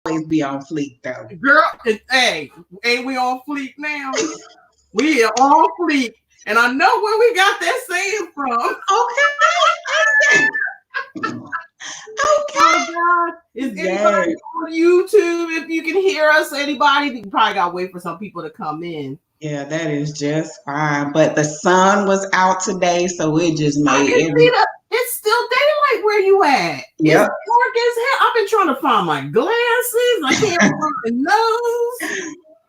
always be on fleek though. Girl, hey, ain't we on fleek now? We are on fleek. And I know where we got that saying from. Okay. Okay. Oh God. Is anybody on YouTube? If you can hear us, anybody, you probably gotta wait for some people to come in. Yeah, that is just fine. But the sun was out today, so it just made it's still daylight where you at. Yep. It's dark as hell. I've been trying to find my glasses. I can't find my nose.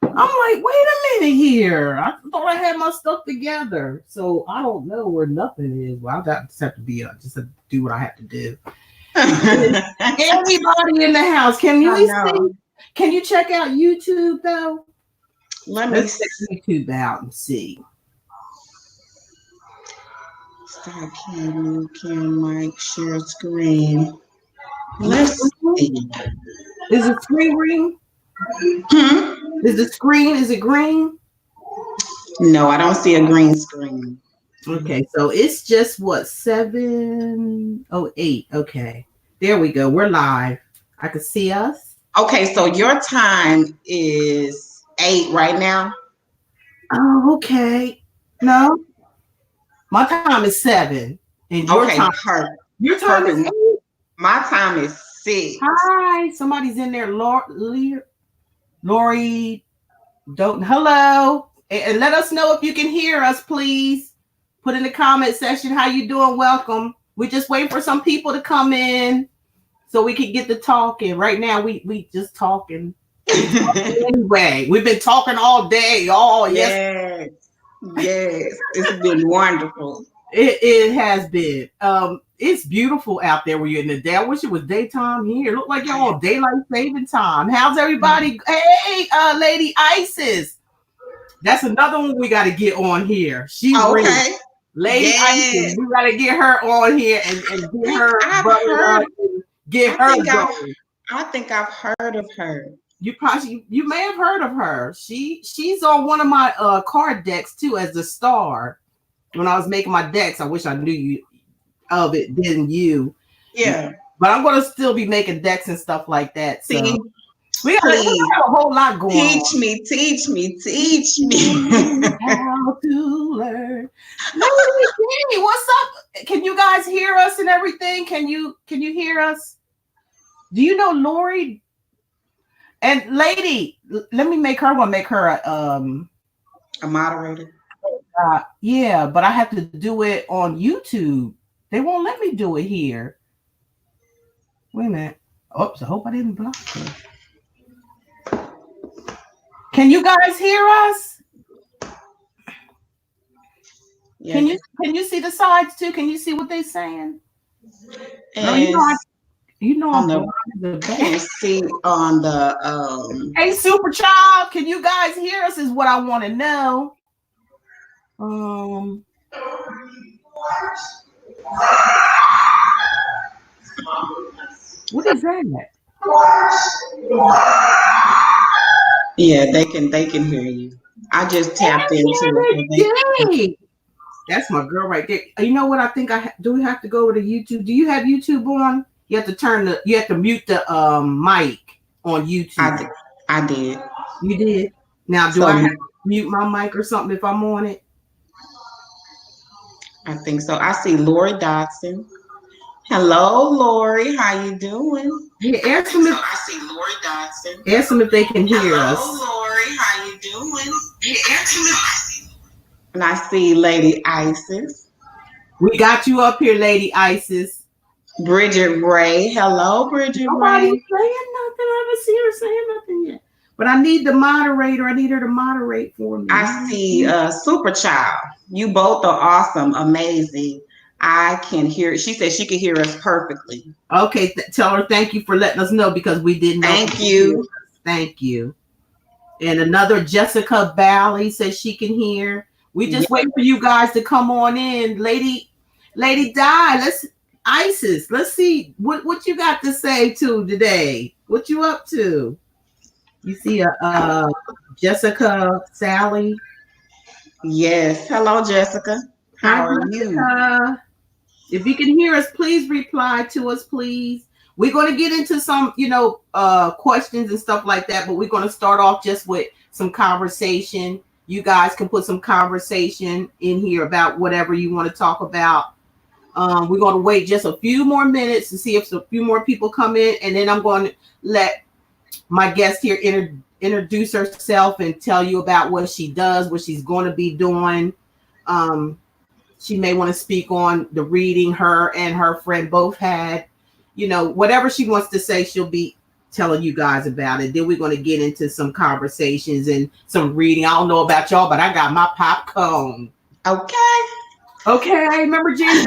I'm like, wait a minute here. I thought I had my stuff together. So I don't know where nothing is. Well, I just have to be just to do what I have to do. Everybody in the house, can you see? Can you check out YouTube though? Let's check YouTube out and see. Stop cam, mic, share screen. Let's see. Is the screen green? Is the screen, is it green? No, I don't see a green screen. Okay, so it's just what, 7:08. Okay, there we go. We're live. I can see us. Okay, so your time is 8 right now. Oh, okay. No, my time is 7, and your time. Perfect. Your time is 8. My time is 6. Hi, somebody's in there. Lori, hello, and let us know if you can hear us, please. Put in the comment section how you doing. Welcome. We're just waiting for some people to come in so we can get to talking. Right now, we just talking. Anyway, we've been talking all day. Oh, yes. Yes, it's been wonderful. It has been. It's beautiful out there where you're in the day. I wish it was daytime here. Look like y'all on daylight saving time. How's everybody? Hey, Lady Isis. That's another one we got to get on here. She's okay. Lady Isis. We got to get her on here and get her. I think I've heard of her. You may have heard of her. She's on one of my card decks too as the star. When I was making my decks, I wish I knew you of it than you. Yeah. But I'm gonna still be making decks and stuff like that. So see, we have a whole lot going on. Teach me. How to learn. Lady, what's up? Can you guys hear us and everything? Can you hear us? Do you know Lori? And Lady, let me make her a moderator. Yeah, but I have to do it on YouTube. They won't let me do it here. Wait a minute. Oops, I hope I didn't block her. Can you guys hear us? Yes. Can you see the sides too? Can you see what they're saying? You know on the can't see on the Hey, Super Child, can you guys hear us? Is what I want to know. What is that? Yeah, they can hear you. I just tapped into it. That's my girl right there. You know what? I think do we have to go over to YouTube? Do you have YouTube on? You have to mute the mic on YouTube. I did. You did. Now do I have to mute my mic or something if I'm on it? I think so. I see Lori Dodson. Hello, Lori. How you doing? Yeah, ask them I see Lori Dodson. Ask them if they can hear us. Hello, Lori. How you doing? Yeah, ask them and I see Lady Isis. We got you up here, Lady Isis. Bridget Ray. Hello, Bridget Nobody's Ray. saying nothing. I haven't seen her saying nothing yet. But I need the moderator. I need her to moderate for me. I see Super Child. You both are awesome, amazing. I can hear. She said she could hear us perfectly. Okay, tell her thank you for letting us know because we didn't know. Thank you. Thank you. And another Jessica Bally says she can hear. We just waiting for you guys to come on in, Lady Di. Isis. Let's see what you got to say today. What you up to? You see Jessica Sally. Yes. Hello, Jessica. How are you? If you can hear us, please reply to us, please. We're going to get into some, questions and stuff like that, but we're going to start off just with some conversation. You guys can put some conversation in here about whatever you want to talk about. We're going to wait just a few more minutes to see if a few more people come in, and then I'm going to let my guest here introduce herself and tell you about what she does, what she's going to be doing. She may want to speak on the reading her and her friend both had. Whatever she wants to say, she'll be telling you guys about it. Then we're going to get into some conversations and some reading. I don't know about y'all, but I got my popcorn. Okay. Remember, James?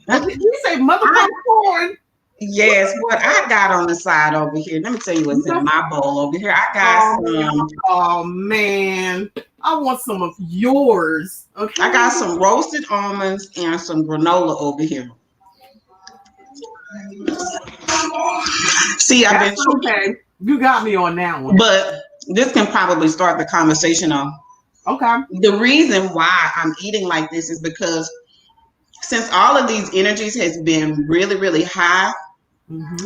You say mother popcorn. Yes, what I got on the side over here. Let me tell you what's in my bowl over here. I got some. Oh man, I want some of yours. Okay. I got some roasted almonds and some granola over here. See, I've been okay. You got me on that one. But this can probably start the conversation off. Okay. The reason why I'm eating like this is because since all of these energies has been really, really high,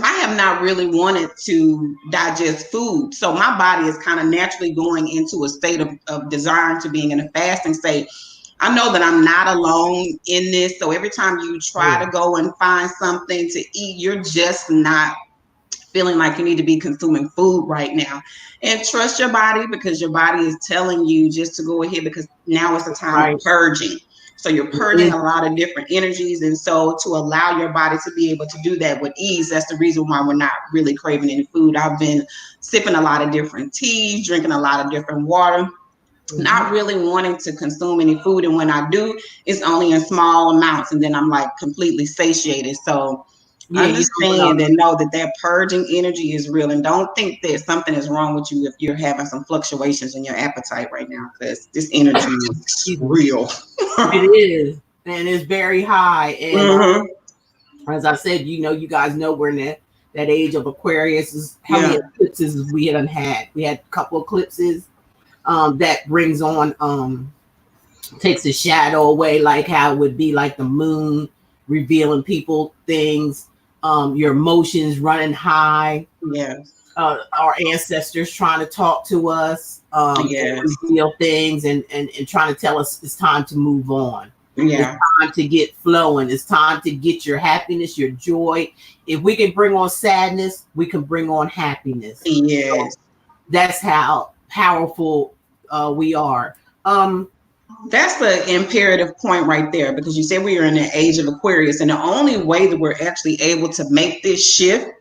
I have not really wanted to digest food. So my body is kind of naturally going into a state of desiring to being in a fasting state. I know that I'm not alone in this. So every time you try to go and find something to eat, you're just not feeling like you need to be consuming food right now. And trust your body, because your body is telling you just to go ahead, because now it's a time of purging. So you're purging a lot of different energies. And so to allow your body to be able to do that with ease, that's the reason why we're not really craving any food. I've been sipping a lot of different teas, drinking a lot of different water, not really wanting to consume any food. And when I do, it's only in small amounts. And then I'm like completely satiated. So understand and know that purging energy is real. And don't think that something is wrong with you if you're having some fluctuations in your appetite right now, because this energy is real. It is. And it's very high. And as I said, you guys know we're in that age of Aquarius. How many eclipses we had? We had a couple eclipses. That brings on, takes the shadow away, like how it would be like the moon revealing people things, your emotions running high. Our ancestors trying to talk to us, reveal things and trying to tell us it's time to move on. It's time to get flowing. It's time to get your happiness, your joy. If we can bring on sadness, we can bring on happiness. So that's how powerful we are. That's the imperative point right there, because you said we are in the age of Aquarius, and the only way that we're actually able to make this shift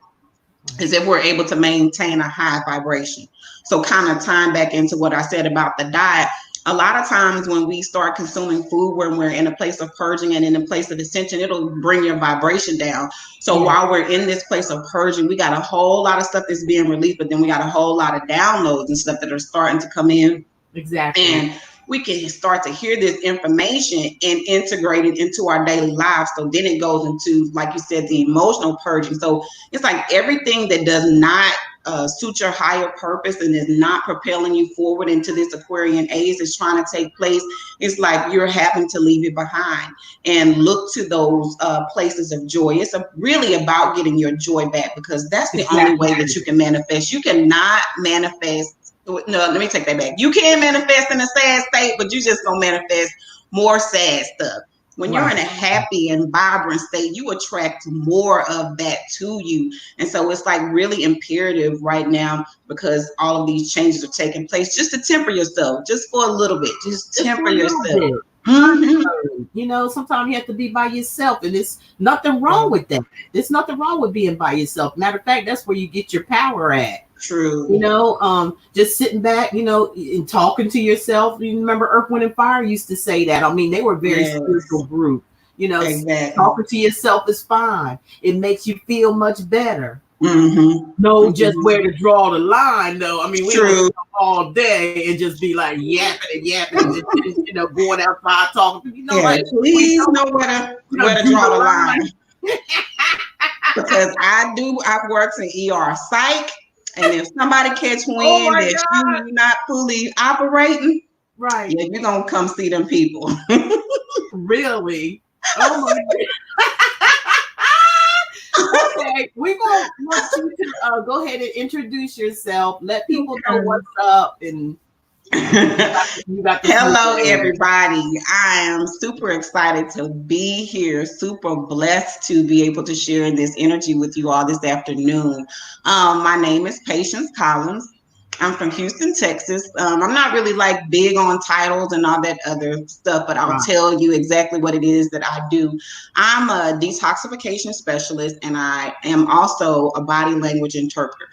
is if we're able to maintain a high vibration. So kind of tying back into what I said about the diet, a lot of times when we start consuming food when we're in a place of purging and in a place of ascension, it'll bring your vibration down. So while we're in this place of purging, we got a whole lot of stuff that's being released, but then we got a whole lot of downloads and stuff that are starting to come in. Exactly. And we can start to hear this information and integrate it into our daily lives. So then it goes into, like you said, the emotional purging. So it's like everything that does not suit your higher purpose and is not propelling you forward into this Aquarian age is trying to take place. It's like you're having to leave it behind and look to those places of joy. It's really about getting your joy back, because that's the only way that you can manifest. You cannot manifest. No, let me take that back. You can manifest in a sad state, but you just gonna manifest more sad stuff. When you're in a happy and vibrant state, you attract more of that to you. And so it's like really imperative right now, because all of these changes are taking place, just to temper yourself, just for a little bit. Just temper yourself. Sometimes you have to be by yourself, and there's nothing wrong with that. There's nothing wrong with being by yourself. Matter of fact, that's where you get your power at. True. Just sitting back, and talking to yourself. You remember Earth, Wind, and Fire used to say that. I mean, they were a very spiritual group. Talking to yourself is fine. It makes you feel much better. Know just where to draw the line, though. I mean, we don't all day and just be like yapping, and going outside talking. Please know where to draw the line. Because I've worked in ER psych. And if somebody catch wind that you're not fully operating, you're going to come see them people. Really? Oh my God. Okay, we're gonna want you to go ahead and introduce yourself. Let people know what's up, and you got the floor. Hello, everybody. I am super excited to be here, super blessed to be able to share this energy with you all this afternoon. My name is Patience Collins. I'm from Houston, Texas. I'm not really like big on titles and all that other stuff, but I'll tell you exactly what it is that I do. I'm a detoxification specialist, and I am also a body language interpreter.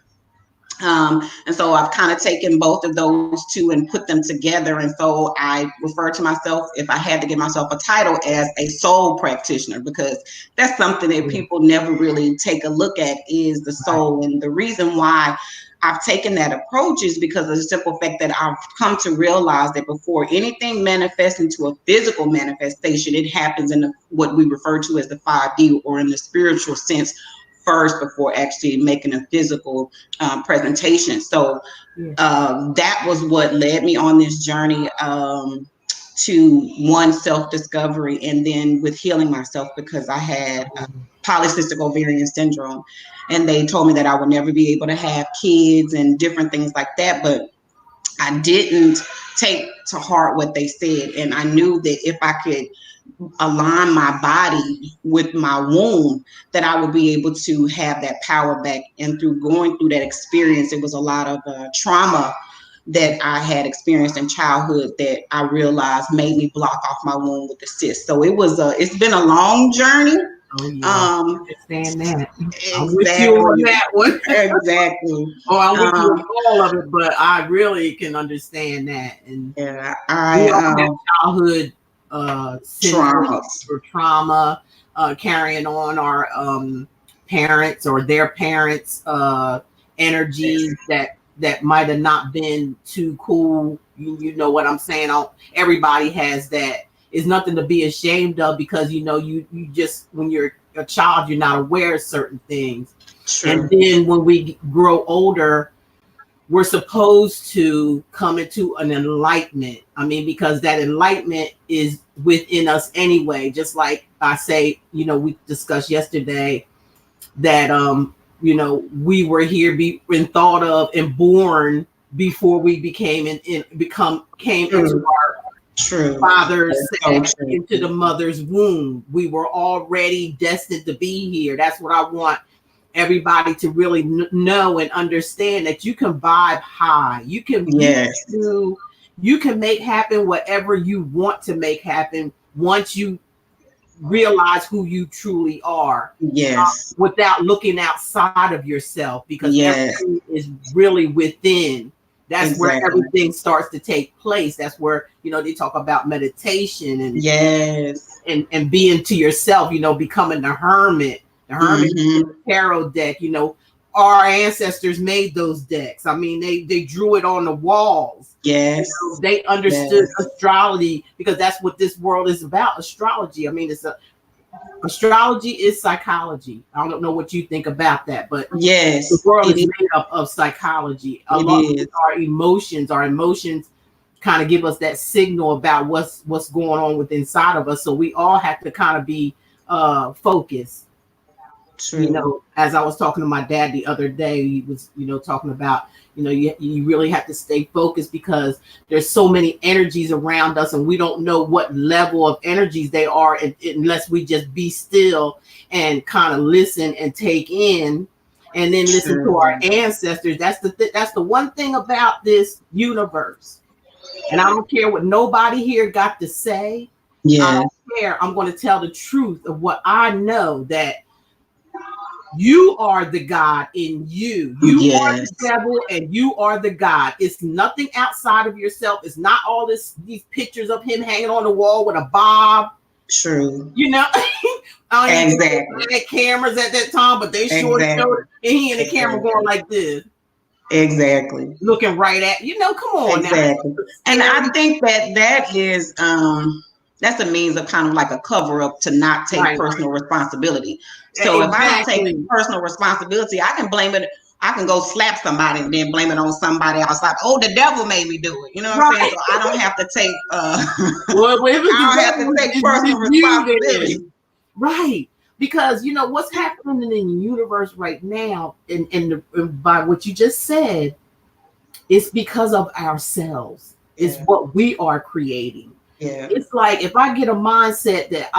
And so I've kind of taken both of those two and put them together. And so I refer to myself, if I had to give myself a title, as a soul practitioner, because that's something that people never really take a look at, is the soul. And the reason why I've taken that approach is because of the simple fact that I've come to realize that before anything manifests into a physical manifestation, it happens in what we refer to as the 5D, or in the spiritual sense, first, before actually making a physical presentation. So that was what led me on this journey to one, self-discovery, and then with healing myself, because I had polycystic ovarian syndrome, and they told me that I would never be able to have kids and different things like that. But I didn't take to heart what they said, and I knew that if I could align my body with my womb, that I would be able to have that power back. And through going through that experience, it was a lot of trauma that I had experienced in childhood that I realized made me block off my womb with the cyst. So it's been a long journey. Oh, yeah. Understand that. Exactly. I'm with you on that one. Exactly. Oh, I'm with you on all of it, but I really can understand that. And yeah, we all have childhood trauma, carrying on our parents or their parents' energies that might have not been too cool. You know what I'm saying? Everybody has that. It's nothing to be ashamed of, because you just, when you're a child, you're not aware of certain things. True. And then when we grow older, we're supposed to come into an enlightenment. I mean, because that enlightenment is within us anyway. Just like I say, we discussed yesterday that we were here being thought of and born before we came into our father's into the mother's womb. We were already destined to be here. That's what I want everybody to really know and understand, that you can vibe high. You can you can make happen whatever you want to make happen once you realize who you truly are. Without looking outside of yourself, because everything is really within. That's where everything starts to take place. That's where, they talk about meditation and being to yourself, becoming the hermit. The hermit is the tarot deck. Our ancestors made those decks. I mean, they drew it on the walls. They understood astrology, because that's what this world is about. Astrology. I mean, astrology is psychology. I don't know what you think about that, but the world is made up of psychology. A lot of our emotions kind of give us that signal about what's going on within inside of us. So we all have to kind of be focused. True. As I was talking to my dad the other day, he was, talking about, you really have to stay focused, because there's so many energies around us, and we don't know what level of energies they are unless we just be still and kind of listen and take in, and then listen to our ancestors. That's the one thing about this universe. And I don't care what nobody here got to say. I don't care. I'm going to tell the truth of what I know, that you are the God in you. You are the devil, and you are the God. It's nothing outside of yourself. It's not all these pictures of him hanging on the wall with a bob. True. I don't even had cameras at that time, but they showed it, and he and the camera going like this. Exactly. Looking right at come on. Exactly. Now. And I think that is that's a means of kind of like a cover up to not take personal responsibility. So if I don't take personal responsibility, I can blame it. I can go slap somebody and then blame it on somebody else. Like, oh, the devil made me do it. You know what I'm saying? So I don't have to take I don't have to take personal responsibility. Right. because you know what's happening in the universe right now, and by what you just said, it's because of ourselves. It's Yeah. what we are creating. Yeah. It's like if I get a mindset that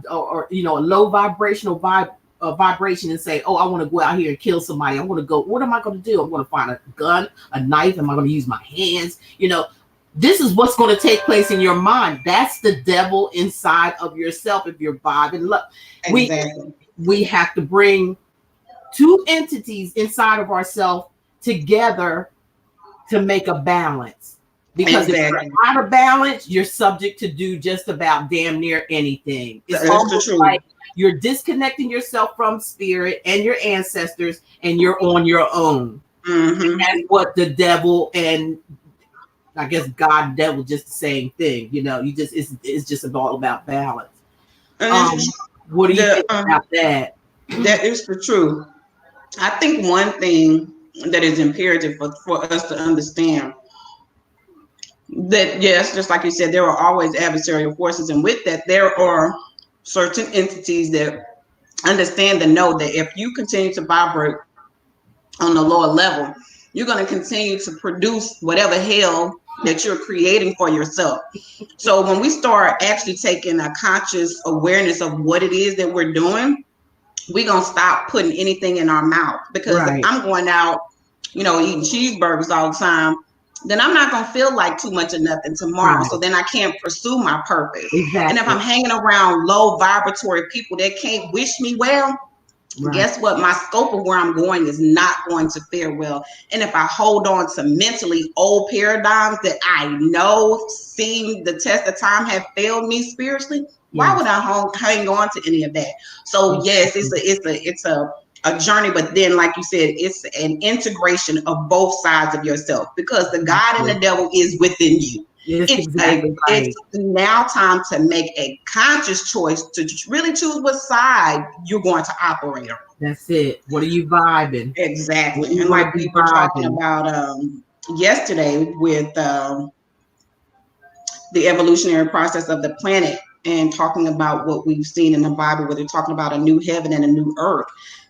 or you know a low vibrational vibration and say, oh, I want to go out here and kill somebody. I want to go. What am I going to do? I'm going to find a gun, a knife. Am I going to use my hands? You know, this is what's going to take place in your mind. That's the devil inside of yourself. If you're vibing, look, Exactly. we have to bring two entities inside of ourselves together to make a balance. Because if you're Exactly. out of balance, you're subject to do just about damn near anything. It's That's the almost truth. like you're disconnecting yourself from spirit and your ancestors, and you're on your own. Mm-hmm. And that's what the devil and I guess God and devil just the same thing. You know, you just it's just all about balance. And What do you think about that? that is the truth. I think one thing that is imperative for us to understand that, yes, just like you said, there are always adversarial forces, and with that, there are certain entities that understand and know that if you continue to vibrate on the lower level, you're going to continue to produce whatever hell that you're creating for yourself. So when we start actually taking a conscious awareness of what it is that we're doing, we're going to stop putting anything in our mouth. Because if I'm going out, you know, eating cheeseburgers all the time, then I'm not going to feel like too much of nothing tomorrow. Right. So then I can't pursue my purpose. Exactly. And if I'm hanging around low vibratory people that can't wish me well, guess what? My scope of where I'm going is not going to fare well. And if I hold on to mentally old paradigms that I know seem the test of time have failed me spiritually, why would I hang on to any of that? So yes, it's a journey, but then like you said, it's an integration of both sides of yourself, because the God and the devil is within you. It's now time to make a conscious choice to really choose what side you're going to operate on. That's it. What are you vibing? Exactly. And like we were talking about yesterday with the evolutionary process of the planet, and talking about what we've seen in the Bible, where they're talking about a new heaven and a new earth.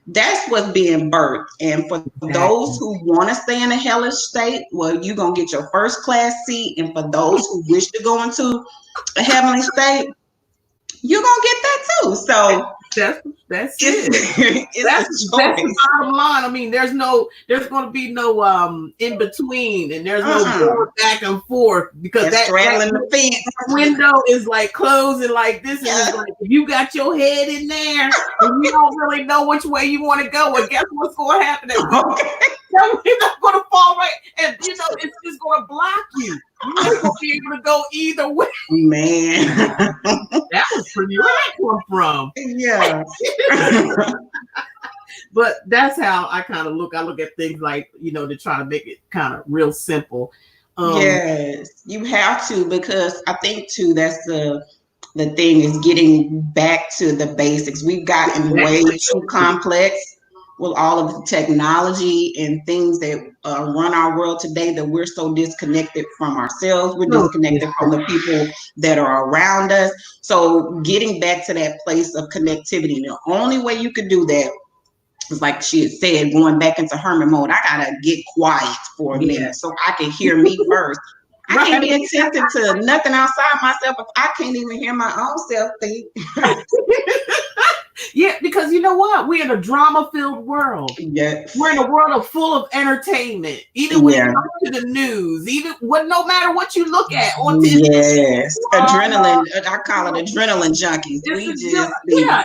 That's what's being birthed. And for those who want to stay in a hellish state, well, you're going to get your first class seat. And for those who wish to go into a heavenly state, you're going to get that too. So that's it. That's the bottom line. I mean, there's going to be no in between, and there's no going back and forth, because that straddling the fence window is like closing like this, and it's like if you got your head in there and you don't really know which way you want to go, well, guess what's going to happen? You're not going to fall right, and you know it's just going to block you. You're not going to be able to go either way. Man, that was pretty. Where that come from? Yeah. But that's how I kind of look. I look at things like, you know, to try to make it kind of real simple. Yes, you have to, because I think too that's the thing, is getting back to the basics. We've gotten way too complex with all of the technology and things that run our world today, that we're so disconnected from ourselves. We're disconnected from the people that are around us. So getting back to that place of connectivity, the only way you could do that is, like she had said, going back into hermit mode. I gotta get quiet for a minute so I can hear me first. I can't be attentive to nothing outside myself if I can't even hear my own self think. Yeah, because you know what? We're in a drama-filled world. Yes. We're in a world full of entertainment. Even when you go to the news, no matter what you look at on TV. Yes. Adrenaline. I call it adrenaline junkies.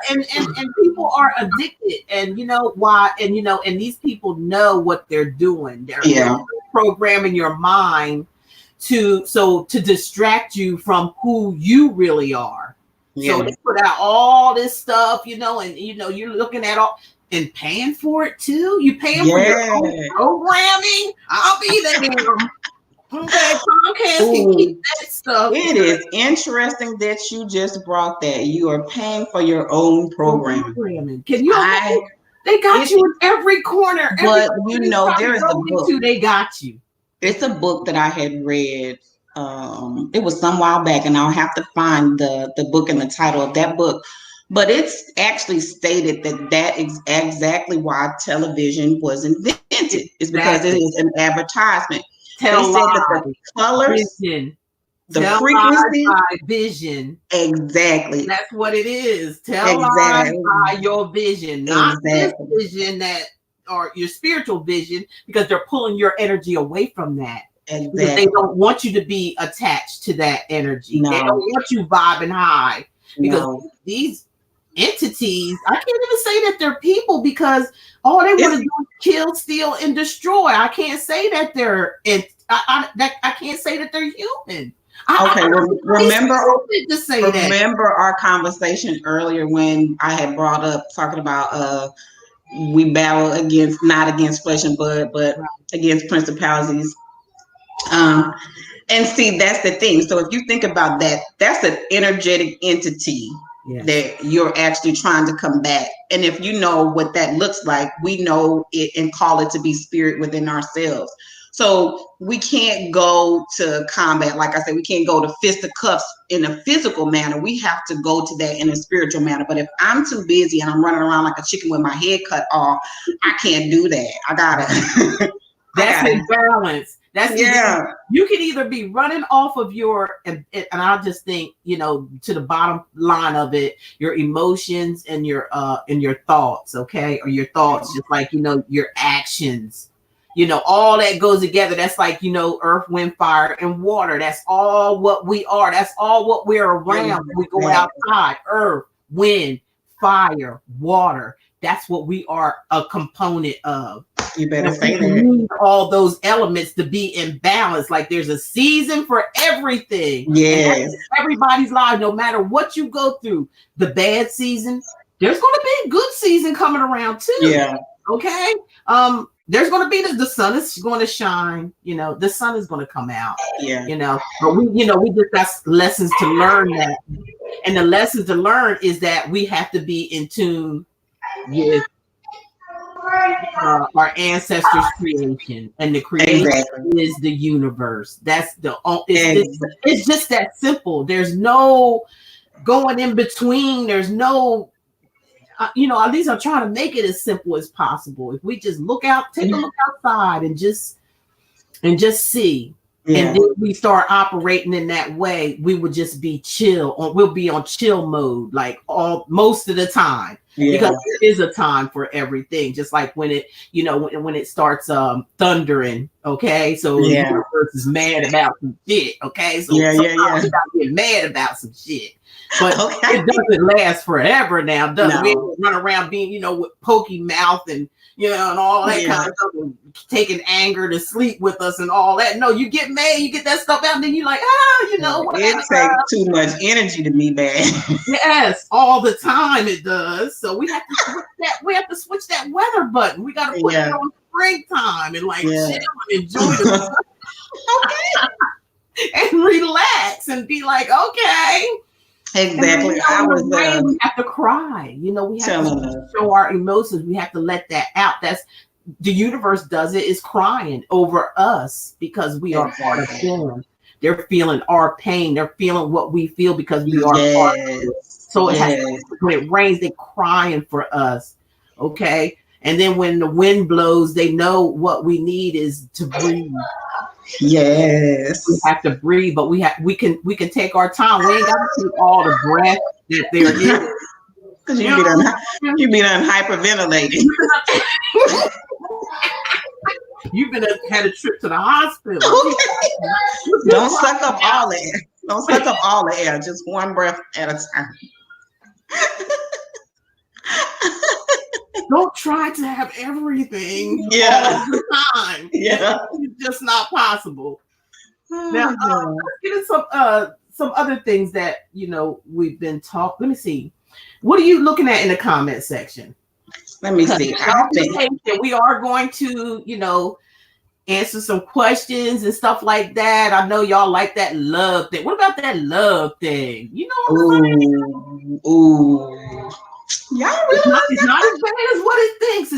And people are addicted. And you know why? And you know, and these people know what they're doing. They're programming your mind to distract you from who you really are. Yeah. So they put out all this stuff, you know, and you know, you're looking at all and paying for it too. You paying for your own programming. I'll be there. Okay, Comcast can keep that stuff. It is interesting that you just brought that. You are paying for your own programming. Can you? They got you in every corner. But you know, there is a book. They got you. It's a book that I had read. It was some while back, and I'll have to find the book and the title of that book. But it's actually stated that that is exactly why television was invented. It's because it Exactly. is an advertisement. They Tell said that the lies, colors, vision. the Tell lies frequency, by vision. exactly, That's what it is. Tell lies exactly, by your vision, not this exactly, vision that or your spiritual vision, because they're pulling your energy away from that. Because they exactly. don't want you to be attached to that energy. They don't No, want you vibing high. Because no. these entities, I can't even say that they're people, because all they want It's to do is kill, steal, and destroy. I can't say that they're I can't say that they're human. okay. It's Remember, stupid to say that. remember our conversation earlier when I had brought up talking about we battle against not against flesh and blood, but against principalities. Um, and see, that's the thing. So if you think about that, that's an energetic entity Yes. that you're actually trying to combat. And if you know what that looks like, we know it and call it to be spirit within ourselves. So we can't go to combat, like I said, we can't go to fisticuffs in a physical manner. We have to go to that in a spiritual manner. But if I'm too busy and I'm running around like a chicken with my head cut off, I can't do that. I gotta. That's imbalance. That's you can either be running off of your, and I just think, to the bottom line of it, your emotions and your thoughts, okay, or your thoughts, just like your actions, all that goes together. That's like earth, wind, fire, and water. That's all what we are. That's all what we're around when we go outside. Earth, wind, fire, water. That's what we are a component of. You better say that. Need all those elements to be in balance. Like there's a season for everything. Yes. Everybody's life, no matter what you go through, the bad season, there's going to be a good season coming around too. Yeah. Okay. There's going to be the sun is going to shine. The sun is going to come out. Yeah. But we just got lessons to learn that, and the lessons to learn is that we have to be in tune with our ancestors' creation, and the creation is the universe. That's it's just that simple. There's no going in between. There's no, at least I'm trying to make it as simple as possible. If we just take a look outside and just see. Yeah. And then we start operating in that way, we would just be chill, or we'll be on chill mode like most of the time. Yeah. Because there is a time for everything, just like when it, when it starts thundering, okay? So the universe is mad about some shit, okay? So we gotta get mad about some shit. But it doesn't last forever now, does it? We run around being, with pokey mouth and and all that kind of stuff, and taking anger to sleep with us and all that. No, you get mad, you get that stuff out, and then you're like, it takes too much energy to be bad. Yes, all the time it does. So we have to switch that. We have to switch that weather button. We got to put it on springtime and chill and enjoy the and relax and be like, okay. Exactly. We have to cry. We have to show our emotions. We have to let that out. That's the universe does it, is crying over us because we are part of them. They're feeling our pain. They're feeling what we feel because we are part of it. So when it rains, they're crying for us. Okay. And then when the wind blows, they know what we need is to breathe. Yes. We have to breathe, but we can take our time. We ain't got to take all the breath that there is. Because you be done hyperventilating. You've had a trip to the hospital. Don't suck up all the air. Don't suck up all the air. Just one breath at a time. Don't try to have everything all the time. Yeah. It's just not possible. Now, let's get into some other things that we've been taught. Let me see. What are you looking at in the comment section? Let me see. I think we are going to, answer some questions and stuff like that. I know y'all like that love thing. What about that love thing? You know what I'm saying? Ooh. Y'all really it's not as bad as what it thinks.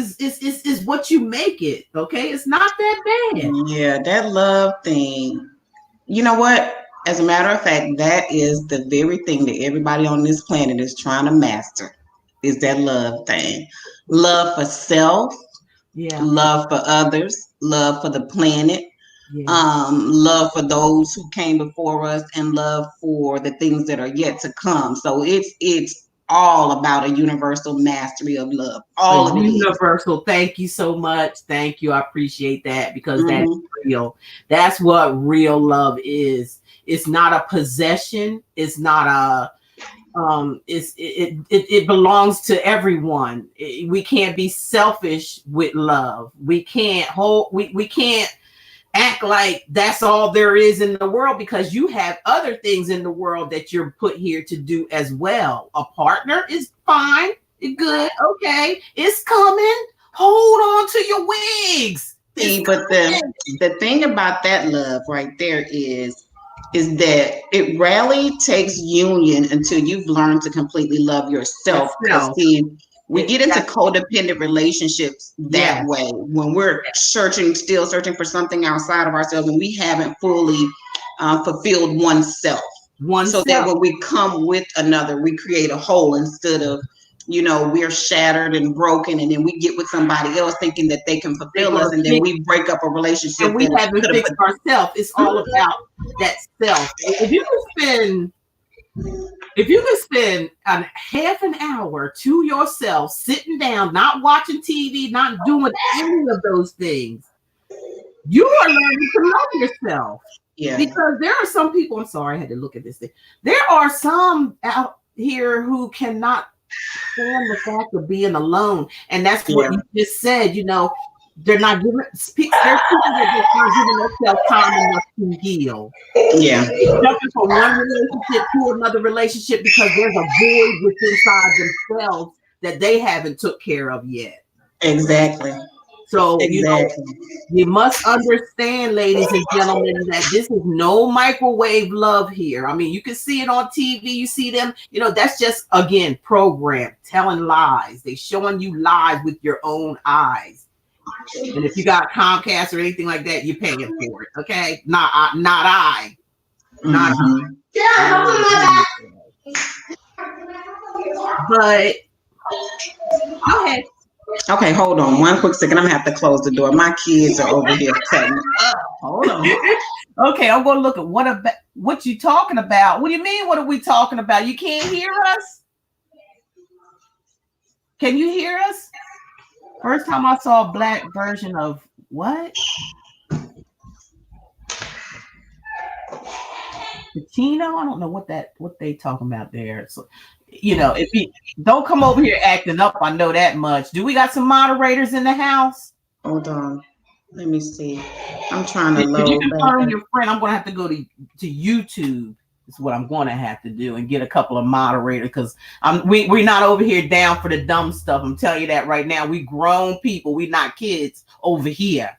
Is what you make it. Okay, it's not that bad. Yeah, that love thing. You know what? As a matter of fact, that is the very thing that everybody on this planet is trying to master, is that love thing. Love for self, Yeah. love for others, love for the planet, Yeah. love for those who came before us, and love for the things that are yet to come. So it's all about a universal mastery of love. A All of it is. universal. Thank you so much. Thank you. I appreciate that because that's Mm-hmm. real. That's what real love is. It's not a possession. It's not a it belongs to everyone. We can't be selfish with love. We can't act like that's all there is in the world, because you have other things in the world that you're put here to do as well. A partner is fine, good, okay, it's coming. Hold on to your wigs. It's See, but the thing about that love right there is that it rarely takes union until you've learned to completely love yourself. Because yourself. see, we get into codependent relationships that Yes. way when we're still searching for something outside of ourselves, and we haven't fully fulfilled oneself. So that Oneself. when we come with another, we create a whole instead of, we're shattered and broken, and then we get with somebody else thinking that they can They're fulfill gonna us, and then fix, we break up a relationship and we that haven't could have fixed put. ourselves. It's all about that self. If you can spend a half an hour to yourself, sitting down, not watching TV, not doing any of those things, you are learning to love yourself. Yeah. Because there are some people, I'm sorry, I had to look at this thing. There are some out here who cannot stand the fact of being alone. And that's what you just said, they're not giving, there's people that just not giving themselves time enough to heal. Yeah. Jumping from one relationship to another relationship because there's a void within inside themselves that they haven't took care of yet. Exactly. So, Exactly. you must understand, ladies and gentlemen, that this is no microwave love here. I mean, you can see it on TV. You see them, that's just, again, program, telling lies. They showing you lies with your own eyes. And if you got Comcast or anything like that, you're paying for it. Okay. Not I. Not I. But go ahead. Okay, hold on one quick second. I'm gonna have to close the door. My kids are over here cutting up. Hold on. Okay, I'm gonna look at what you talking about. What do you mean? What are we talking about? You can't hear us? Can you hear us? First time I saw a black version of what? Pacino? I don't know what they talking about there. So, if you don't come over here acting up, I know that much. Do we got some moderators in the house? Hold on. Let me see. I'm trying to If load you confirm back. your friend, I'm gonna have to go to YouTube. Is what I'm going to have to do, and get a couple of moderators, because we're not over here down for the dumb stuff. I'm telling you that right now. We grown people. We not kids over here.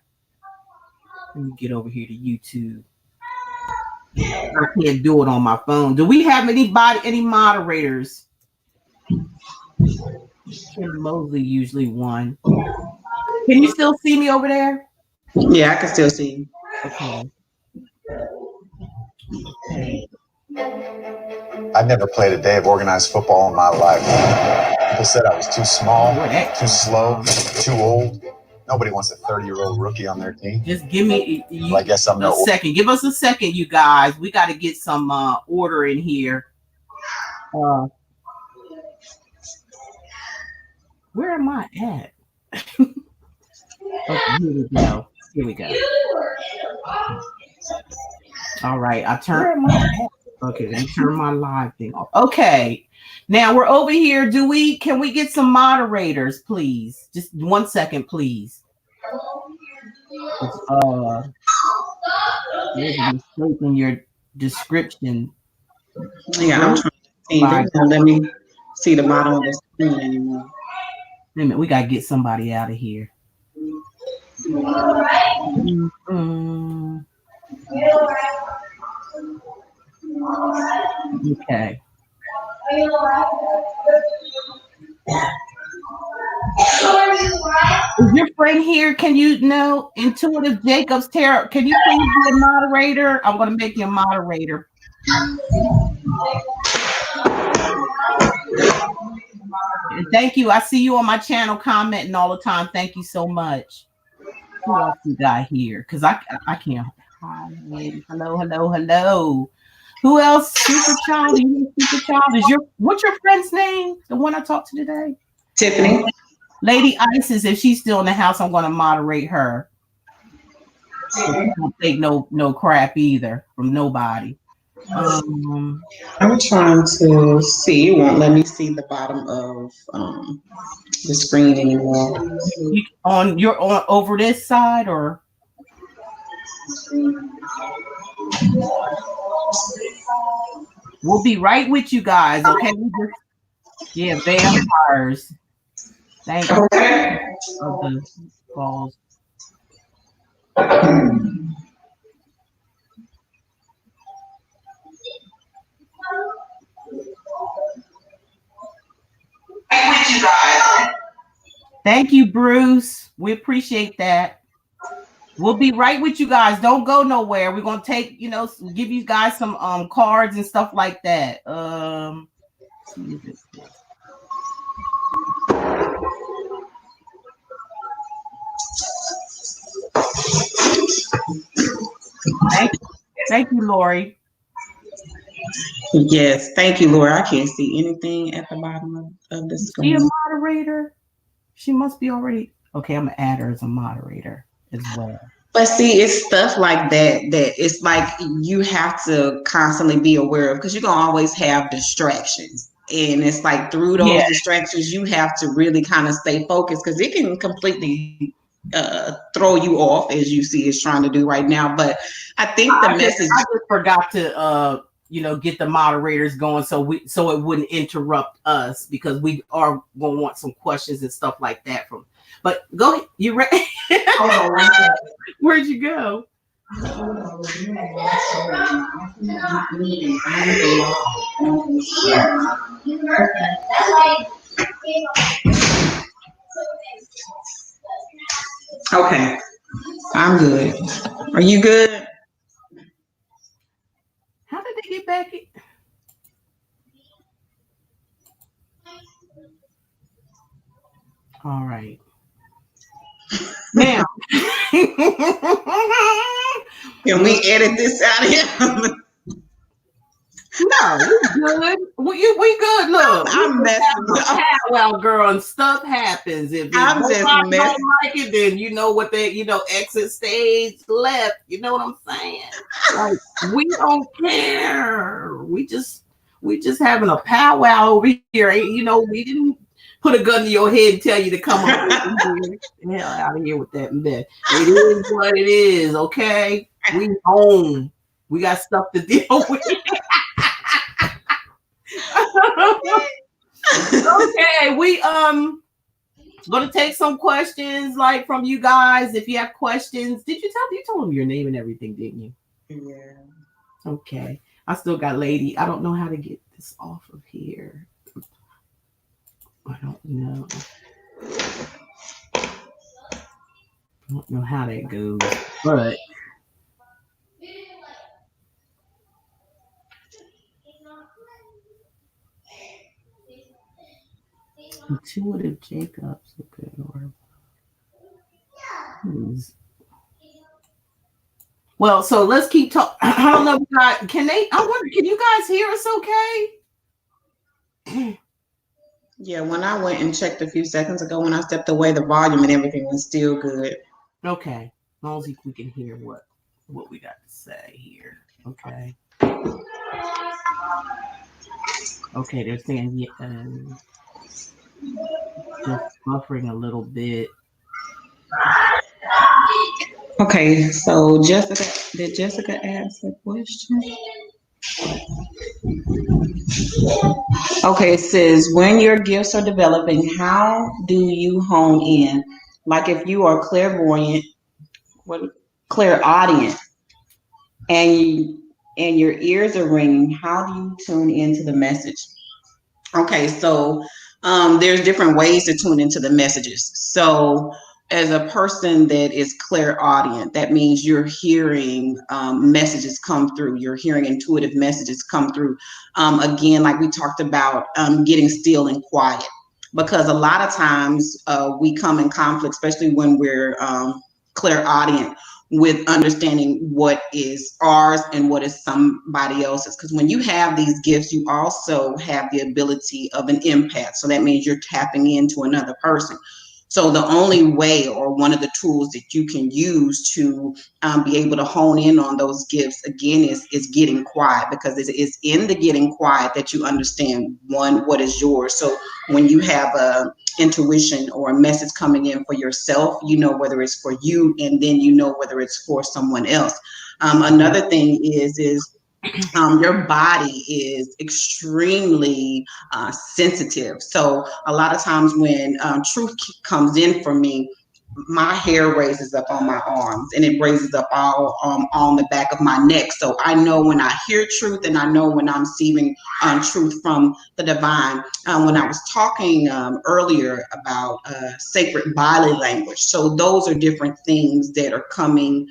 Let me get over here to YouTube. I can't do it on my phone. Do we have any moderators? Kim Mosley usually won. Can you still see me over there? Yeah, I can still see you. Okay. I never played a day of organized football in my life. People said I was too small, too slow, too old. Nobody wants a 30-year-old rookie on their team. Just give me I guess I'm a second. Give us a second, you guys. We got to get some order in here. Where am I at? Okay, here we go. Here we go. All right, I turn. Okay, let me turn my live thing off. Okay, now we're over here. Can we get some moderators, please? Just 1 second, please. There's a mistake in your description. Yeah, I'm trying to see. They won't let me see the bottom of the screen anymore. Wait a minute, we gotta get somebody out of here. Okay. Is your friend here? Can you know Intuitive Jacobs Tarot? Can you please be a moderator? I'm going to make you a moderator. Thank you. I see you on my channel commenting all the time. Thank you so much. Who else we got here? Because I can't. Hi, hello, hello, hello. Who else? Super Child. Super Child is what's your friend's name? The one I talked to today? Tiffany. Lady Isis. If she's still in the house, I'm going to moderate her. Don't take no crap either from nobody. I'm trying to see. It won't let me see the bottom of the screen anymore. You're on over this side or? We'll be right with you guys, okay? Yeah, vampires. Thank you. Okay. Of the balls. With you guys. Thank you, Bruce. We appreciate that. We'll be right with you guys. Don't go nowhere. We're gonna take, give you guys some cards and stuff like that. Thank you, Lori. Yes, thank you, Laura. I can't see anything at the bottom of the screen. Is she a moderator? She must be already. Okay, I'm gonna add her as a moderator as well. But see, it's stuff like that it's like you have to constantly be aware of because you're gonna always have distractions. And it's like through those distractions, you have to really kind of stay focused because it can completely throw you off, as you see is trying to do right now. But I think I just forgot to get the moderators going so it wouldn't interrupt us because we are gonna want some questions and stuff like that from. But go ahead. You ready? Where'd you go? Okay. I'm good. Are you good? How did they get back in? All right. Now, can we edit this out of here? No, we good. We good. Look, I'm messing up. Well, girl, and stuff happens. If I'm just don't like it, then you know what they, exit stage left. You know what I'm saying? Like we don't care. We just having a powwow over here. We didn't put a gun to your head and tell you to come on. Get the hell out of here with that mess. It is what it is. Okay, we home. We got stuff to deal with. Okay, we gonna take some questions like from you guys. If you have questions, you told them your name and everything, didn't you? Yeah. Okay. I still got lady. I don't know how to get this off of here. I don't know. I don't know how that goes, but Intuitive Jacobs. Okay. Well, so let's keep talking. I don't know. Can you guys hear us okay? Yeah, when I went and checked a few seconds ago, when I stepped away, the volume and everything was still good. Okay. As long as we can hear what we got to say here. Okay. Okay, they're saying just buffering a little bit. Okay, so did Jessica ask a question? Okay, it says, when your gifts are developing, how do you hone in? Like if you are clairaudient, and your ears are ringing, how do you tune into the message? Okay, so there's different ways to tune into the messages. So as a person that is clairaudient, that means you're hearing messages come through. You're hearing intuitive messages come through. Again, like we talked about, getting still and quiet. Because a lot of times we come in conflict, especially when we're clairaudient, with understanding what is ours and what is somebody else's. Because when you have these gifts, you also have the ability of an empath. So that means you're tapping into another person. So the only way, or one of the tools that you can use to be able to hone in on those gifts, again, is getting quiet, because it's in the getting quiet that you understand, one, what is yours. So when you have a intuition or a message coming in for yourself, you know whether it's for you, and then you know whether it's for someone else. Another thing is your body is extremely sensitive. So a lot of times when truth comes in for me, my hair raises up on my arms, and it raises up all on the back of my neck. So I know when I hear truth, and I know when I'm receiving truth from the divine. When I was talking earlier about sacred body language, so those are different things that are coming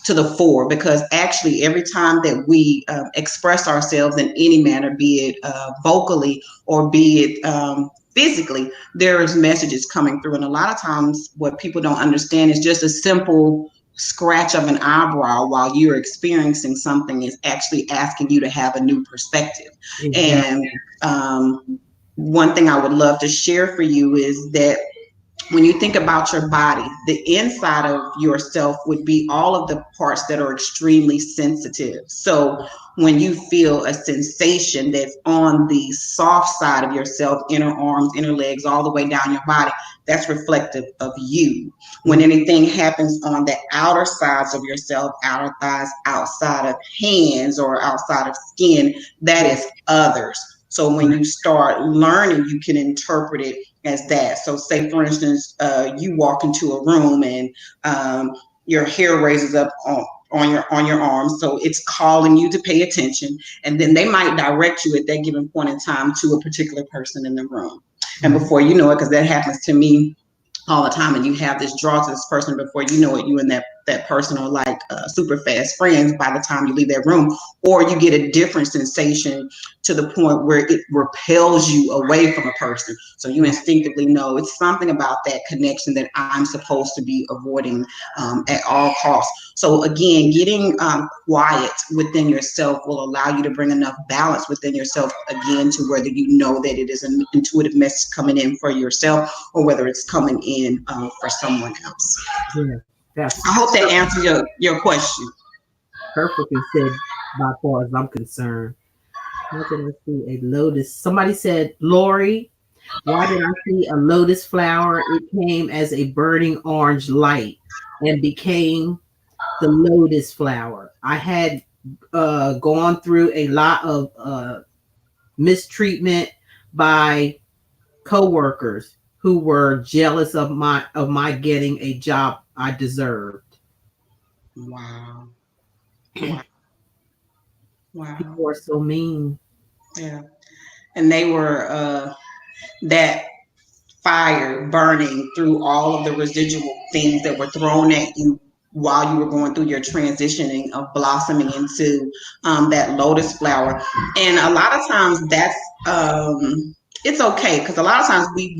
to the fore, because actually every time that we express ourselves in any manner, be it vocally or be it physically, there is messages coming through. And a lot of times what people don't understand is just a simple scratch of an eyebrow while you're experiencing something is actually asking you to have a new perspective. Exactly. And one thing I would love to share for you is that when you think about your body, the inside of yourself would be all of the parts that are extremely sensitive. So when you feel a sensation that's on the soft side of yourself, inner arms, inner legs, all the way down your body, that's reflective of you. When anything happens on the outer sides of yourself, outer thighs, outside of hands, or outside of skin, that is others. So when you start learning, you can interpret it as that. So say, for instance, you walk into a room and your hair raises up on your arms, so it's calling you to pay attention, and then they might direct you at that given point in time to a particular person in the room. And before you know it, because that happens to me all the time, and you have this draw to this person, before you know it, you and that person are like super fast friends by the time you leave that room. Or you get a different sensation to the point where it repels you away from a person, so you instinctively know it's something about that connection that I'm supposed to be avoiding at all costs. So again, getting quiet within yourself will allow you to bring enough balance within yourself, again, to whether you know that it is an intuitive message coming in for yourself, or whether it's coming in for someone else. Yeah, I hope that answers your question. Perfectly said, by far as I'm concerned. How did I see a lotus? Somebody said, Lori, why did I see a lotus flower? It came as a burning orange light and became the lotus flower. I had gone through a lot of mistreatment by coworkers who were jealous of my getting a job I deserved. Wow. People are so mean. Yeah. And they were that fire burning through all of the residual things that were thrown at you while you were going through your transitioning of blossoming into that lotus flower. And a lot of times that's it's okay, because a lot of times we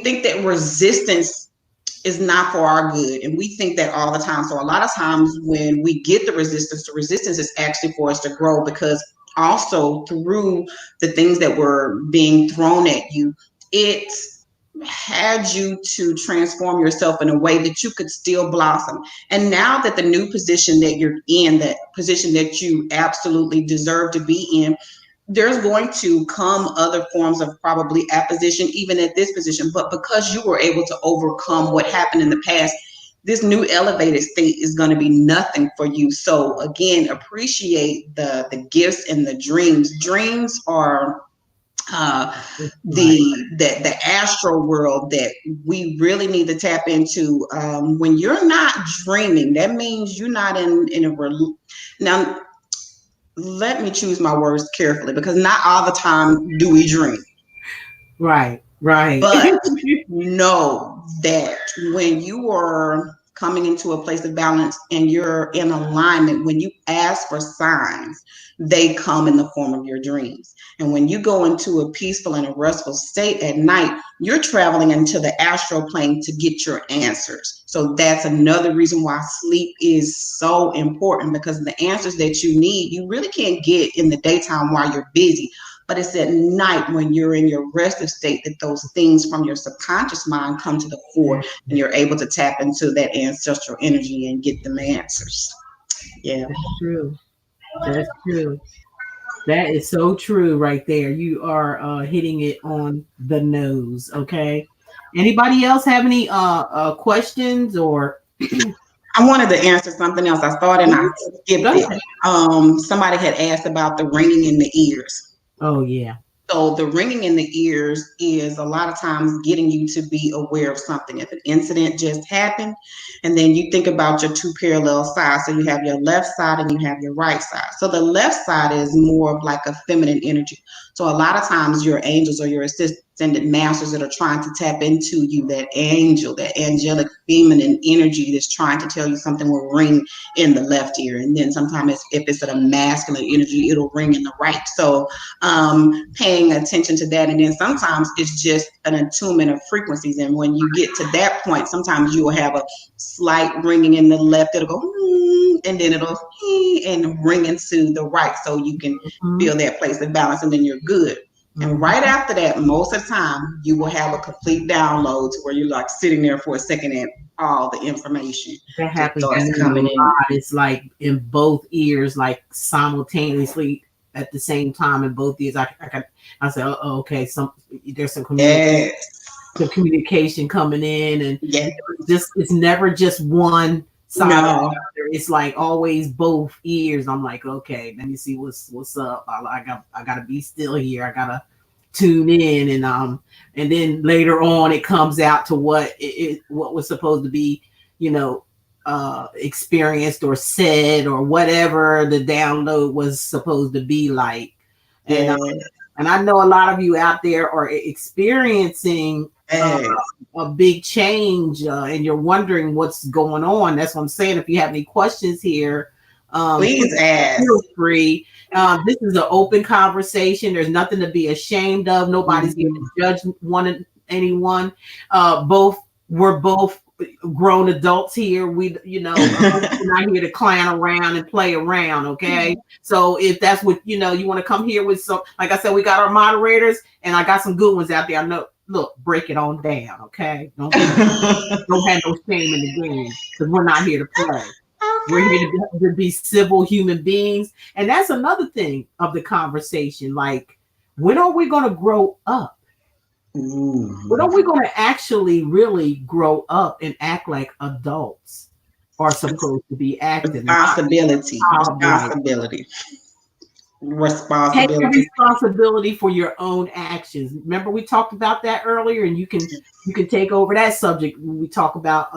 think that resistance is not for our good, and we think that all the time. So a lot of times when we get the resistance is actually for us to grow, because also through the things that were being thrown at you, it had you to transform yourself in a way that you could still blossom. And now that the new position that you're in, that position that you absolutely deserve to be in, there's going to come other forms of probably opposition, even at this position. But because you were able to overcome what happened in the past, this new elevated state is going to be nothing for you. So again, appreciate the gifts and the dreams. Dreams are the astral world that we really need to tap into. When you're not dreaming, that means you're not in a now. Let me choose my words carefully, because not all the time do we dream. Right. Right. But know that when you are coming into a place of balance and you're in alignment, when you ask for signs, they come in the form of your dreams. And when you go into a peaceful and a restful state at night, you're traveling into the astral plane to get your answers. So that's another reason why sleep is so important, because the answers that you need, you really can't get in the daytime while you're busy. But it's at night when you're in your restive state that those things from your subconscious mind come to the fore, and you're able to tap into that ancestral energy and get them answers. Yeah. That's true. That's true. That is so true right there. You are hitting it on the nose. Okay. Anybody else have any questions or I wanted to answer something else. I thought and I skipped Go it. ahead. Somebody had asked about the ringing in the ears. Oh yeah. So the ringing in the ears is a lot of times getting you to be aware of something. If an incident just happened, and then you think about your two parallel sides. So you have your left side and you have your right side. So the left side is more of like a feminine energy. So a lot of times your angels or your ascended masters that are trying to tap into you, that angel, that angelic feminine energy that's trying to tell you something, will ring in the left ear. And then sometimes if it's a masculine energy, it'll ring in the right. So paying attention to that. And then sometimes it's just an attunement of frequencies. And when you get to that point, sometimes you will have a slight ringing in the left. It'll go, and then it'll and ring into the right. So you can feel that place of balance, and then you're good. And right after that, most of the time, you will have a complete download to where you're like sitting there for a second and all the information That happens starts coming in. It's like in both ears, like simultaneously at the same time in both ears. I say, oh, okay, there's some communication, some communication coming in, and it's never just one side. No. It's like always both ears. I'm like, okay, let me see what's up. I gotta be still here. I gotta tune in, and then later on it comes out to what was supposed to be, experienced or said or whatever the download was supposed to be like. And I know a lot of you out there are experiencing a big change, and you're wondering what's going on. That's what I'm saying. If you have any questions here, please ask. Feel free. This is an open conversation. There's nothing to be ashamed of. Nobody's here to judge anyone. We're both grown adults here. We're not here to clown around and play around. Okay. So if that's what you want to come here with, some, like I said, we got our moderators, and I got some good ones out there. I know. Look, break it on down. Okay. Don't have no shame in the game, because we're not here to play. We're here to be civil human beings. And that's another thing of the conversation. Like, when are we going to grow up? When are we going to actually really grow up and act like adults are supposed to be acting? Responsibility. Take responsibility for your own actions. Remember, we talked about that earlier, and you can take over that subject when we talk about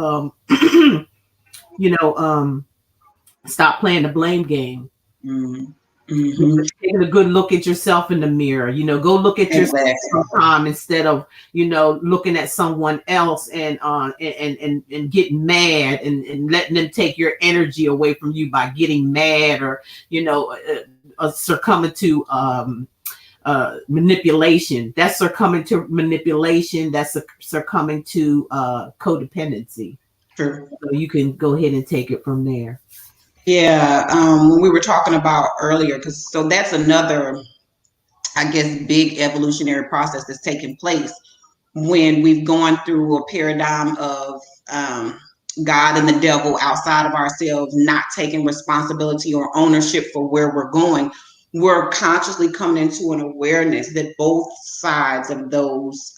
stop playing the blame game. Taking a good look at yourself in the mirror. Go look at yourself sometime instead of looking at someone else and getting mad and letting them take your energy away from you by getting mad or succumbing to manipulation. That's succumbing to manipulation. That's succumbing to codependency. Sure. So you can go ahead and take it from there. Yeah, when we were talking about earlier, so that's another, I guess, big evolutionary process that's taking place when we've gone through a paradigm of God and the devil outside of ourselves, not taking responsibility or ownership for where we're going. We're consciously coming into an awareness that both sides of those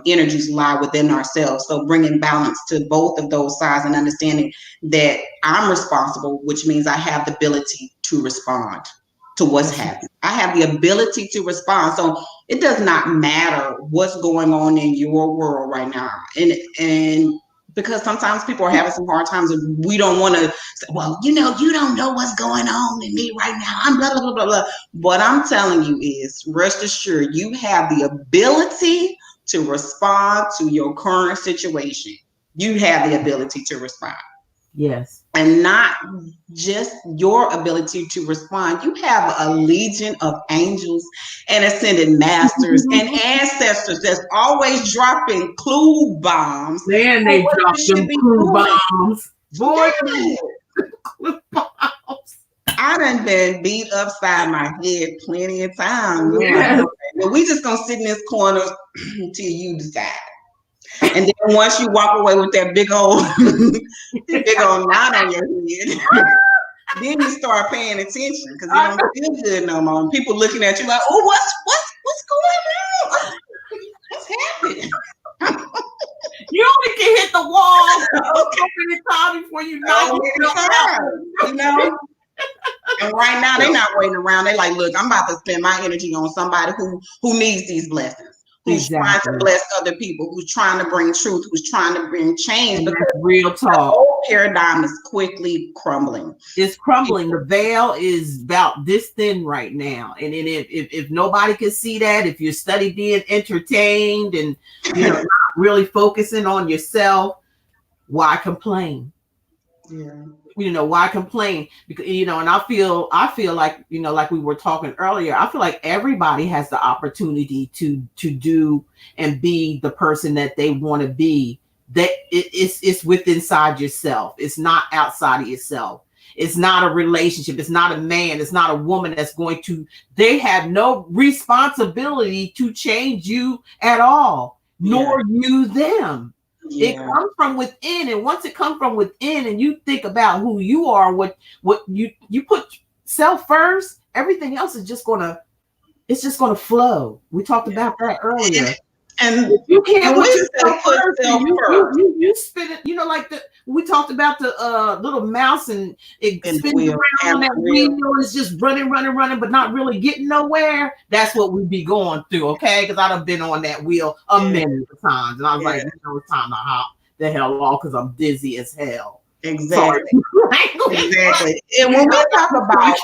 energies lie within ourselves. So bringing balance to both of those sides and understanding that I'm responsible, which means I have the ability to respond to what's happening. I have the ability to respond. So it does not matter what's going on in your world right now. And because sometimes people are having some hard times and we don't want to say, well, you don't know what's going on in me right now. I'm blah, blah, blah, blah, blah. What I'm telling you is, rest assured, you have the ability to respond to your current situation. You have the ability to respond. Yes. And not just your ability to respond. You have a legion of angels and ascended masters and ancestors that's always dropping clue bombs. Man, they dropped them clue bombs. Boy, yes. clue bombs. I done been beat upside my head plenty of times. Yes. Well, we just gonna sit in this corner until you decide. And then once you walk away with that big old knot on your head, then you start paying attention because you don't feel good no more. And people looking at you like, oh, what's going on? What's happening? You only can hit the wall so many times before you knock yourself out. You know? And right now they're not waiting around. They're like, look, I'm about to spend my energy on somebody who needs these blessings. Who's trying to bless other people, who's trying to bring truth, who's trying to bring change. Because real talk. The whole paradigm is quickly crumbling. It's crumbling. The veil is about this thin right now. And if nobody can see that, if you're study being entertained and not really focusing on yourself, why complain? Yeah. Why complain? Because and I feel like like we were talking earlier, I feel like everybody has the opportunity to do and be the person that they want to be. That it's within inside yourself. It's not outside of yourself. It's not a relationship. It's not a man. It's not a woman that's going to. They have no responsibility to change you at all, nor you them. Yeah. It comes from within, and once it comes from within, and you think about who you are, what you put self first, everything else is just gonna flow. We talked about that earlier. And if you can't put yourself first, you spin it. Like we talked about the little mouse and it spins around on that wheel. It's just running, but not really getting nowhere. That's what we be going through, okay? Because I done been on that wheel a million times, and I was like, it's time to hop the hell off because I'm dizzy as hell. Exactly. Exactly. And when we talk about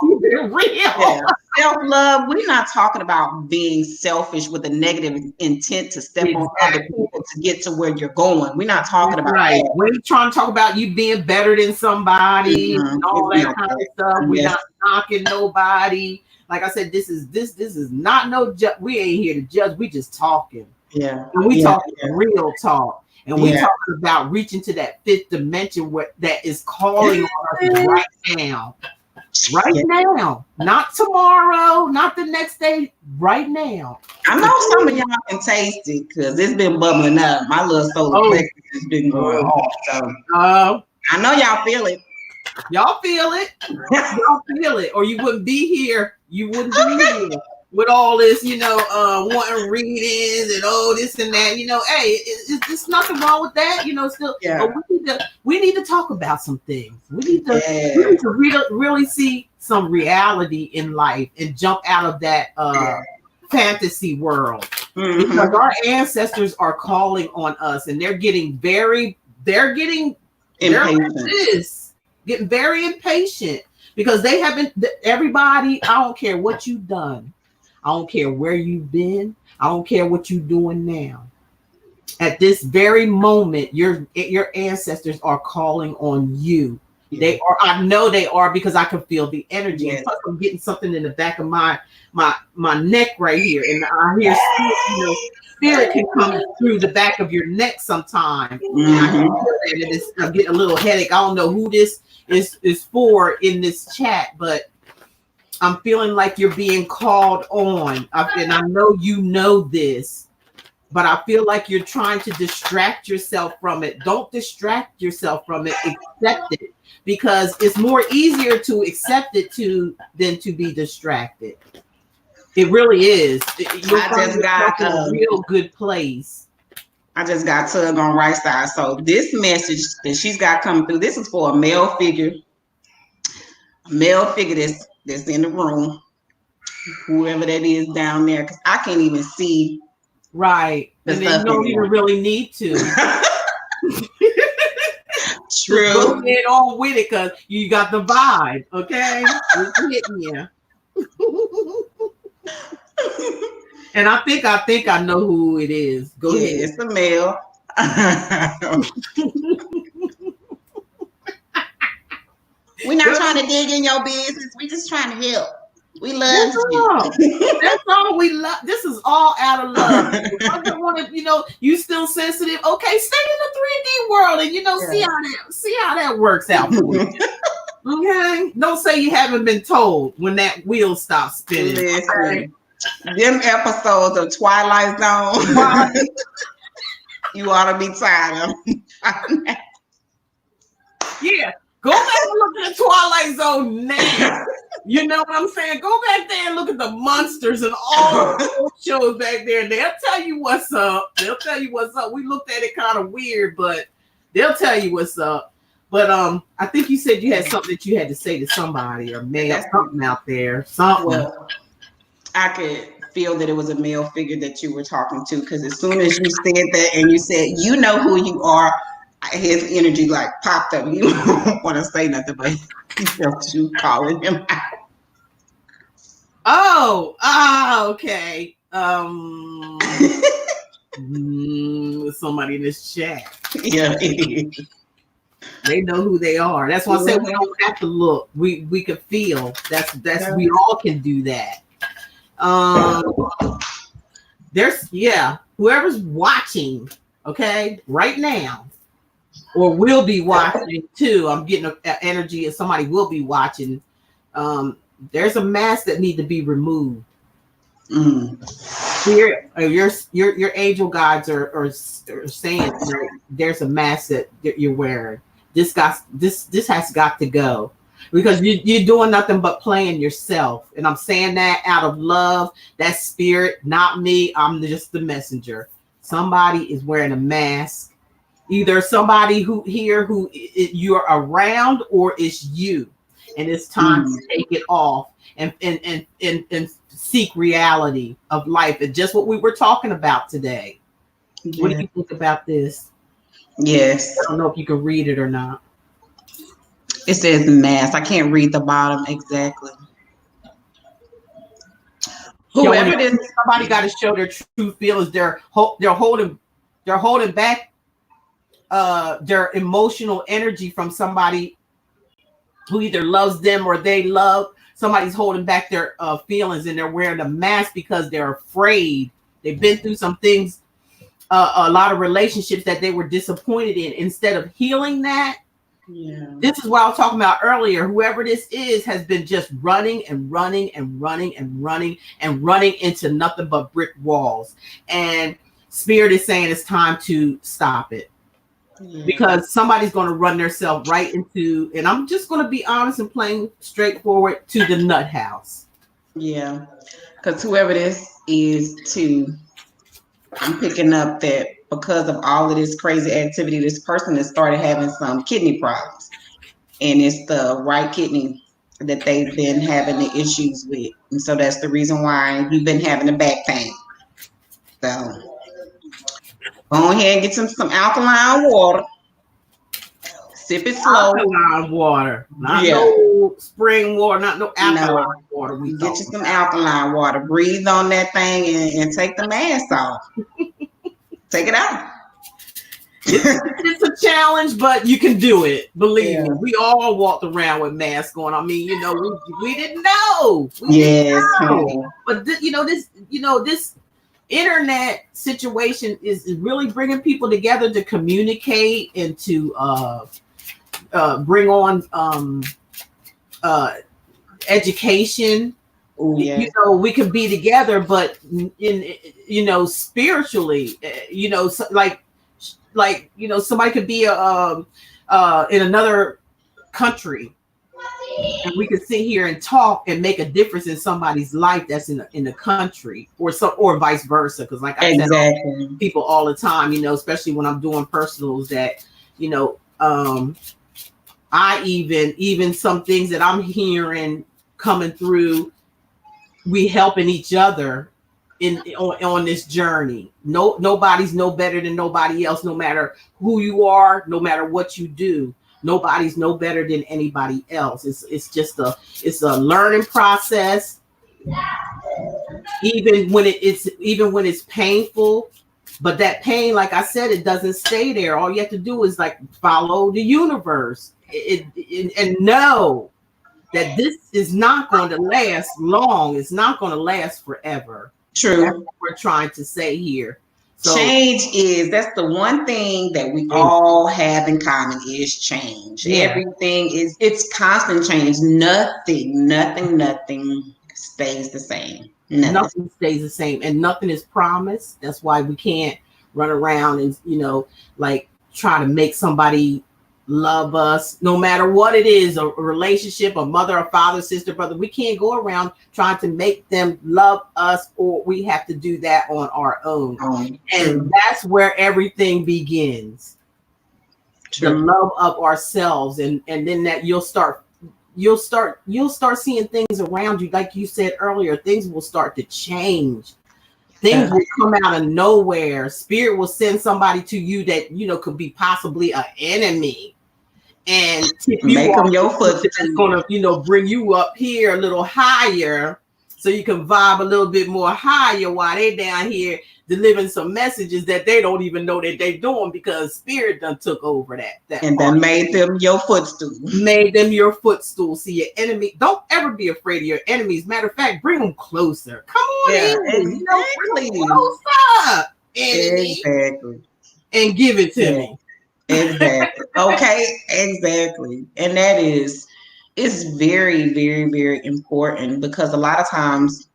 self-love, we're not talking about being selfish with a negative intent to step on other people to get to where you're going. We're not talking about that. We're trying to talk about you being better than somebody and all that kind of stuff. We're not knocking nobody. Like I said, this is not no we ain't here to judge. We just talking. Yeah. And we talking real talk. And we're talking about reaching to that fifth dimension that is calling on us right now. Right now. Not tomorrow, not the next day, right now. I know some of y'all can taste it because it's been bubbling up. My little solar plexus has been going off. So I know y'all feel it. Y'all feel it. Y'all feel it. Or you wouldn't be here. You wouldn't be here. With all this, wanting readings and this and that, hey, it's nothing wrong with that, still. Yeah. But we need to talk about some things. We need to really see some reality in life and jump out of that fantasy world. Mm-hmm. Because our ancestors are calling on us, and they're getting very impatient. Getting very impatient because they haven't. Everybody, I don't care what you've done. I don't care where you've been. I don't care what you're doing now. At this very moment, your ancestors are calling on you. Yeah. They are. I know they are because I can feel the energy. Yes. Plus, I'm getting something in the back of my neck right here, and I hear spirit can come through the back of your neck sometime. Mm-hmm. I'm getting a little headache. I don't know who this is for in this chat, but I'm feeling like you're being called on, and I know you know this, but I feel like you're trying to distract yourself from it. Don't distract yourself from it. Accept it, because it's more easier to accept it than to be distracted. It really is. You're in a real good place. I just got tugged on right side. So this message that she's got coming through, this is for a male figure. A male figure that's in the room, whoever that is down there, because I can't even see. Right. And then you don't even really need to. True. Just get on with it because you got the vibe, okay? It's hitting you. And I think I know who it is. Go ahead. It's a male. We're not trying to dig in your business. We're just trying to help. We love you. That's all we love. This is all out of love. I don't want to, you still sensitive. Okay, stay in the 3D world and see how that works out for you. Okay, don't say you haven't been told when that wheel stops spinning. Okay? Them episodes of Twilight Zone, you ought to be tired of. Yeah, go back and look at the Twilight Zone now. You know what I'm saying? Go back there and look at the monsters and all those shows back there. And they'll tell you what's up. We looked at it kind of weird, but they'll tell you what's up. But I think you said you had something that you had to say to somebody or mail something out there. Something. Well, I could feel that it was a male figure that you were talking to, because as soon as you said that and you said, you know who you are, his energy like popped up. You don't want to say nothing, but he felt you calling him out. Okay. Somebody in this chat. Yeah, it is. They know who they are. That's why I said we don't have to look. We can feel. That's we all can do that. Whoever's watching, okay, right now, or will be watching too. I'm getting an energy, and somebody will be watching. There's a mask that need to be removed. Your angel guides are saying there's a mask that you're wearing. This has got to go, because you're doing nothing but playing yourself. And I'm saying that out of love. That's spirit, not me. I'm just the messenger. Somebody is wearing a mask. Either somebody who you're around, or it's you. And it's time to take it off and seek reality of life. And just what we were talking about today. Yeah. What do you think about this? Yes. I don't know if you can read it or not. It says mass. I can't read the bottom exactly. Whoever it is, somebody got to show their true feelings. They're holding back their emotional energy from somebody who either loves them or they love. Somebody's holding back their feelings, and they're wearing a mask because they're afraid. They've been through some things, a lot of relationships that they were disappointed in. Instead of healing that, this is what I was talking about earlier. Whoever this is has been just running and running and running and running and running into nothing but brick walls. And Spirit is saying it's time to stop it. Because somebody's going to run themselves right into, and I'm just going to be honest and plain straightforward, to the nut house. Yeah, because whoever this is, too, I'm picking up that because of all of this crazy activity, this person has started having some kidney problems, and it's the right kidney that they've been having the issues with, and so that's the reason why you've been having the back pain. So go ahead and get some alkaline water. Sip it slow. Alkaline water, not no spring water, not no alkaline water. Get you some alkaline water. Breathe on that thing and take the mask off. Take it out. It's a challenge, but you can do it. Believe me. We all walked around with masks on. I mean, we didn't know. But this internet situation is really bringing people together to communicate and to bring on education. We could be together, but spiritually, somebody could be in another country, and we could sit here and talk and make a difference in somebody's life that's in the country, or vice versa. Because like I said, people all the time, especially when I'm doing personals, that I even some things that I'm hearing coming through, we helping each other on this journey. Nobody's no better than nobody else, no matter who you are, no matter what you do. Nobody's no better than anybody else. It's a learning process. even when it's painful. But that pain, like I said, it doesn't stay there. All you have to do is like follow the universe and know that this is not going to last long. It's not going to last forever. True. That's what we're trying to say here. So that's the one thing that we all have in common is change. Yeah. Everything it's constant change. Nothing stays the same. Nothing stays the same, and nothing is promised. That's why we can't run around and like try to make somebody love us, no matter what it is, a relationship, a mother, a father, sister, brother. We can't go around trying to make them love us, or we have to do that on our own. And that's where everything begins. True. The love of ourselves, and then that you'll start seeing things around you, like you said earlier. Things will start to change. Things will come out of nowhere. Spirit will send somebody to you that could be possibly an enemy, and make them your foot. That's gonna bring you up here a little higher, so you can vibe a little bit more higher while they down here delivering some messages that they don't even know that they're doing, because Spirit done took over that and then made them your footstool. Made them your footstool. See, your enemy. Don't ever be afraid of your enemies. Matter of fact, bring them closer. Come on in. Exactly. Bring them closer, enemy. Exactly. And give it to me. Exactly. Okay. Exactly. And that is very, very, very important, because a lot of times,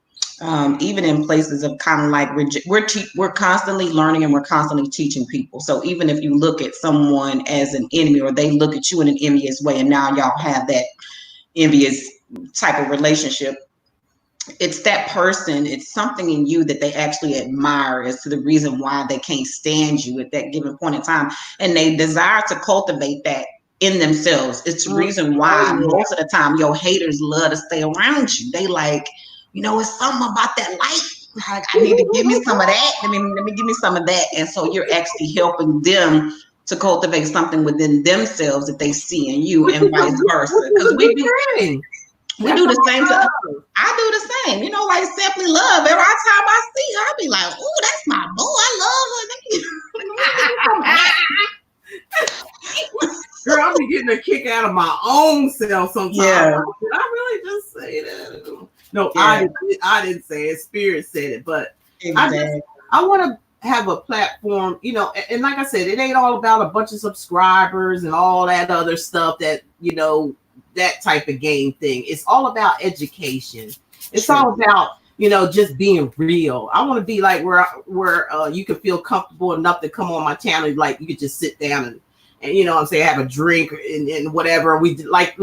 even in places of kind of like we're constantly learning and we're constantly teaching people. So even if you look at someone as an enemy, or they look at you in an envious way, and now y'all have that envious type of relationship, it's that person, it's something in you that they actually admire as to the reason why they can't stand you at that given point in time, and they desire to cultivate that in themselves. It's the reason why most of the time your haters love to stay around you. They like, it's something about that light. Like, I need to give me some of that. Let me give me some of that. And so you're actually helping them to cultivate something within themselves that they see in you, and vice versa. Because we do the same thing. I do the same. Like Simply Love. Every time I see her, I be like, "Ooh, that's my boo. I love her." Girl, I'll be getting a kick out of my own self sometimes. Yeah. Did I really just say that? No, yeah. I didn't say it. Spirit said it. But exactly. I want to have a platform, and like I said, it ain't all about a bunch of subscribers and all that other stuff that, that type of game thing. It's all about education. It's all about, just being real. I want to be like where you can feel comfortable enough to come on my channel. Like you could just sit down and what I'm saying, have a drink and whatever. We like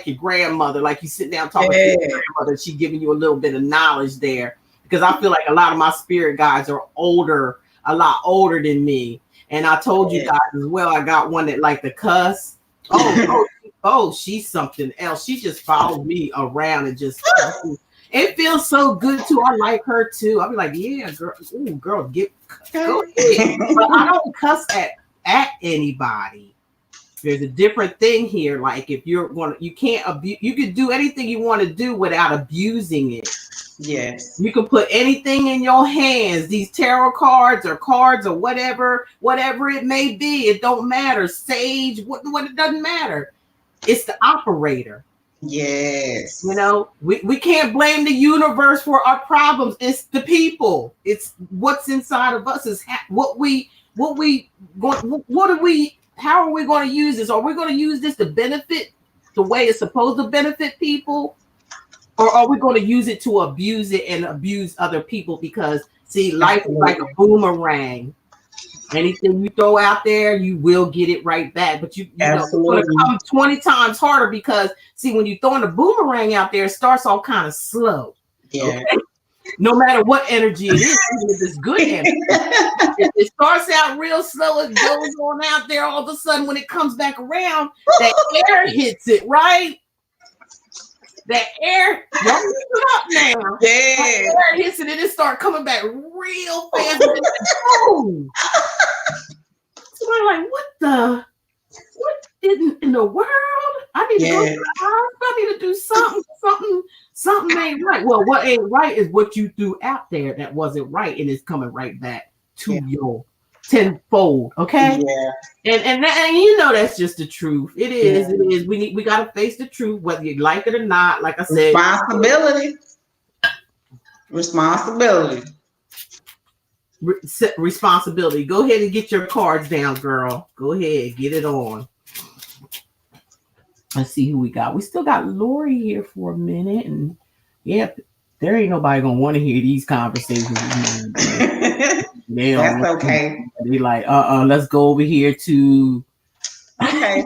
your grandmother, like you sit down talking to your grandmother, she giving you a little bit of knowledge there, because I feel like a lot of my spirit guides are a lot older than me. And I told you guys as well, I got one that like to cuss. Oh, she's something else. She just follows me around and just it feels so good too. I like her too. I'll be like, yeah, girl, ooh, girl, go ahead. But I don't cuss at anybody. There's a different thing here. Like if you can't abuse, you can do anything you want to do without abusing it. Yes. You can put anything in your hands, these tarot cards or whatever it may be. It don't matter. Sage, what it doesn't matter. It's the operator. Yes. We can't blame the universe for our problems. It's the people. It's what's inside of us. Is how are we going to use this? Are we going to use this to benefit the way it's supposed to benefit people? Or are we going to use it to abuse it and abuse other people? Because, see, life is like a boomerang. Anything you throw out there, you will get it right back. But it's going to come 20 times harder because, see, when you're throwing a boomerang out there, it starts all kind of slow. Yeah. Okay? No matter what energy it is, even if it's good energy. It starts out real slow. It goes on out there. All of a sudden, when it comes back around, that air hits it, right? That air, y'all mix it up now. Yeah. That air hits it and it starts coming back real fast. Boom. Somebody like, what in the world? I need to go to the hospital. I need to do Something ain't right. Well, what ain't right is what you threw out there that wasn't right, and it's coming right back to your tenfold. Okay. Yeah. And you know that's just the truth. It is. It is. We gotta face the truth, whether you like it or not. Like I said, responsibility. Responsibility. Go ahead and get your cards down, girl. Go ahead, get it on. Let's see who we got. We still got Lori here for a minute, and there ain't nobody gonna want to hear these conversations. That's okay. They like, let's go over here to. Okay.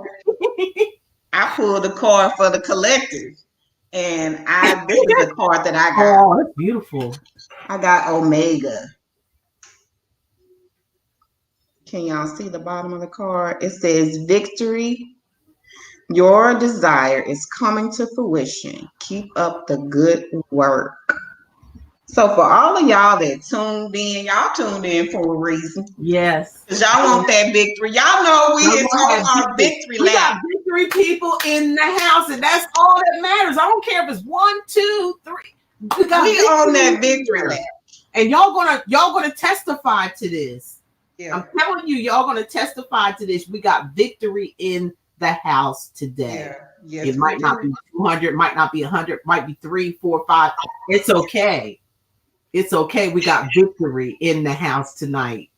I pulled a card for the collective, and this is the card that I got. Oh, that's beautiful. I got Omega. Can y'all see the bottom of the card? It says victory. Your desire is coming to fruition. Keep up the good work. So for all of y'all that tuned in, y'all tuned in for a reason. Yes. Because y'all want that victory. Y'all know we is on our victory lap. We got victory people in the house, and that's all that matters. I don't care if it's 1, 2, 3. We on that victory lap. And y'all gonna testify to this. Yeah. I'm telling you, y'all gonna testify to this. We got victory in the house today. Yeah. Yes, it might not be 200, might not be 100, might be 3, 4, 5. It's okay. It's okay. We got victory in the house tonight.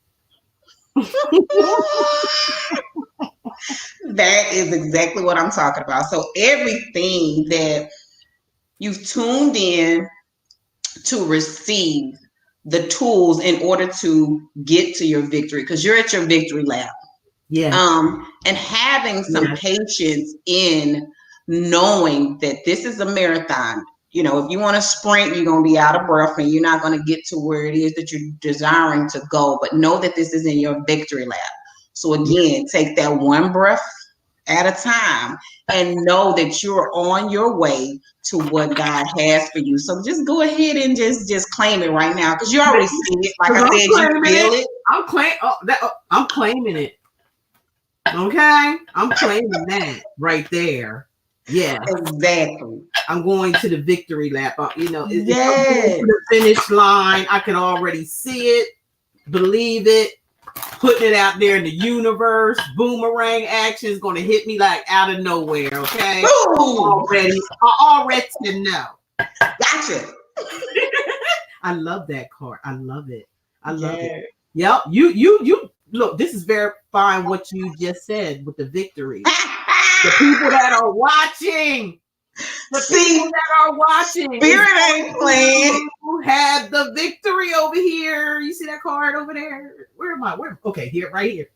That is exactly what I'm talking about. So everything that you've tuned in to receive the tools in order to get to your victory, because you're at your victory lap. Yeah. And having some patience in knowing that this is a marathon. You know, if you want to sprint, you're going to be out of breath and you're not going to get to where it is that you're desiring to go. But know that this is in your victory lap. So again, take that one breath at a time and know that you're on your way to what God has for you. So just go ahead and just claim it right now, because you already see it. Like I said, you feel it. I'm claiming it. Okay, I'm claiming that right there. Yeah, exactly. I'm going to the victory lap. It's going to the finish line. I can already see it, believe it, putting it out there in the universe. Boomerang action is going to hit me like out of nowhere. Okay, I already know. Gotcha. I love that card. I love it. I love it. Yep. You. Look, this is verifying what you just said with the victory. The people that are watching. People that are watching. Spirit ain't playing. Who had the victory over here? You see that card over there? Where am I? Okay, here, right here.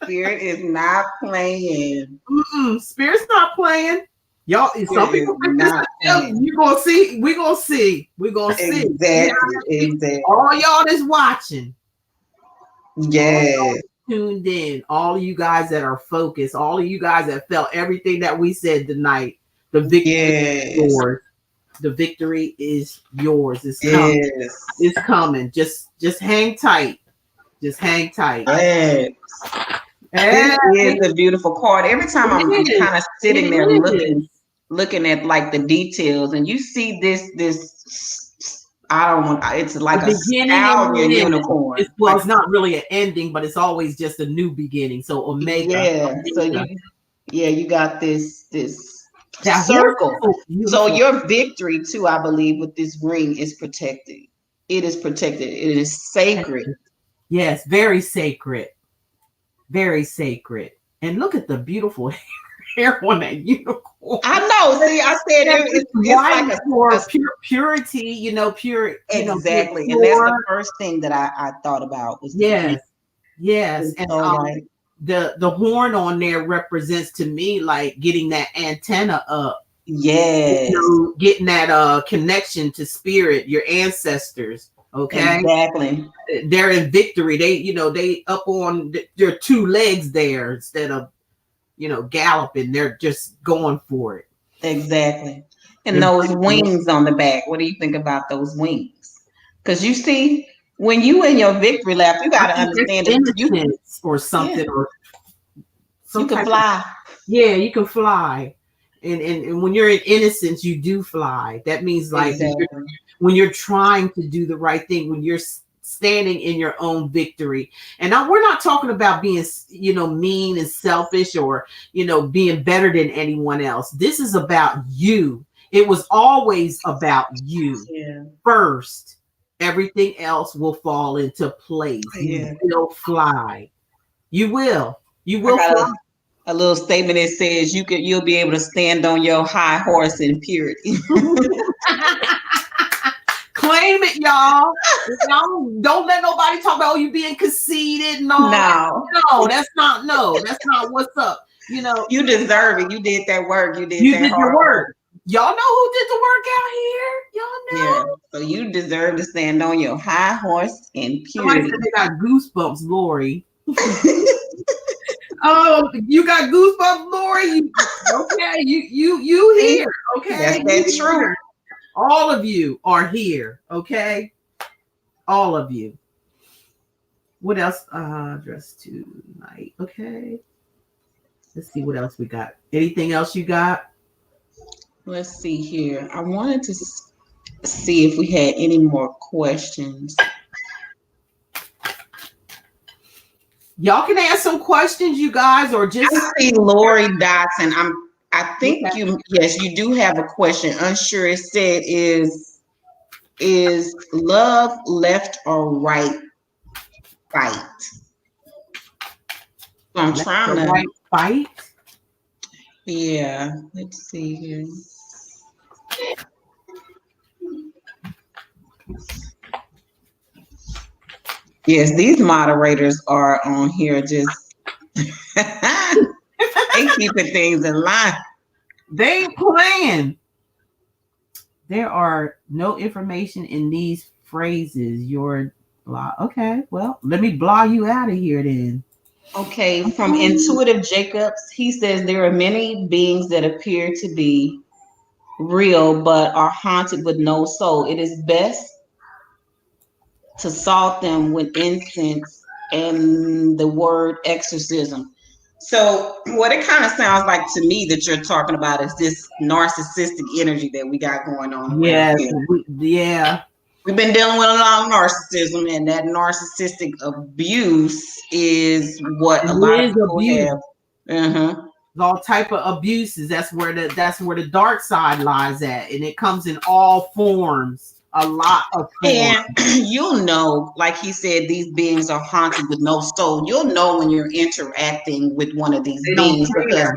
Spirit is not playing. Spirit's not playing. Y'all, some people think this is you gonna see. We're gonna see. Exactly. All y'all that's watching. Yeah. Tuned in, all of you guys that are focused, all of you guys that felt everything that we said tonight. The victory is yours. The victory is yours. It's coming. It's coming. Just hang tight. Just hang tight. Yes. This is a beautiful card. Every time I'm kind of sitting there looking at like the details, and you see this. I don't want. It's like a stallion unicorn. It's not really an ending, but it's always just a new beginning. So Omega. Yeah. So you got this circle. So your victory too, I believe, with this ring is protected. It is protected. It is sacred. Yes, very sacred. Very sacred. And look at the beautiful hair on that unicorn. I know. See, I said it's like a purity, pure. Exactly. And that's the first thing that I thought about was yes. And the horn on there represents to me like getting that antenna up. Yes. Getting that connection to spirit, your ancestors. Okay. Exactly. They're in victory. They up on their two legs there instead of galloping. They're just going for it. Exactly. And those wings on the back. What do you think about those wings? Because you see, when you in your victory lap, you got to understand that you or something, or you can fly. You can fly. And when you're in innocence, you do fly. That means like Exactly. when you're trying to do the right thing, when you're standing in your own victory. And now we're not talking about being, mean and selfish or, being better than anyone else. This is about you. It was always about you first. Everything else will fall into place. You will fly. You will. You will fly. A little statement that says you'll be able to stand on your high horse in purity. Claim it, y'all. Don't let nobody talk about you being conceited and all. No, that's not what's up. You deserve it. You did that work. You did your work. Y'all know who did the work out here. Y'all know. Yeah. So you deserve to stand on your high horse in purity. Somebody said they got goosebumps, Lori. Oh, you got goosebumps, Lori. Okay, you here. Okay, that's true. All of you are here. Okay, all of you. What else? Dress tonight. Okay. Let's see what else we got. Anything else you got? Let's see here. I wanted to see if we had any more questions. Y'all can ask some questions, you guys, or just. I see Lori Dotson. I think you do have a question. Unsure. It said is love left or right fight? So I'm trying to right fight. Yeah, let's see here. Yes, these moderators are on here just they keeping things in line. They ain't playing. There are no information in these phrases. You're blah. Okay, well, let me blah you out of here then. Okay, from Intuitive Jacobs, he says there are many beings that appear to be real but are haunted with no soul. It is best to salt them with incense and the word exorcism. So what it kind of sounds like to me that you're talking about is this narcissistic energy that we got going on. Yes, yeah. We've been dealing with a lot of narcissism, and that narcissistic abuse is what a lot of people have. All type of abuses. That's where the dark side lies at, and it comes in all forms. A lot of forms. And you'll know, like he said, these beings are haunted with no soul. You'll know when you're interacting with one of these beings because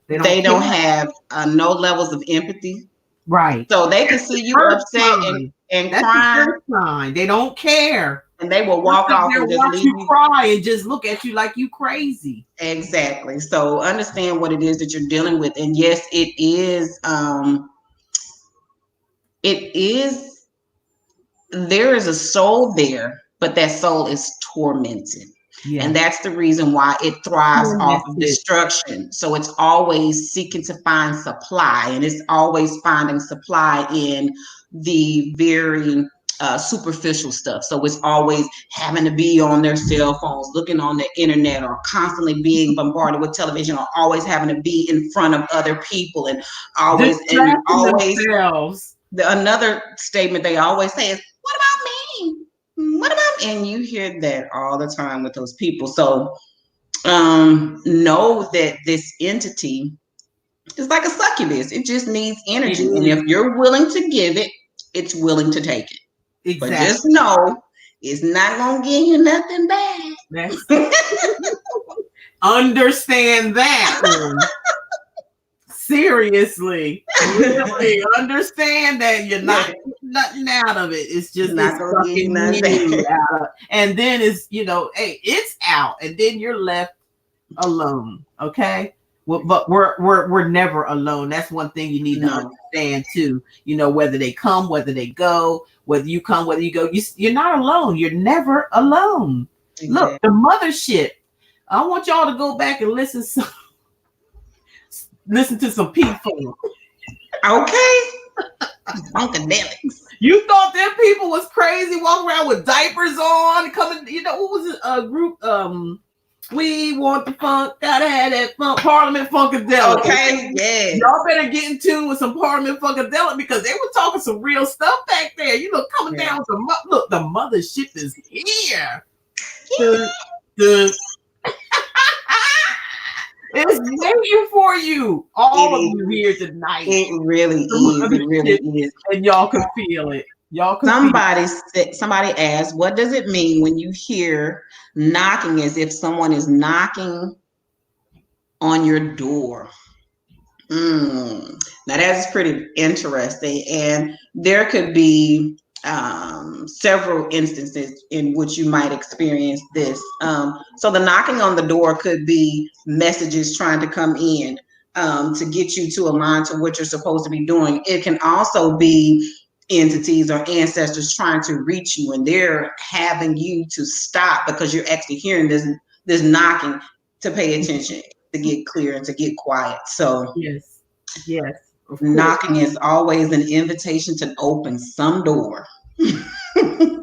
they don't have no levels of empathy. Right. So they can see you upset and crying. They don't care. And they will walk off and just leave you cry and just look at you like you crazy. Exactly. So understand what it is that you're dealing with. And yes, it is there is a soul there, but that soul is tormented. Yeah. And that's the reason why it thrives off of destruction. So it's always seeking to find supply, and it's always finding supply in the very superficial stuff. So it's always having to be on their cell phones, looking on the internet, or constantly being bombarded with television, or always having to be in front of other people, and always themselves. Another statement they always say is, "What about me? What about me?" And you hear that all the time with those people. So know that this entity is like a succubus. It just needs energy, and if you're willing to give it, it's willing to take it. Exactly. But just know it's not gonna give you nothing bad. Understand that. Seriously, really understand that you're not getting nothing out of it. It's just not sucking you out of, and then it's hey, it's out, and then you're left alone. Okay. Well, but we're never alone. That's one thing you need to understand too. Whether they come, whether they go, whether you come, whether you go, you're not alone. You're never alone. Exactly. Look, the mothership. I want y'all to go back and listen to some people. Okay. Funkadelics. You thought them people was crazy walking around with diapers on, coming, what was it? A group, We want the funk, gotta have that funk, Parliament Funkadelic. Okay, yes. Y'all better get in tune with some Parliament Funkadelic because they were talking some real stuff back there. You know, coming down with the mothership is here. It's waiting for you. All of you here tonight. It really is. It really is. And y'all can feel it. Y'all can somebody asked, what does it mean when you hear knocking as if someone is knocking on your door? Now that's pretty interesting. And there could be several instances in which you might experience this. So the knocking on the door could be messages trying to come in to get you to align to what you're supposed to be doing. It can also be entities or ancestors trying to reach you, and they're having you to stop because you're actually hearing this knocking to pay attention, to get clear and to get quiet. So yes, knocking is always an invitation to open some door.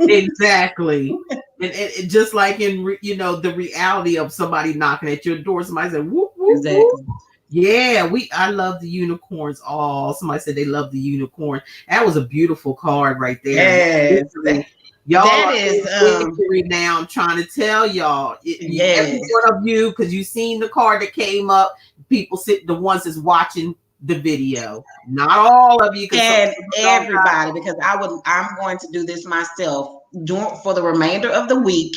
Exactly. And just like in the reality of somebody knocking at your door, somebody said whoop whoop, exactly. Whoop. Yeah, I love the unicorns. Oh, somebody said they love the unicorn. That was a beautiful card right there. Yes. Y'all that is victory now. I'm trying to tell y'all. Every one of you, because you seen the card that came up. People the ones that's watching the video. Not all of you, and everybody, because I'm going to do this myself for the remainder of the week.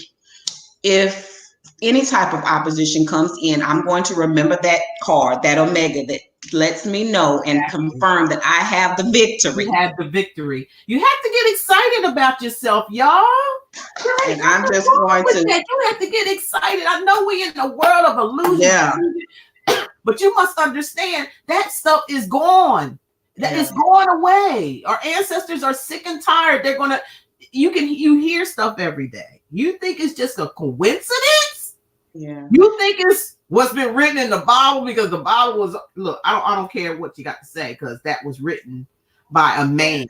If any type of opposition comes in, I'm going to remember that card, that Omega, that lets me know and confirm that I have the victory. You have the victory. You have to get excited about yourself, y'all. And I'm just going to. You have to get excited. I know we're in the world of illusion. Yeah. But you must understand that stuff is gone. That is going away. Our ancestors are sick and tired. They're gonna. You hear stuff every day. You think it's just a coincidence? Yeah. You think it's what's been written in the Bible because the Bible was. Look, I don't care what you got to say because that was written by a man.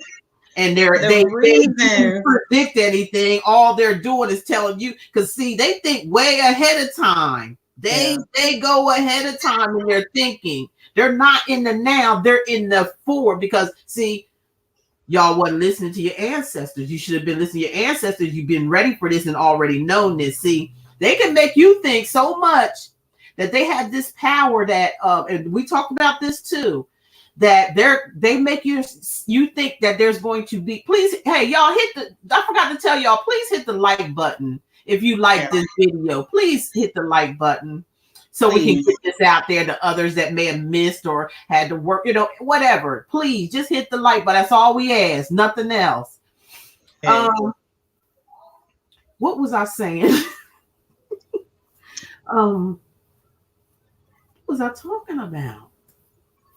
And they didn't predict anything. All they're doing is telling you because see, they think way ahead of time. They go ahead of time in their thinking. They're not in the now, they're in the forward because see, y'all wasn't listening to your ancestors. You should have been listening to your ancestors. You've been ready for this and already known this. See, they can make you think so much that they have this power that and we talked about this too, that they make you think that there's going to be please, hey, y'all I forgot to tell y'all, please hit the like button. If you like this video, please hit the like button so we can get this out there to others that may have missed or had to work, whatever. Please just hit the like button. That's all we ask, nothing else. What was I saying? What was I talking about?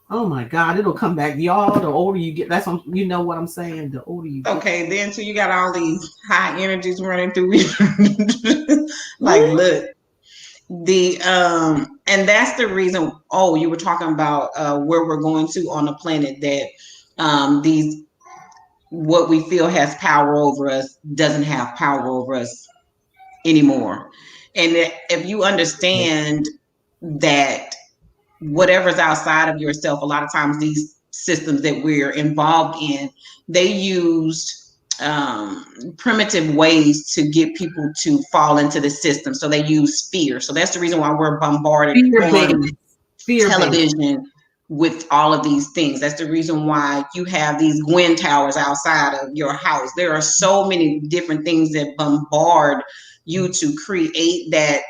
Oh my God, it'll come back. Y'all, the older you get, that's you know what I'm saying. The older you get. Okay, then so you got all these high energies running through you. Like, look. And that's the reason. Oh, you were talking about where we're going to on the planet, that what we feel has power over us doesn't have power over us anymore. And if you understand that whatever's outside of yourself, a lot of times these systems that we're involved in, they used primitive ways to get people to fall into the system. So they use fear. So that's the reason why we're bombarded on television with all of these things. That's the reason why you have these Gwen towers outside of your house. There are so many different things that bombard you to create that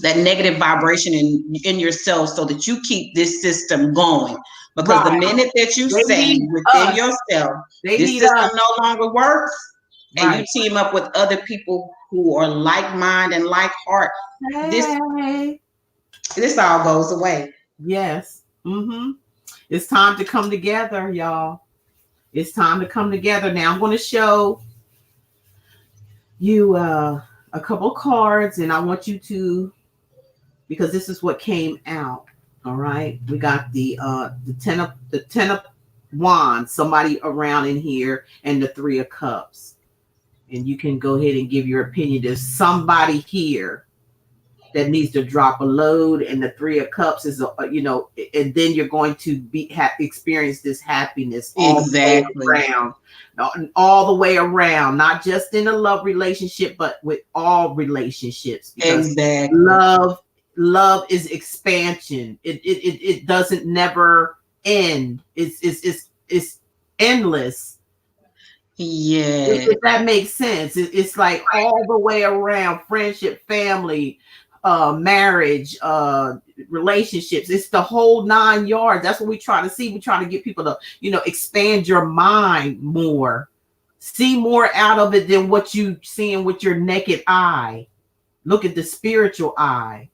that negative vibration in yourself so that you keep this system going. Because the minute that you say within yourself, this system no longer works, and you team up with other people who are like mind and like heart, this all goes away. Yes. It's time to come together, y'all. It's time to come together. Now I'm going to show you a couple cards, and I want you to, because this is what came out. All right, we got the ten of wands, somebody around in here, and the 3 of cups. And you can go ahead and give your opinion. There's somebody here that needs to drop a load, and the Three of Cups is and then you're going to experience this happiness Exactly. all the way around, not just in a love relationship, but with all relationships, because Exactly. love is expansion. It doesn't never end. It's endless. Yeah. If that makes sense. It's like all the way around: friendship, family, marriage, relationships. It's the whole 9 yards. That's what we try to see. We try to get people to, expand your mind more, see more out of it than what you seeing with your naked eye. Look at the spiritual eye.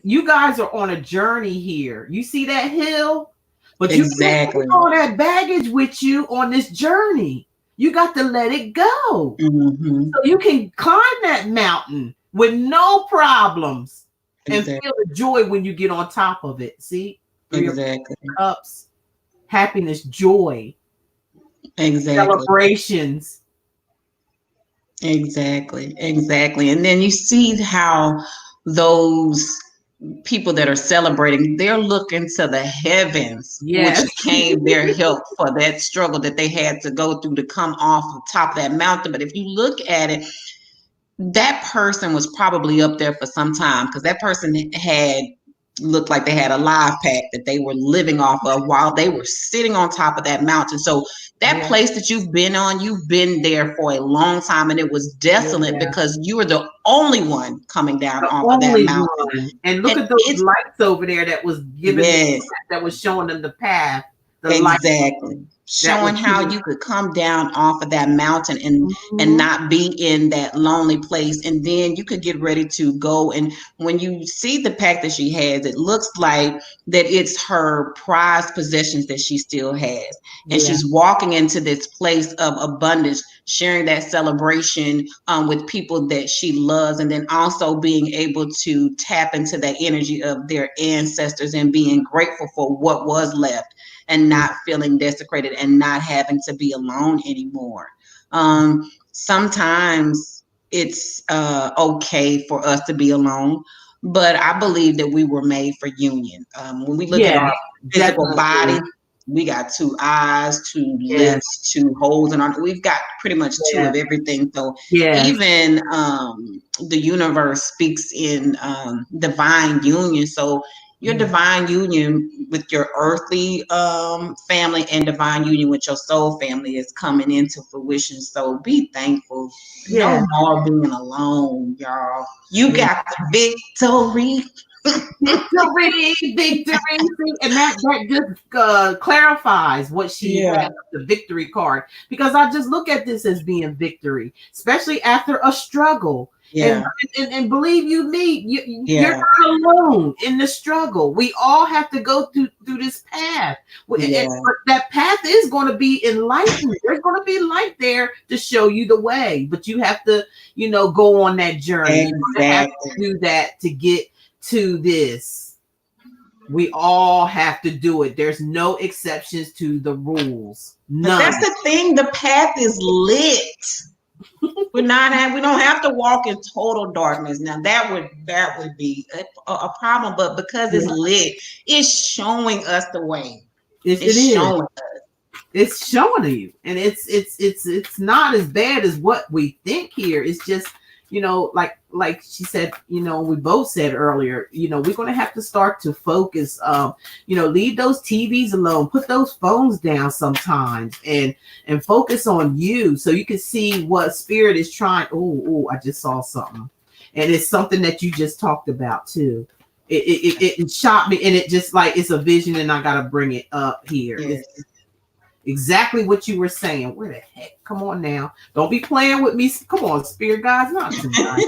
You guys are on a journey here. You see that hill, but you can't take all that baggage with you on this journey. You got to let it go. Mm-hmm. So you can climb that mountain with no problems and feel the joy when you get on top of it. See? Exactly. Cups, happiness, joy. Exactly. Celebrations. Exactly. And then you see how those people that are celebrating, they're looking to the heavens, yes, which came their help for that struggle that they had to go through to come off the top of that mountain. But if you look at it, that person was probably up there for some time, because that person had looked like they had a life pack that they were living off of while they were sitting on top of that mountain. So that place that you've been there for a long time, and it was desolate because you were the only one coming down off of that mountain. And look at those lights over there that was given that was showing them the path. Exactly. Showing how you could come down off of that mountain and not be in that lonely place. And then you could get ready to go. And when you see the pack that she has, it looks like that it's her prized possessions that she still has. And she's walking into this place of abundance, sharing that celebration with people that she loves. And then also being able to tap into that energy of their ancestors and being grateful for what was left, and not feeling desecrated and not having to be alone anymore. Sometimes it's okay for us to be alone, but I believe that we were made for union. When we look at our physical body, we got 2 eyes, 2 lips, 2 holes in our. We've got pretty much 2 of everything. So even the universe speaks in divine union. So your divine union with your earthly family and divine union with your soul family is coming into fruition. So be thankful. No more being alone, y'all. You got the victory. Victory. And that just clarifies what she had, the victory card. Because I just look at this as being victory, especially after a struggle. And believe you me, you're not alone in the struggle. We all have to go through this path. But that path is going to be enlightened. There's going to be light there to show you the way. But you have to, go on that journey. You have to do that to get to this. We all have to do it. There's no exceptions to the rules. None. That's the thing. The path is lit. We don't have to walk in total darkness. Now that would be a problem, but because it's lit, it's showing us the way. It's showing us. It's showing you, and it's not as bad as what we think here. It's just, like she said, we both said earlier, we're going to have to start to focus, leave those TVs alone, put those phones down sometimes, and focus on you, so you can see what spirit is trying. Oh, I just saw something, and it's something that you just talked about too. It shocked me, and it just like it's a vision, and I got to bring it up here. It's exactly what you were saying. Where the heck? Come on now. Don't be playing with me. Come on, spirit guys. Not tonight.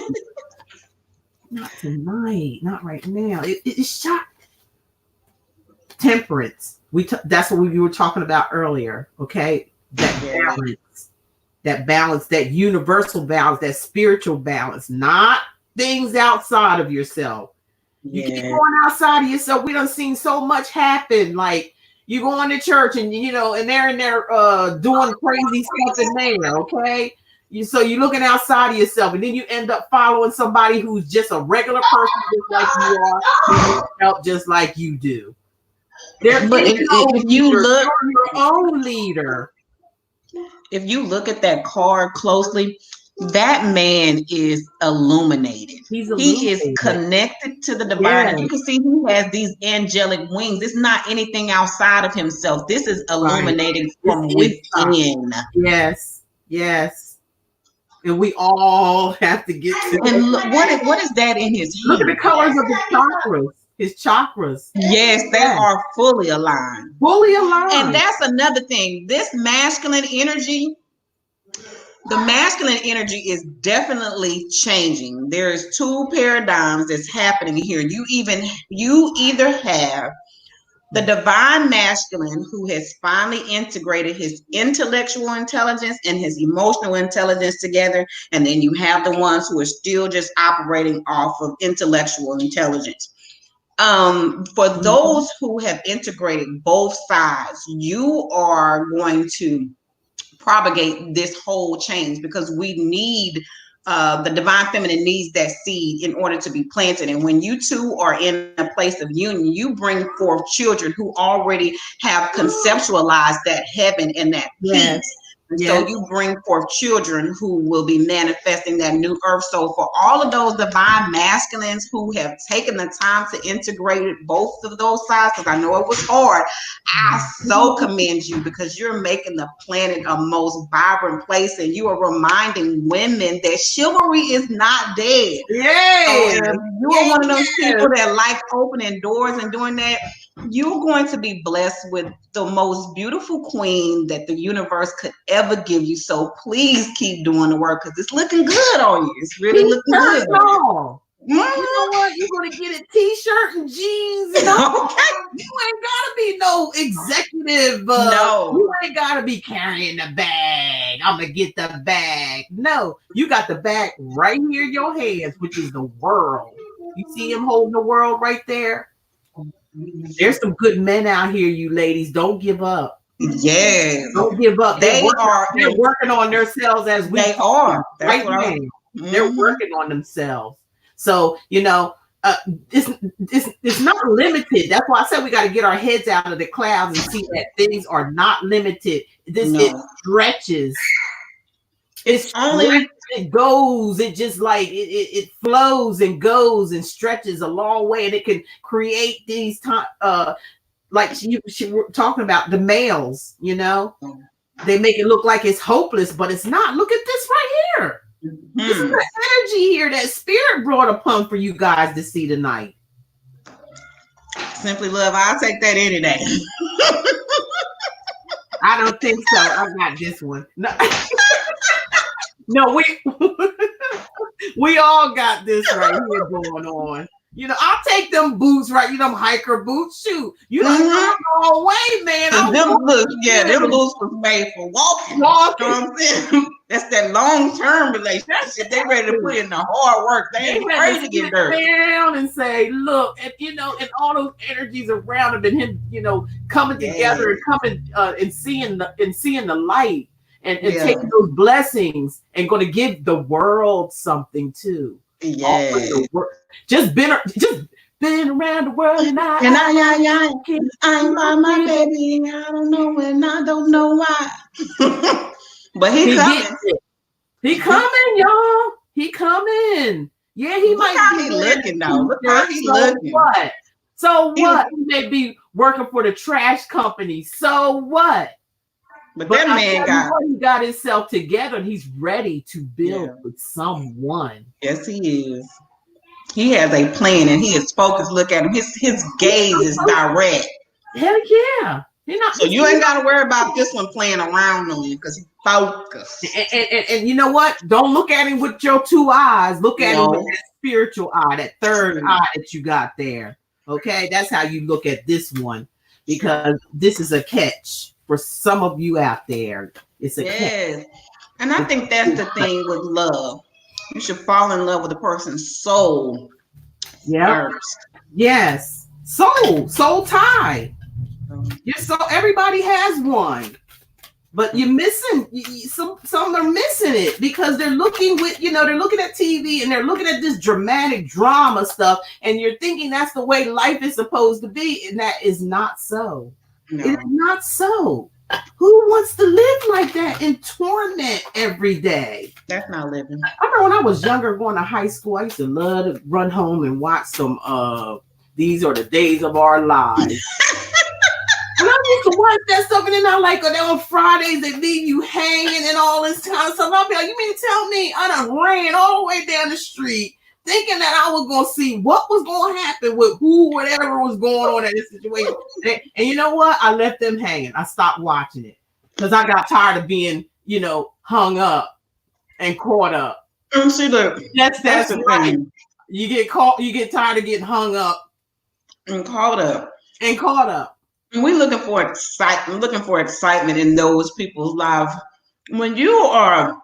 Not tonight. Not right now. It's shot. Temperance. That's what we were talking about earlier. Okay. That balance, that universal balance, that spiritual balance, not things outside of yourself. You keep going outside of yourself. We done seen so much happen. Like, you going to church and and they're in there doing crazy stuff in there, okay? So you're looking outside of yourself, and then you end up following somebody who's just a regular person, just like you are, who help just like you do. But if you look, you're your own leader. If you look at that card closely, that man is illuminated. He is connected to the divine. And you can see he has these angelic wings. It's not anything outside of himself. This is illuminating from within. Yes, yes. And we all have to get to. And look, what is that in his hand? Look at the colors of the chakras. His chakras. Yes, they are fully aligned. Fully aligned. And that's another thing. This masculine energy, the masculine energy is definitely changing. There's two paradigms that's happening here. You either have the divine masculine who has finally integrated his intellectual intelligence and his emotional intelligence together, and then you have the ones who are still just operating off of intellectual intelligence. For those who have integrated both sides, you are going to propagate this whole change, because we need the divine feminine needs that seed in order to be planted. And when you two are in a place of union, you bring forth children who already have conceptualized that heaven and that peace. So you bring forth children who will be manifesting that new earth. So for all of those divine masculines who have taken the time to integrate both of those sides, because I know it was hard, I so commend you, because you're making the planet a most vibrant place, and you are reminding women that chivalry is not dead. Yeah. So you are one of those people that like opening doors and doing that. You're going to be blessed with the most beautiful queen that the universe could ever give you. So please keep doing the work, because it's looking good on you. It's really looking good. You know what? You're going to get a t-shirt and jeans. And you ain't got to be no executive. No. You ain't got to be carrying the bag. I'm going to get the bag. No, you got the bag right here in your hands, which is the world. You see him holding the world right there? There's some good men out here, you ladies. Don't give up. Yeah. Don't give up. They're working on themselves as we are. Right now. They're working on themselves. So, you know, it's not limited. That's why I said we got to get our heads out of the clouds and see that things are not limited. It stretches. It's only it goes. It just like it flows and goes and stretches a long way, and it can create these like she were talking about the males. You know, they make it look like it's hopeless, but it's not. Look at this right here. This is the energy here that spirit brought upon for you guys to see tonight. Simply love. I'll take that any day. I don't think so. I got this one. No, we all got this right here going on. You know, I'll take them boots, right? You know, them hiker boots. Shoot, you don't go all way, man. Them boots was made for walking. That's that long-term relationship. They ready to put in the hard work. They ain't ready to get dirty. Down and say, look, and you know, and all those energies around him, and him, you know, coming together and coming and seeing the light. And taking those blessings and going to give the world something too. Yeah. Just been around the world, and I ain't by my baby. I don't know when, I don't know why. But he coming. He coming, y'all. He coming. Yeah, he might be looking though. Look how he looking. What? So what? He may be working for the trash company. So what? But that man got himself together, and he's ready to build with someone. Yes, he is. He has a plan, and he is focused. Look at him. His gaze is direct. Hell yeah. So you ain't got to worry about this one playing around on you, because he's focused. And you know what? Don't look at him with your two eyes. Look at him with that spiritual eye, that third eye that you got there. Okay? That's how you look at this one, because this is a catch. For some of you out there, it's a catch. And I think that's the thing with love. You should fall in love with a person's soul first. Yes. Soul tie. Your soul, everybody has one. But you're missing some are missing it because they're looking they're looking at TV and they're looking at this dramatic drama stuff, and you're thinking that's the way life is supposed to be, and that is not so. No. It is not so. Who wants to live like that in torment every day? That's not living. I remember when I was younger, going to high school, I used to love to run home and watch some These Are the Days of Our Lives. And I used to watch that stuff, and then I like on Fridays they leave you hanging and all this kind of stuff. I'll be like, you mean to tell me I done ran all the way down the street thinking that I was gonna see what was gonna happen with whatever was going on in this situation. And you know what? I left them hanging. I stopped watching it because I got tired of being, hung up and caught up. See, look, that's the right. Thing. You get tired of getting hung up and caught up. And we're looking for excitement in those people's lives. When you are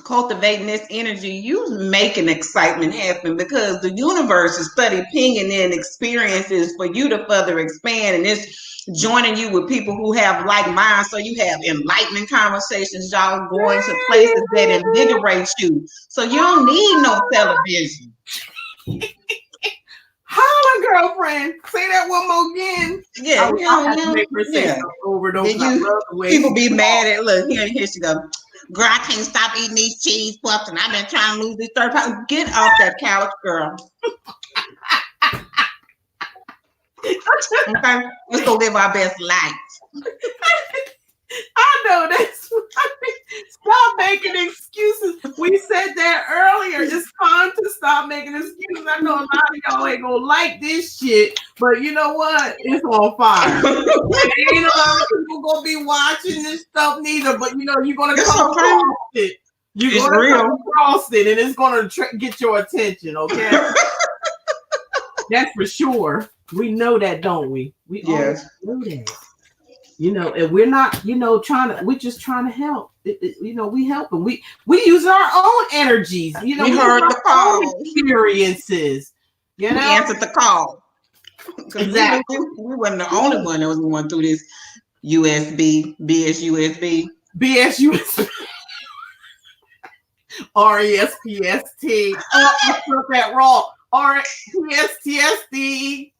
cultivating this energy, you making excitement happen because the universe is study pinging in experiences for you to further expand, and it's joining you with people who have like minds. So you have enlightening conversations. Y'all going to places that invigorate you. So you don't need no television. Holla, girlfriend. Say that one more again. Yeah, over and over. People be mad at. Look, here she go. Girl, I can't stop eating these cheese puffs, and I've been trying to lose these 30 pounds. Get off that couch, girl. Okay, let's go live our best life. I know that's right. Stop making excuses. We said that earlier. It's time to stop making excuses. I know a lot of y'all ain't gonna like this shit, but you know what? It's on fire. Ain't a lot of people gonna be watching this stuff neither, but you're gonna come across it. You're gonna come across it, and it's gonna get your attention. Okay, that's for sure. We know that, don't we? We know that. And we're not, we're just trying to help. We help them. We use our own energies. We heard the call. Experiences. We answered the call. Exactly. We wasn't the only one that was going through this BSUSB. RESPST. I took that wrong. RESPST.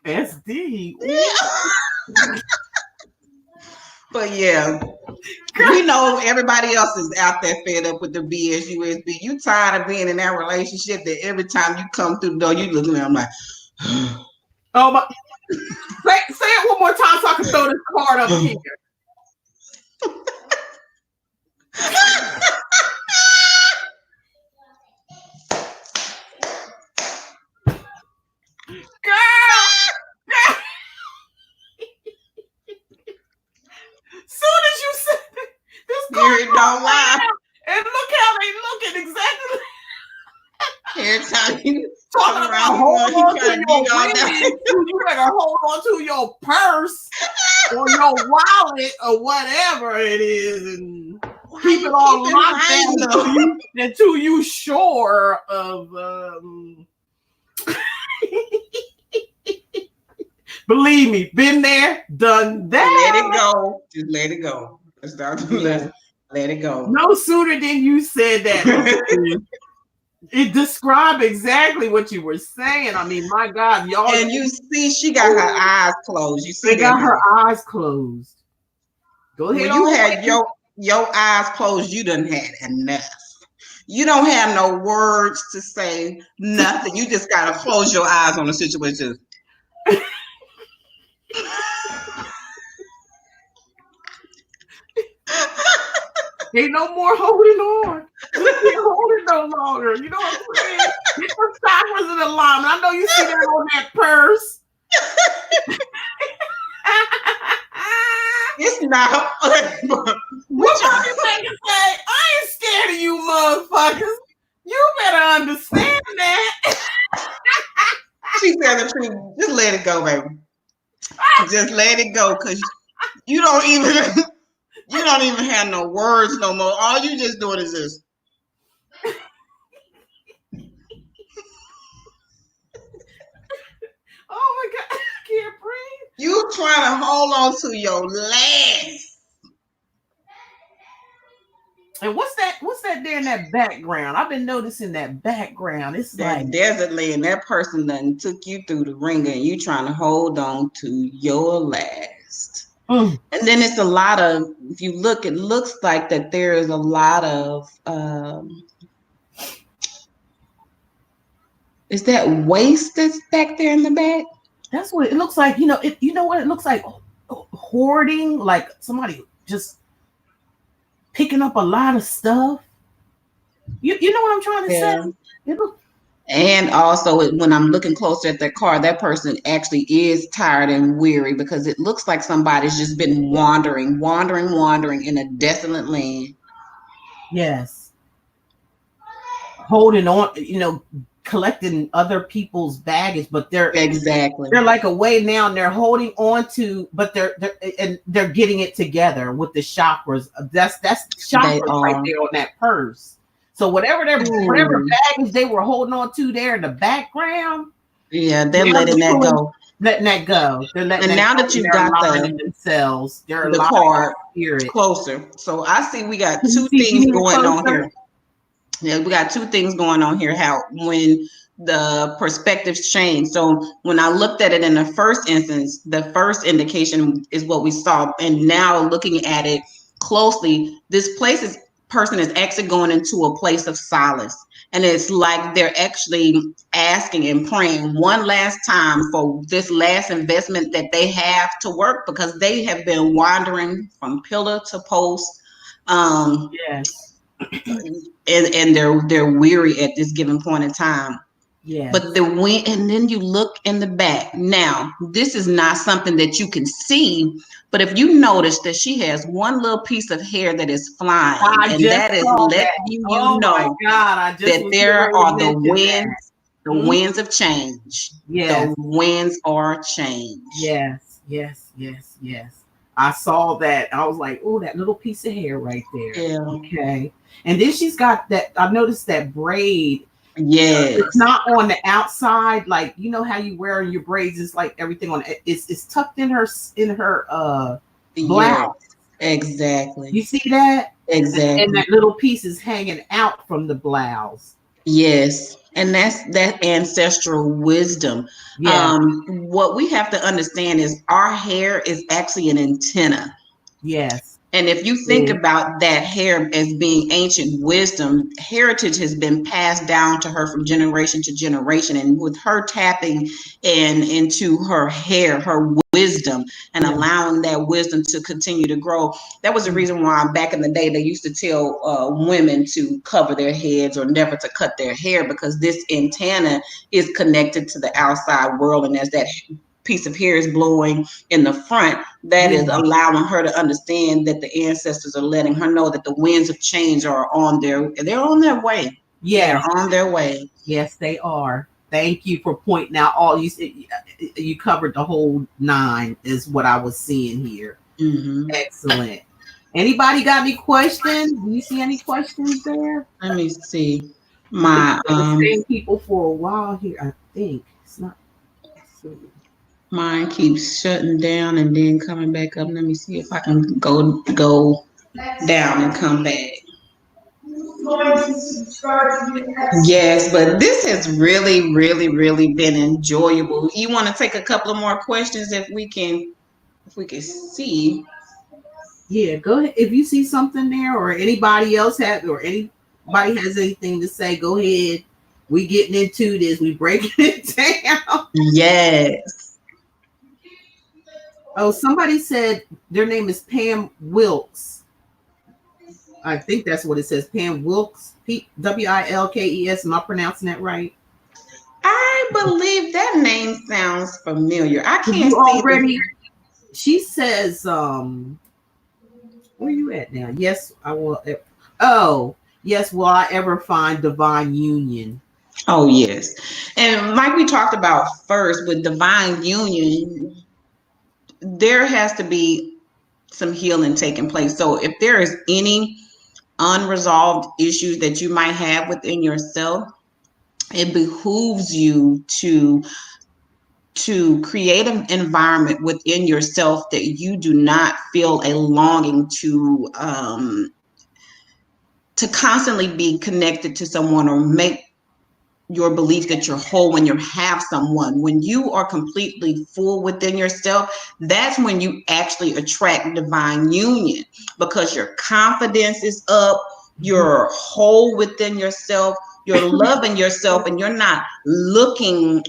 SD. But yeah, we know everybody else is out there fed up with the BSUSB. You tired of being in that relationship that every time you come through the door, you look at me, I'm like, oh my. Say it one more time so I can throw this card up here. Soon as you said this Spirit don't lie. And look how they looking exactly. Every time you talking about hold on to your women, you better hold on to your purse or your wallet or whatever it is, and keep it all locked down until you sure of. Believe me, been there, done that. Let it go. Just let it go. Let it go. No sooner than you said that, it described exactly what you were saying. I mean, my God, y'all. And you see, she got her eyes closed. You see, they got her eyes closed. Go ahead. When you had your eyes closed, you done had enough. You don't have no words to say, nothing. You just gotta close your eyes on the situation. Ain't no more holding on. We can't hold it no longer. You know what I'm saying? It's backwards in the line. I know you see that on that purse. It's not. What you make it say? I ain't scared of you motherfuckers. You better understand that. She said the truth. Just let it go, baby. Just let it go, because you don't even have no words no more. All you just doing is this. Oh my God, I can't breathe. You trying to hold on to your last. And what's that? What's that there in that background? I've been noticing that background. It's That like desert land, that person done took you through the ringer and you trying to hold on to your last. mm. And then it's a lot of, if you look, it looks like that there is a lot of, is that waste that's back there in the back? That's what it looks like. You know what it looks like? Hoarding, like somebody just picking up a lot of stuff. You know what I'm trying to Yeah. say? It look, And also, when I'm looking closer at that car, that person actually is tired and weary because it looks like somebody's just been wandering in a desolate land. yes, holding on. Collecting other people's baggage, but Exactly. they're like away now, and they're holding on to, but they're getting it together with the chakras. That's chakras right there on that purse. So whatever baggage they were holding on to there in the background, yeah, they're letting that go. Letting that go. They're letting And that now go. that you've got themselves, they're the allowing card spirit closer. So I see we got Can you two see things me going on closer? here. Yeah, we got two things going on here. How when the perspectives change. So when I looked at it in the first instance, the first indication is what we saw. And now looking at it closely, this person is actually going into a place of solace. And it's like they're actually asking and praying one last time for this last investment that they have to work because they have been wandering from pillar to post. Yes. And they're weary at this given point in time. Yes. But the wind, and then you look in the back. Now, this is not something that you can see, but if you notice that she has one little piece of hair that is flying, and that is letting you know that there are the winds of change. Yes. The winds are change. Yes, yes, yes, yes. I saw that. I was like, oh, that little piece of hair right there. Yeah. Okay. And then she's got that. I noticed that braid. Yes. It's not on the outside, like you know how you wear your braids. It's like everything on it. It's tucked in her blouse. Yes, exactly. You see that? Exactly. And that little piece is hanging out from the blouse. Yes. And that's that ancestral wisdom. Yeah. What we have to understand is our hair is actually an antenna. Yes. And if you think about that hair as being ancient wisdom, heritage has been passed down to her from generation to generation. And with her tapping into her hair, her wisdom, and allowing that wisdom to continue to grow, that was the reason why back in the day they used to tell women to cover their heads or never to cut their hair, because this antenna is connected to the outside world. And as that piece of hair is blowing in the front, that is allowing her to understand that the ancestors are letting her know that the winds of change are they're on their way. Yeah, they're on their way. Yes, they are. Thank you for pointing out all you covered the whole 9 is what I was seeing here. Mm-hmm. Excellent. Anybody got any questions? Do you see any questions there? Let me see. Same people for a while here. I think it's not. Mine keeps shutting down and then coming back up. Let me see if I can go down and come back. Yes, but this has really, really, really been enjoyable. You want to take a couple of more questions if we can see? Yeah, go ahead. If you see something there, or anybody else or anybody has anything to say, go ahead. We getting into this. We breaking it down. Yes. Oh, somebody said their name is Pam Wilkes. I think that's what it says. Pam Wilkes. Wilkes. Am I pronouncing that right? I believe that name sounds familiar. I can't see already. She says, where you at now? Yes, I will. Oh, yes. Will I ever find divine union? Oh, yes. And like we talked about first with divine union, there has to be some healing taking place. So if there is any unresolved issues that you might have within yourself, it behooves you to create an environment within yourself that you do not feel a longing to to constantly be connected to someone or make your belief that you're whole when you have someone. When you are completely full within yourself, that's when you actually attract divine union, because your confidence is up, you're whole within yourself, you're loving yourself, and you're not looking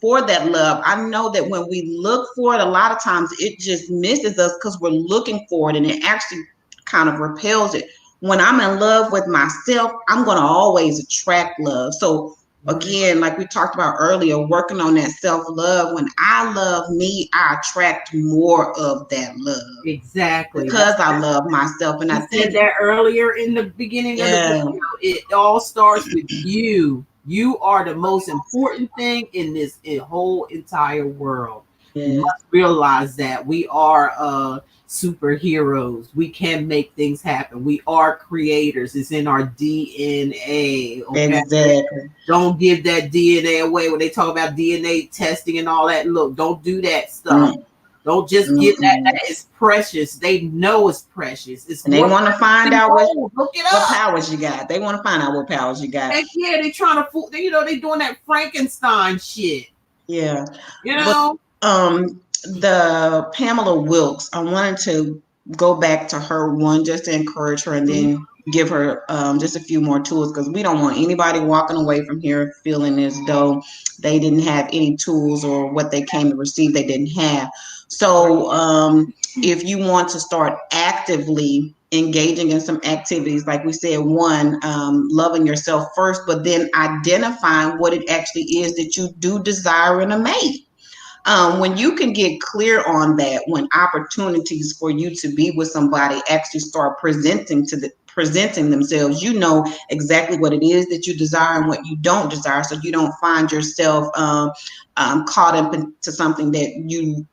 for that love. I know that when we look for it, a lot of times it just misses us because we're looking for it, and it actually kind of repels it. When I'm in love with myself, I'm going to always attract love. So again, like we talked about earlier, working on that self-love. When I love me, I attract more of that love. Exactly. Because I love myself. And I said that earlier in the beginning of the video. It all starts with you. You are the most important thing in this whole entire world. You must realize that we are superheroes. We can make things happen. We are creators. It's in our DNA. Okay? Exactly. Don't give that DNA away when they talk about DNA testing and all that. Look, don't do that stuff. Don't just get that. That is precious. They know it's precious. It's and they want to find out what powers you got. They want to find out what powers you got. Heck yeah, they trying to fool. They doing that Frankenstein shit. Yeah. You know. But, the Pamela Wilkes, I wanted to go back to her one just to encourage her, and then give her just a few more tools, because we don't want anybody walking away from here feeling as though they didn't have any tools, or what they came to receive they didn't have. So if you want to start actively engaging in some activities, like we said, one, loving yourself first, but then identifying what it actually is that you do desire in a mate. When you can get clear on that, when opportunities for you to be with somebody actually start presenting themselves, you know exactly what it is that you desire and what you don't desire, so you don't find yourself caught up into something that you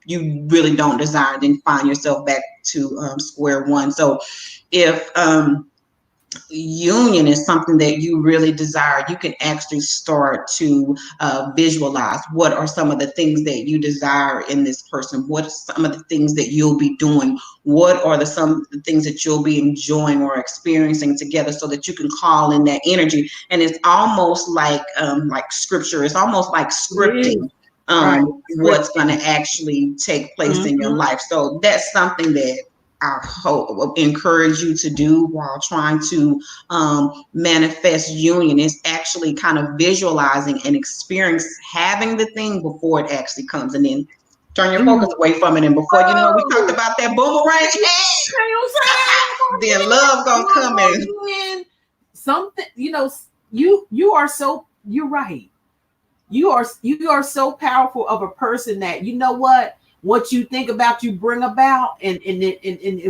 really don't desire, then find yourself back to square one. So if union is something that you really desire, you can actually start to visualize what are some of the things that you desire in this person, what are some of the things that you'll be doing, what are some of the things that you'll be enjoying or experiencing together, so that you can call in that energy. And it's almost like scripture, it's almost like scripting what's going to actually take place in your life. So that's something that I hope encourage you to do while trying to manifest union, is actually kind of visualizing and experience having the thing before it actually comes, and then turn your focus away from it. And before you know it, we talked about that boomerang. Then love gonna come in. Something, you are so, you're right. You are so powerful of a person that, you know what you think about, you bring about, and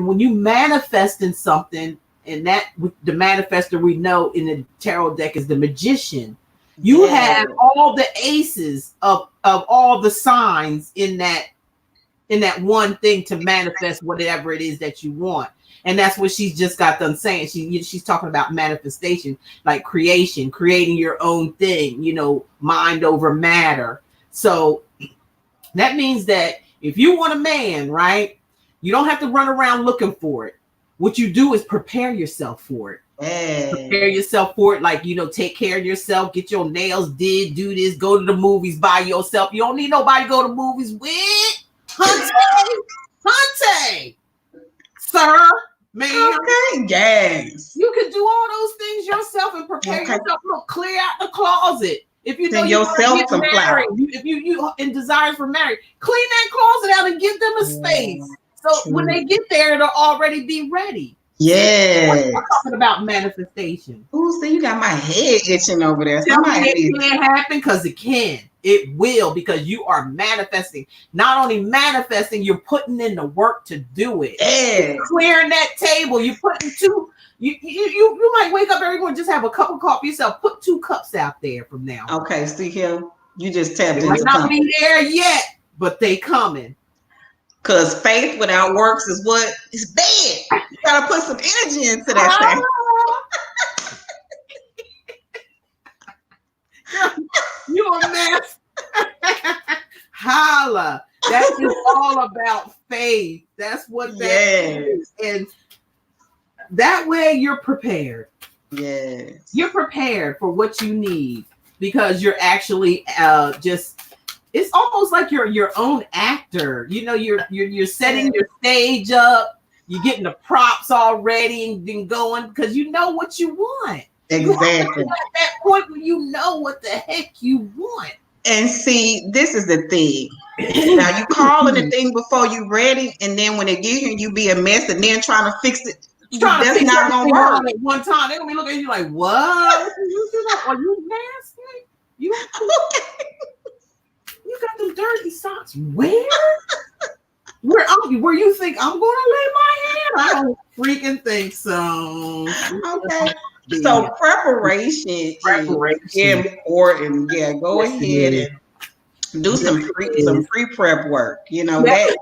when you manifest in something, and that the manifester we know in the tarot deck is the magician. You have all the aces of all the signs in that one thing to manifest whatever it is that you want. And that's what she's just got done saying. She's talking about manifestation, like creation, creating your own thing, mind over matter. So that means that if you want a man, right, you don't have to run around looking for it. What you do is prepare yourself for it. Prepare yourself for it, like, take care of yourself, get your nails did, do this, go to the movies by yourself. You don't need nobody to go to movies with. Hunte, sir, man. Okay, yes. You can do all those things yourself and prepare yourself. Look, clear out the closet. If you know you want to get married, if you in desires for marriage, clean that closet out and give them a space. So when they get there, it'll already be ready. Yeah. I'm talking about manifestation. Ooh, see, you got my head itching over there. Tell me it can't happen, because it can. It will, because you are manifesting. Not only manifesting, you're putting in the work to do it. Yeah. Clearing that table. You're putting two. You might wake up every morning, just have a cup of coffee yourself. Put 2 cups out there from now. Okay, see here, you just tapped into something. Might not something. be there yet, but they coming. Because faith without works is what? It's dead. You gotta put some energy into that thing. You a mess. Holla. That is all about faith. That's what that is. And that way you're prepared. Yes. You're prepared for what you need because you're actually just. It's almost like you're your own actor. You know, you're setting your stage up. You're getting the props already and then going because you know what you want. Exactly. You at that point when you know what the heck you want. And see, this is the thing. Now you calling the thing before you ready, and then when they get here, you be a mess, and then trying to fix it. That's not gonna work. At one time, they're gonna be looking at you like, "What? Are you nasty? You got them dirty socks? Where? Where you think I'm gonna lay my hand? I don't freaking think so." Okay. So preparation is important. Yeah, go ahead and do some pre-prep work. You know that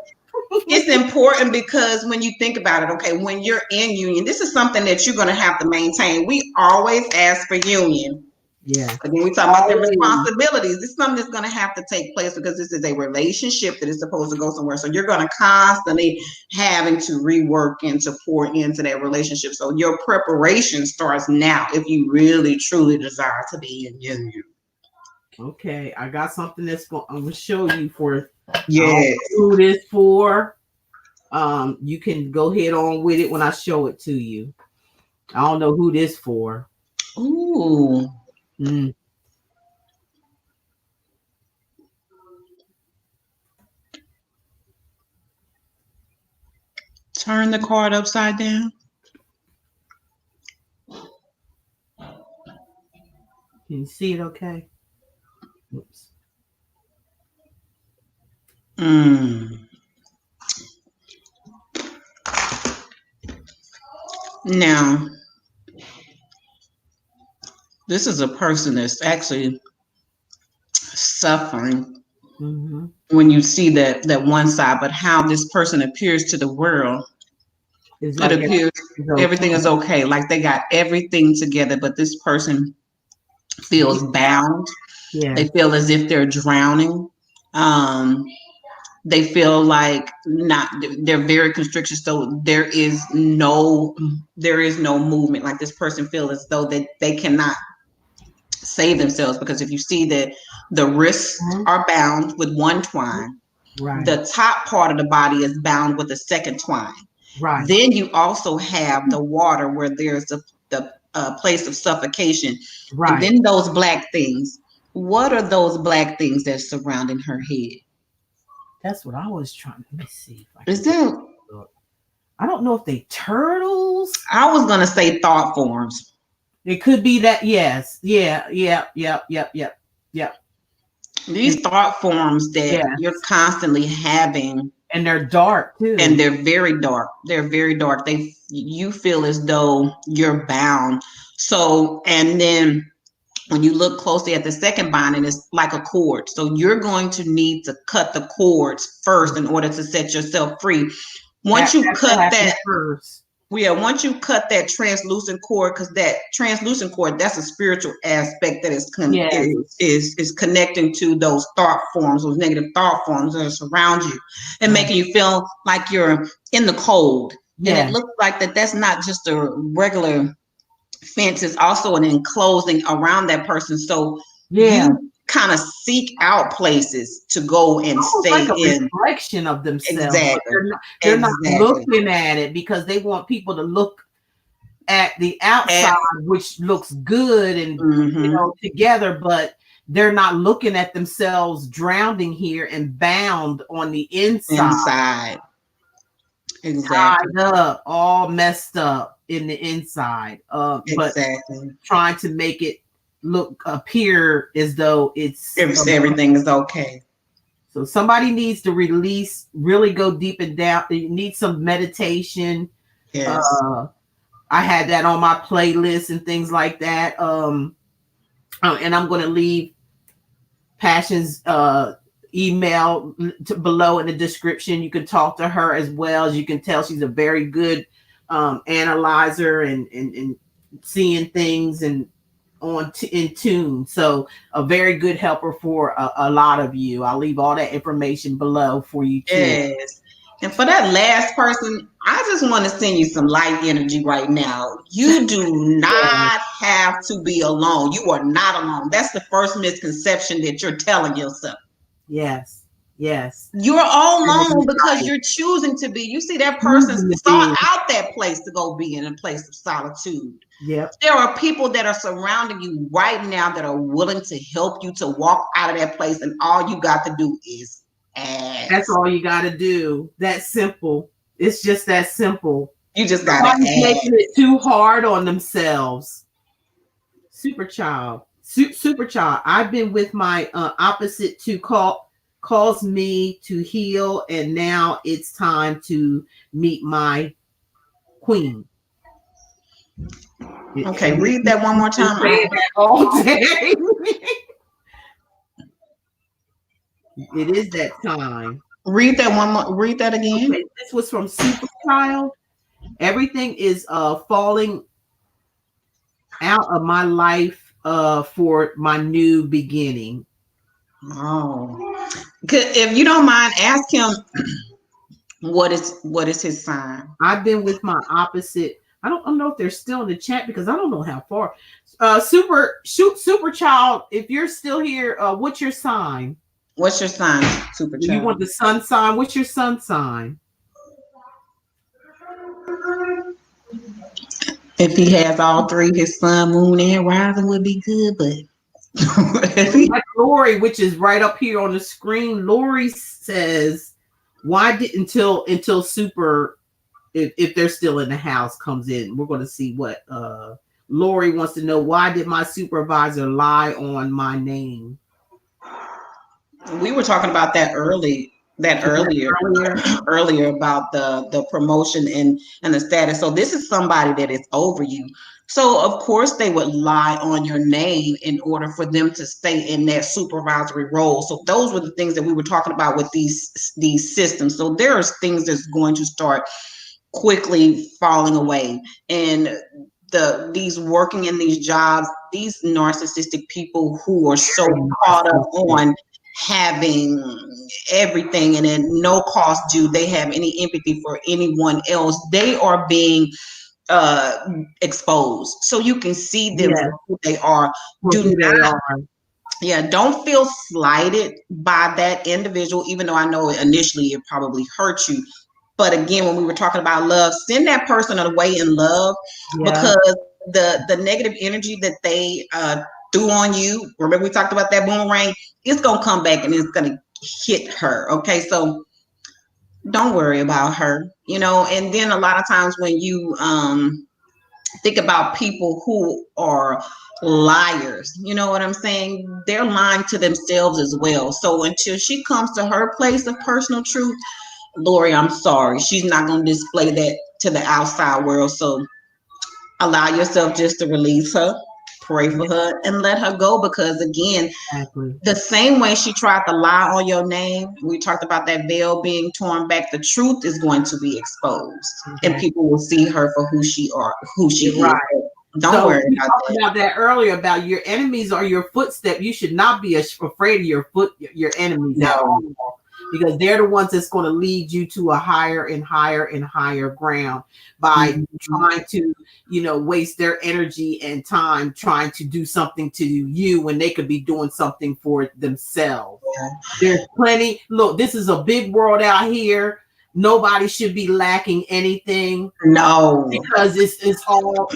it's important because when you think about it, okay, when you're in union, this is something that you're going to have to maintain. We always ask for union. Yeah. But then we talk about the responsibilities. This is something that's going to have to take place because this is a relationship that is supposed to go somewhere. So you're going to constantly having to rework and to pour into that relationship. So your preparation starts now if you really truly desire to be in union. Okay, I got something I'm gonna show you for. Yes. Who this for? You can go ahead on with it when I show it to you. I don't know who this for. Ooh. Turn the card upside down. Can you see it okay? Oops. Now, this is a person that's actually suffering when you see that one side, but how this person appears to the world, it appears everything is okay. Like they got everything together, but this person feels bound. Yeah. They feel as if they're drowning. They feel like they're very constricted. So there is no movement. Like this person feels as though they cannot save themselves, because if you see that the wrists are bound with one twine, the top part of the body is bound with a second twine. Then you also have the water where there's the place of suffocation. And then those black things. What are those black things that's surrounding her head? That's what I was trying to see. Is that? I don't know if they turtles. I was gonna say thought forms. It could be that. Yes. Yeah. These thought forms that you're constantly having, and they're dark too. And they're very dark. You feel as though you're bound. So, and then when you look closely at the second binding, it's like a cord. So you're going to need to cut the cords first in order to set yourself free. Once you cut that first. Once you cut that translucent cord, because that translucent cord, that's a spiritual aspect that is connecting to those thought forms, those negative thought forms that surround you and making you feel like you're in the cold. And it looks like that's not just a regular fence, it's also an enclosing around that person. So you kind of seek out places to go and stay like a in. Reflection of themselves. Exactly. They're not looking at it because they want people to look at the outside, which looks good and together, but they're not looking at themselves drowning here and bound on the inside. Exactly. Tied up, all messed up in the inside. But trying to make it appear as though everything is okay. So somebody needs to release, really go deep and down. You need some meditation. Yes. I had that on my playlist and things like that. And I'm going to leave Passion's email below in the description. You can talk to her as well. As you can tell, she's a very good analyzer and seeing things and in tune. So a very good helper for a lot of you. I'll leave all that information below for you too. Yes. And for that last person, I just want to send you some light energy right now. You do not have to be alone. You are not alone. That's the first misconception that you're telling yourself. Yes. Yes. You're all alone because you're choosing to be. You see, that person sought out that place to go be in a place of solitude. Yep. There are people that are surrounding you right now that are willing to help you to walk out of that place, and all you got to do is ask. That's all you got to do. That's simple. It's just that simple. You just got to ask. Making it too hard on themselves. Super child. I've been with my opposite to calls me to heal, and now it's time to meet my queen. Okay, read that one more time. All day. It is that time. Read that one more. Read that again. Okay, this was from Super Child. Everything is falling out of my life for my new beginning. Oh, if you don't mind, ask him what is his sign. I've been with my opposite. I don't know if they're still in the chat because I don't know how far. Super Child, if you're still here, what's your sign? What's your sign, Super Child? You want the sun sign? What's your sun sign? If he has all three, his sun, moon, and rising would be good, but Lori, which is right up here on the screen, Lori says, why did until Super, if they're still in the house, comes in, we're going to see what Lori wants to know. Why did my supervisor lie on my name? We were talking about that earlier about the promotion and the status. So this is somebody that is over you. So of course they would lie on your name in order for them to stay in that supervisory role. So those were the things that we were talking about with these systems. So there are things that's going to start quickly falling away. And these working in these jobs, these narcissistic people who are so caught up on having everything and at no cost do they have any empathy for anyone else, they are being exposed. So you can see them for who they are. Don't feel slighted by that individual, even though I know initially it probably hurt you. But again, when we were talking about love, send that person away in love, because the negative energy that they threw on you, remember we talked about that boomerang, it's going to come back and it's going to hit her. Okay, so don't worry about her, and then a lot of times when you think about people who are liars, you know what I'm saying? They're lying to themselves as well. So until she comes to her place of personal truth, Lori, I'm sorry, she's not going to display that to the outside world. So allow yourself just to release her, pray for her, and let her go. Because again, the same way she tried to lie on your name, we talked about that veil being torn back, the truth is going to be exposed, and people will see her for who she is. Don't worry about that earlier, about your enemies are your footstep. You should not be afraid of your enemies. No. Because they're the ones that's going to lead you to a higher and higher and higher ground by trying to, waste their energy and time trying to do something to you when they could be doing something for themselves. There's plenty. Look, this is a big world out here. Nobody should be lacking anything. No, because it's all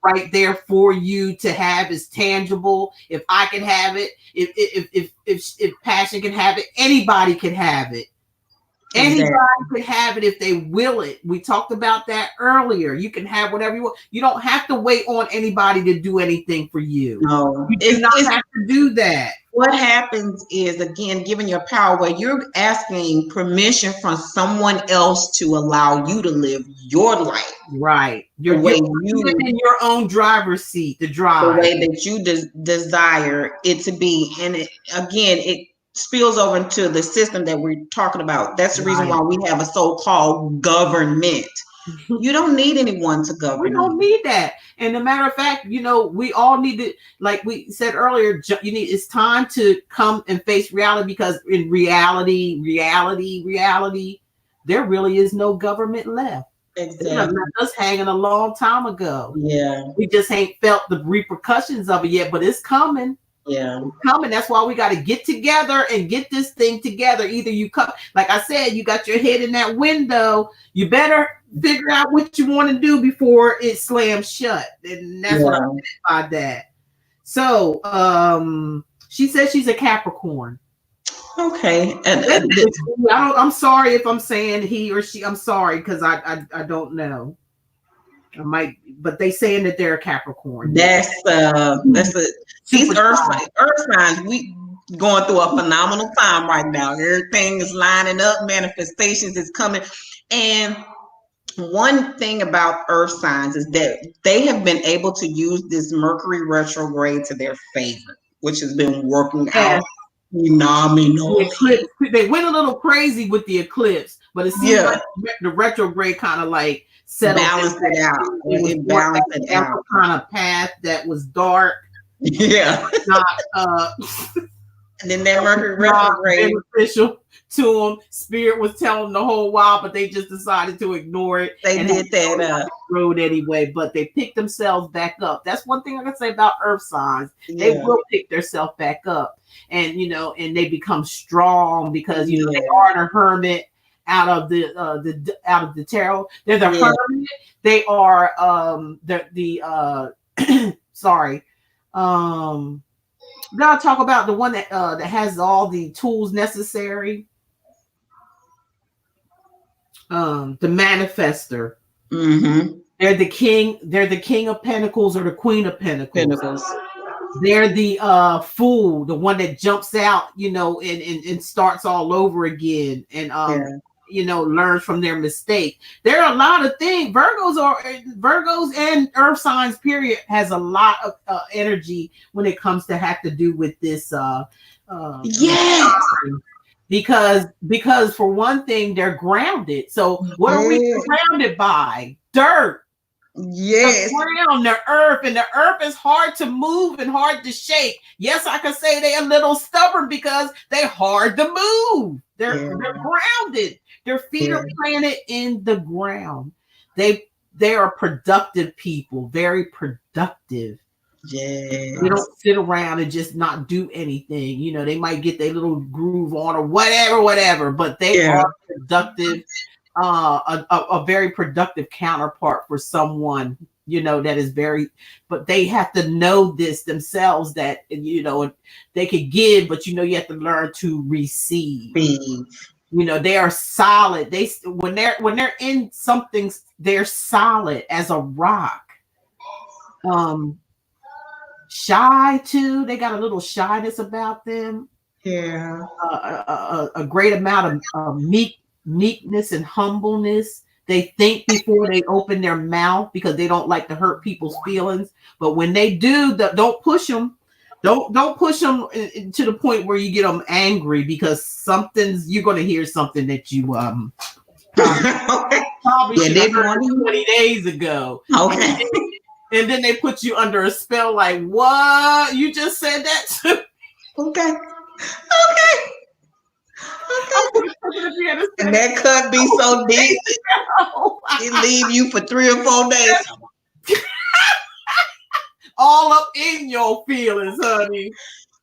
right there for you to have. Is tangible. If I can have it, if Passion can have it, anybody can have it. Anybody could have it if they will it. We talked about that earlier. You can have whatever you want. You don't have to wait on anybody to do anything for you. No, you do not have to do that. What happens is, again, giving your power away, you're asking permission from someone else to allow you to live your life. Right. You're in your own driver's seat to drive. The way that you desire it to be. And it spills over into the system that we're talking about. That's the reason why we have a so-called government. You don't need anyone to govern. We don't need that. And a matter of fact, we all need to, like we said earlier, it's time to come and face reality, because in reality, there really is no government left. They left us hanging a long time ago. Yeah. We just ain't felt the repercussions of it yet, but it's coming. Yeah. It's coming. That's why we got to get together and get this thing together. Either you come, like I said, you got your head in that window. You better figure out what you want to do before it slams shut. And that's what I meant by that. So she says she's a Capricorn. Okay. And I'm sorry if I'm saying he or she. I'm sorry because I don't know. I might, but they saying that they're a Capricorn. That's these earth signs. We going through a phenomenal time right now. Everything is lining up. Manifestations is coming, and one thing about earth signs is that they have been able to use this Mercury retrograde to their favor, which has been working out phenomenal. They went a little crazy with the eclipse, but it seems like the retrograde kind of like balanced it out. It balanced it out. Kind of path that was dark. Yeah. Not and then that Mercury retrograde beneficial to them. Spirit was telling them the whole while, but they just decided to ignore it. They did that road anyway, but they picked themselves back up. That's one thing I can say about earth signs. They will pick themselves back up, and and they become strong because they are the hermit out of the tarot. They're the hermit. They are the sorry. Now talk about the one that has all the tools necessary. The manifester. Mm-hmm. They're the king. They're the king of pentacles or the queen of pentacles. They're the fool, the one that jumps out, and starts all over again, and learns from their mistake. There are a lot of things. Virgos and earth signs period has a lot of energy when it comes to have to do with this because for one thing they're grounded. So what are we grounded by? Dirt. Yes. The ground, the earth, and the earth is hard to move and hard to shake. Yes, I can say they're a little stubborn because they're hard to move. They're grounded. Their feet are planted in the ground. They are productive people, very productive. Yeah. They don't sit around and just not do anything. They might get their little groove on or whatever, but they are productive. A very productive counterpart for someone, that is but they have to know this themselves that, they could give, but you have to learn to receive. They are solid. When they're in something, they're solid as a rock. Shy too. They got a little shyness about them. Yeah. A great amount of meekness and humbleness. They think before they open their mouth because they don't like to hurt people's feelings. But when they do, don't push them. Don't push them to the point where you get them angry because you're going to hear something that you probably should have heard 20 days ago. Okay. And then they put you under a spell like, what? You just said that to Okay. And that cut be so deep, it leave you for 3 or 4 days. All up in your feelings, honey.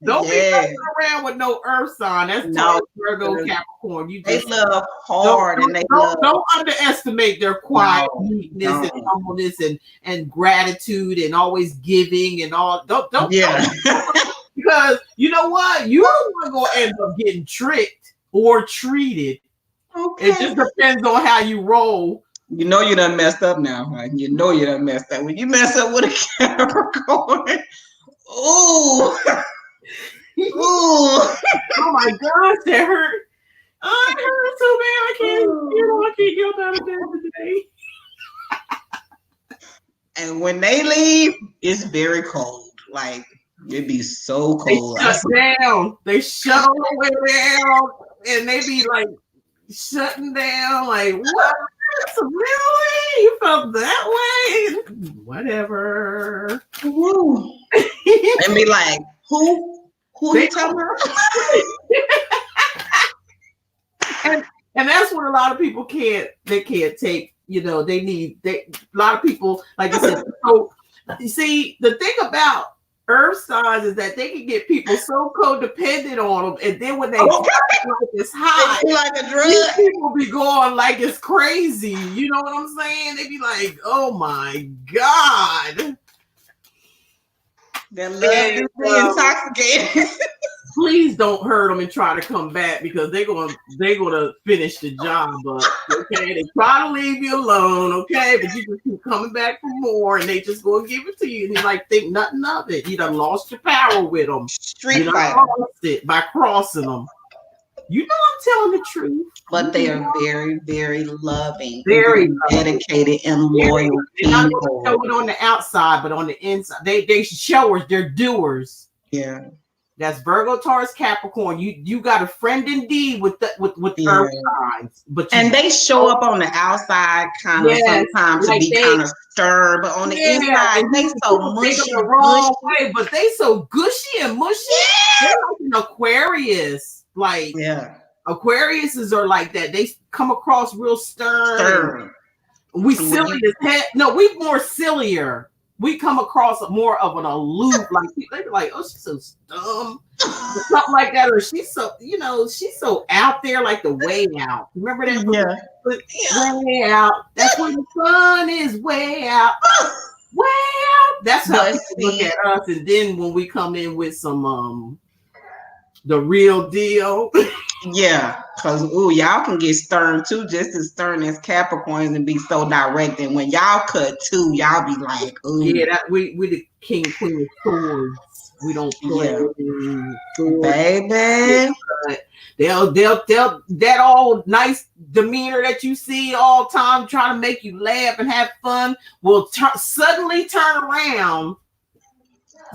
Don't be messing around with no earth sign. That's Virgo, Capricorn. They love hard don't underestimate their quiet meekness and humbleness and gratitude and always giving and all. Don't because you know what? You're going to end up getting tricked or treated. Okay. It just depends on how you roll. You done messed up now, right? You done messed up. When you mess up with a Capricorn, ooh. Oh my gosh, that hurt. Oh, it hurt so bad. I can't get out of bed today. And when they leave, it's very cold. Like, it'd be so cold. They shut down. They shut all the way down. And they be like shutting down. Like, what? Really? You felt that way? Whatever. Woo. And be like, who are you talking about? And that's what a lot of people can't take, a lot of people, like I said, so you see, the thing about earth signs is that they can get people so codependent on them, and then when they like it's high, like a drug. These people be going like it's crazy. You know what I'm saying? They be like, "Oh my god!" That love is intoxicating. Please don't hurt them and try to come back, because they're gonna finish the job up. Okay, they try to leave you alone. Okay, but you just keep coming back for more, and they just gonna give it to you, and you like think nothing of it. You done lost your power with them. Street fighter. Lost it by crossing them. You know I'm telling the truth. But they are very, very loving, very dedicated, and loyal They're not going to show it on the outside, but on the inside, they showers. They're doers. Yeah. That's Virgo, Taurus, Capricorn. You got a friend indeed with earth signs, and they show up on the outside kind of sometimes like to be kind of stern, but on the inside they so mushy, the wrong way, but they so gushy and mushy. Yeah. They're like an Aquarius, like Aquariuses are like that. They come across real stern. We silly as heck. No, we more sillier. We come across more of an aloof, like they be like, "Oh, she's so dumb," or something like that, or she's so, she's so out there, like the way out. Remember that? Way out. That's where the sun is. Way out. Way out. That's how people look at us. And then when we come in with some the real deal. Yeah, because y'all can get stern too, just as stern as Capricorns, and be so direct. And when y'all cut too, y'all be like, "Ooh, yeah, we the king queen of swords. We don't play swords, baby." They'll that all nice demeanor that you see all time, trying to make you laugh and have fun, will suddenly turn around.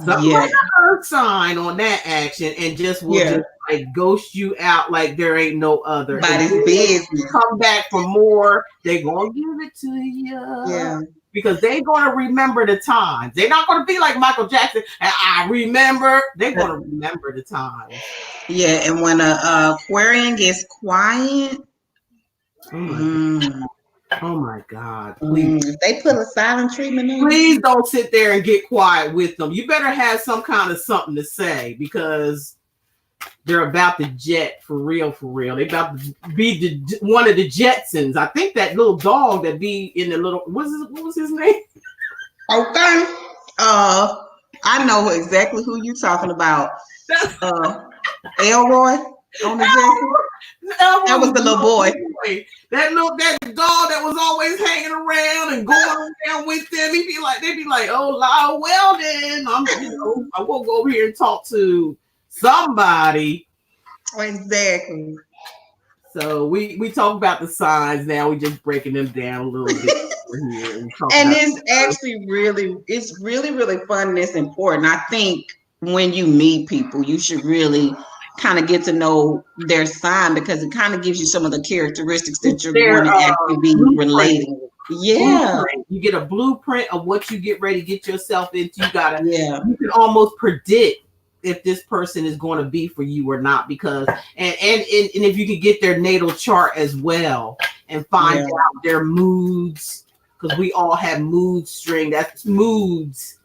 Like an earth sign on that action, and just will just like ghost you out like there ain't no other. Come back for more. They gonna give it to you, because they gonna remember the times. They're not gonna be like Michael Jackson. I remember. They're gonna remember the times. Yeah, and when a Aquarian gets quiet, oh my God! Please, if they put a silent treatment in, please don't sit there and get quiet with them. You better have some kind of something to say, because they're about to jet for real, for real. They about to be one of the Jetsons. I think that little dog that be in the little what was his name? Okay, I know exactly who you talking about. Elroy on the Jetsons. That was the little boy. That dog that was always hanging around and going around with them. They'd be like, "Oh, well then, I won't go over here and talk to somebody." Exactly. So we talk about the signs now. We just breaking them down a little bit here. And it's actually it's really fun and it's important. I think when you meet people, you should really kind of get to know their sign, because it kind of gives you some of the characteristics that you're going to actually be relating. Yeah, you get a blueprint of what you get ready to get yourself into. You can almost predict if this person is going to be for you or not, because and if you could get their natal chart as well and find out their moods, because we all have mood string. That's moods.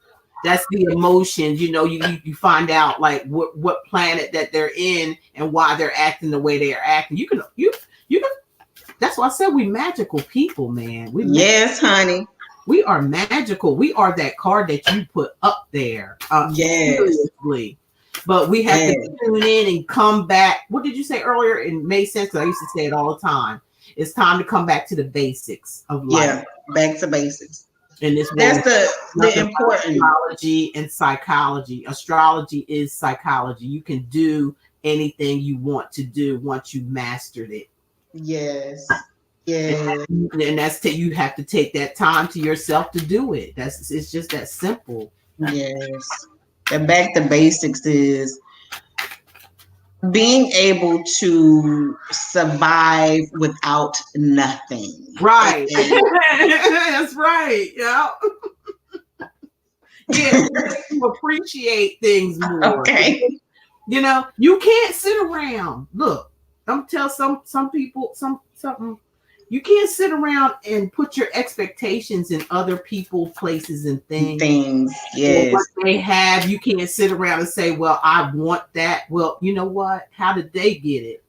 That's the emotions, you find out like what planet that they're in and why they're acting the way they are acting. You can that's why I said we magical people, man. Yes, honey. We are magical. We are that card that you put up there. Seriously. But we have to tune in and come back. What did you say earlier? It made sense, because I used to say it all the time. It's time to come back to the basics of life. Yeah, back to basics. And that's the important astrology and psychology. Astrology is psychology. You can do anything you want to do once you mastered it. Yes. And that's you have to take that time to yourself to do it. It's just that simple. Yes. And back to basics is being able to survive without nothing. Right. That's right. Yeah. Yeah. You appreciate things more. Okay. You can't sit around. Look, I'm tell some people, something. You can't sit around and put your expectations in other people, places, and things. Yes. What they have, you can't sit around and say, well, I want that. Well, you know what? How did they get it?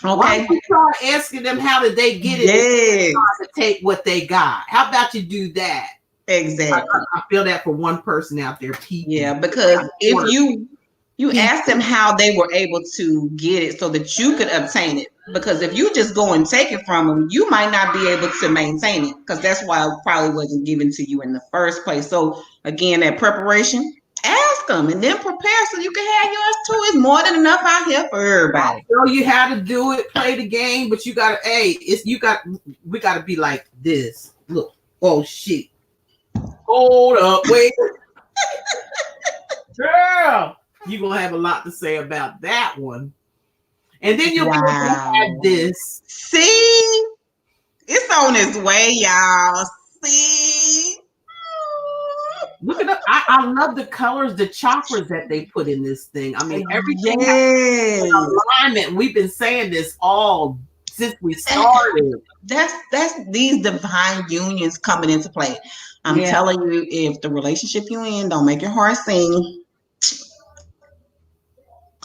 Okay. Why don't you start asking them how did they get it? Yes. To take what they got. How about you do that? Exactly. I feel that for one person out there, people. Yeah, because if you ask them how they were able to get it so that you could obtain it. Because if you just go and take it from them, you might not be able to maintain it, because that's why it probably wasn't given to you in the first place. So again, that preparation, ask them and then prepare so you can have yours too. It's more than enough out here for everybody. I show you how to do it, play the game, but you gotta, we gotta be like this. Look, oh shit. Hold up, wait. Girl, you're gonna have a lot to say about that one. And then you'll be able to have this. See? It's on its way, y'all. See? Look at I love the colors, the chakras that they put in this thing. I mean, everything has alignment. We've been saying this all since we started. That's these divine unions coming into play. I'm telling you, if the relationship you're in don't make your heart sing,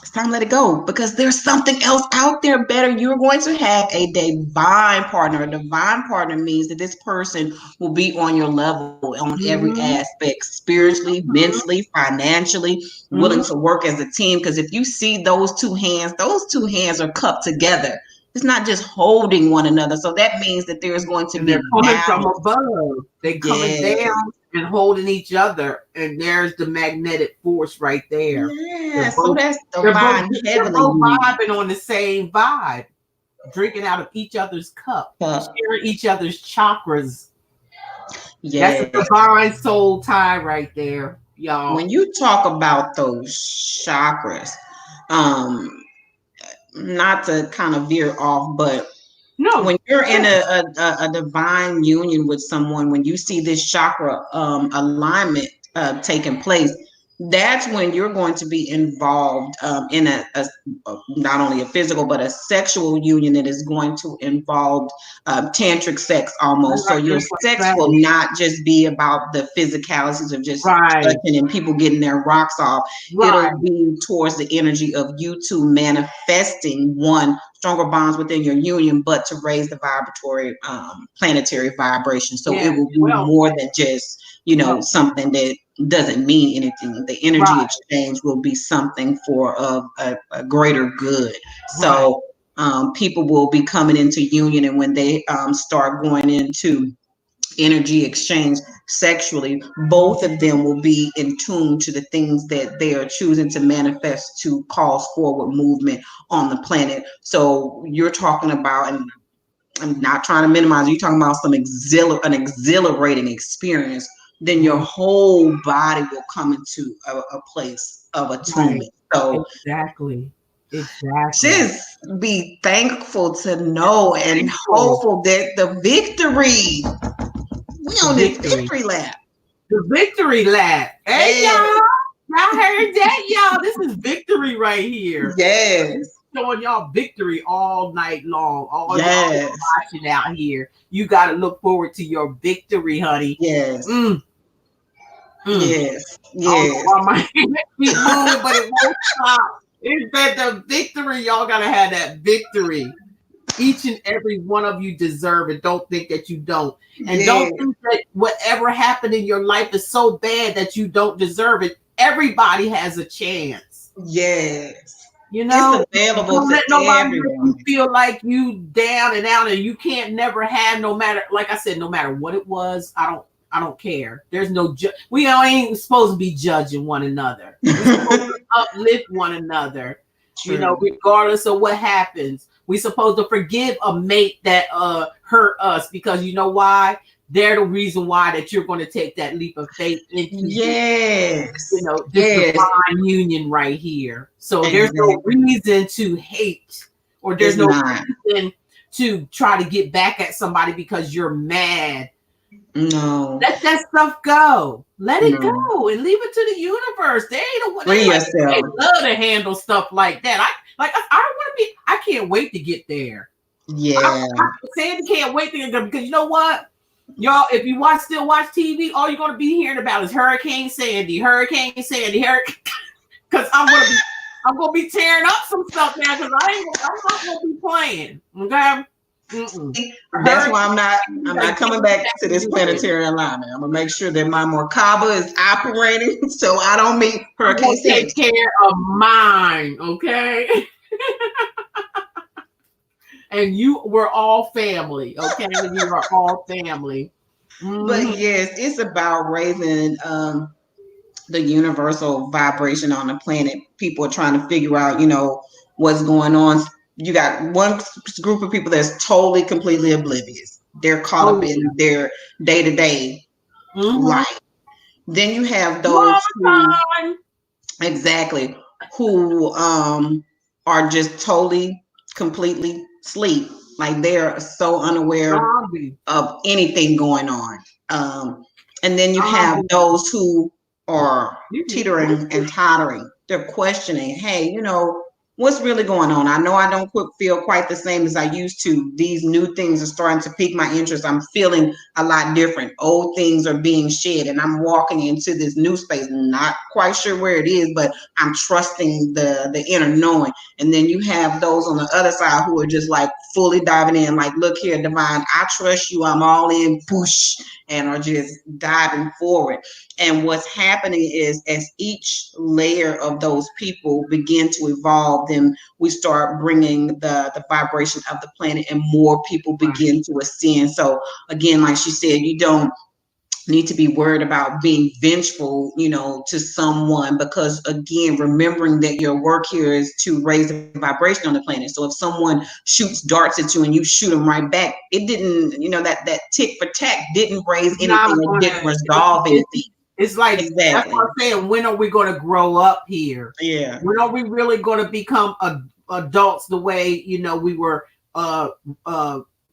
it's time to let it go, because there's something else out there better. You're going to have a divine partner. A divine partner means that this person will be on your level on every aspect, spiritually, mentally, financially, willing to work as a team. Because if you see those two hands are cupped together. It's not just holding one another. So that means that there's going to be they're coming from above. They're coming down and holding each other. And there's the magnetic force right there. Yeah, so that's divine heavenly. They're both vibing on the same vibe. Drinking out of each other's cup. Sharing each other's chakras. Yeah. That's a divine soul tie right there, y'all. When you talk about those chakras, not to kind of veer off, but when you're in a divine union with someone, when you see this chakra alignment taking place, that's when you're going to be involved in a not only a physical but a sexual union that is going to involve tantric sex almost. So your sex will not just be about the physicalities of just touching and people getting their rocks off. It'll be towards the energy of you two manifesting stronger bonds within your union, but to raise the vibratory planetary vibration. So it will be more than just something that doesn't mean anything. The energy exchange will be something for a greater good. So people will be coming into union, and when they start going into energy exchange sexually, both of them will be in tune to the things that they are choosing to manifest to cause forward movement on the planet. So you're talking about, and I'm not trying to minimize, you're talking about an exhilarating experience, then your whole body will come into a place of attunement. So exactly. Just be thankful to know and hopeful that the victory, we on this victory lap. The victory lap. Hey, y'all heard that, y'all? This is victory right here. Yes. Showing y'all victory all night long. All y'all watching out here. You got to look forward to your victory, honey. Yes. Yes. Yes. I might keep moving, but it won't stop. It's that the victory. Y'all got to have that victory. Each and every one of you deserve it. Don't think that you don't. And don't think that whatever happened in your life is so bad that you don't deserve it. Everybody has a chance. Yes. You know, it's available don't to let nobody everyone. Make you feel like you down and out, and you can't never have, no matter, like I said, no matter what it was. I don't care. There's no we ain't supposed to be judging one another. We're supposed to uplift one another. True. You know, regardless of what happens. We're supposed to forgive a mate that hurt us, because you know why? They're the reason why that you're going to take that leap of faith into this divine union right here. So there's no reason to hate, or there's no reason to try to get back at somebody because you're mad. No. Let that stuff go. Let it go and leave it to the universe. They ain't what they love to handle stuff like that. I don't want to be. I can't wait to get there. Yeah. Sandy can't wait to, because you know what? Y'all, if you still watch TV, all you're gonna be hearing about is Hurricane Sandy, because I'm gonna be tearing up some stuff now because I'm not gonna be playing. Okay. That's why I'm not coming back to this planetary alignment. I'm gonna make sure that my Merkaba is operating so I don't meet Hurricane Sandy. Take care of mine, okay? And we're all family, okay? We are all family. But yes, it's about raising the universal vibration on the planet. People are trying to figure out, what's going on. You got one group of people that's totally, completely oblivious. They're caught up in their day-to-day life. Then you have those who are just totally, completely asleep. Like they're so unaware of anything going on. And then you have those who are teetering and tottering. They're questioning, hey, what's really going on? I know I don't feel quite the same as I used to. These new things are starting to pique my interest. I'm feeling a lot different. Old things are being shed, and I'm walking into this new space. Not quite sure where it is, but I'm trusting the inner knowing. And then you have those on the other side who are just like fully diving in, like, look here, divine, I trust you. I'm all in, push, and are just diving forward. And what's happening is as each layer of those people begin to evolve, then we start bringing the vibration of the planet and more people begin to ascend. So again, like she said, you don't need to be worried about being vengeful, to someone, because again, remembering that your work here is to raise the vibration on the planet. So if someone shoots darts at you and you shoot them right back, it didn't, that tick for tack didn't raise anything, it didn't resolve anything. It's like, that's what I'm saying. When are we going to grow up here? Yeah. When are we really going to become adults the way, we were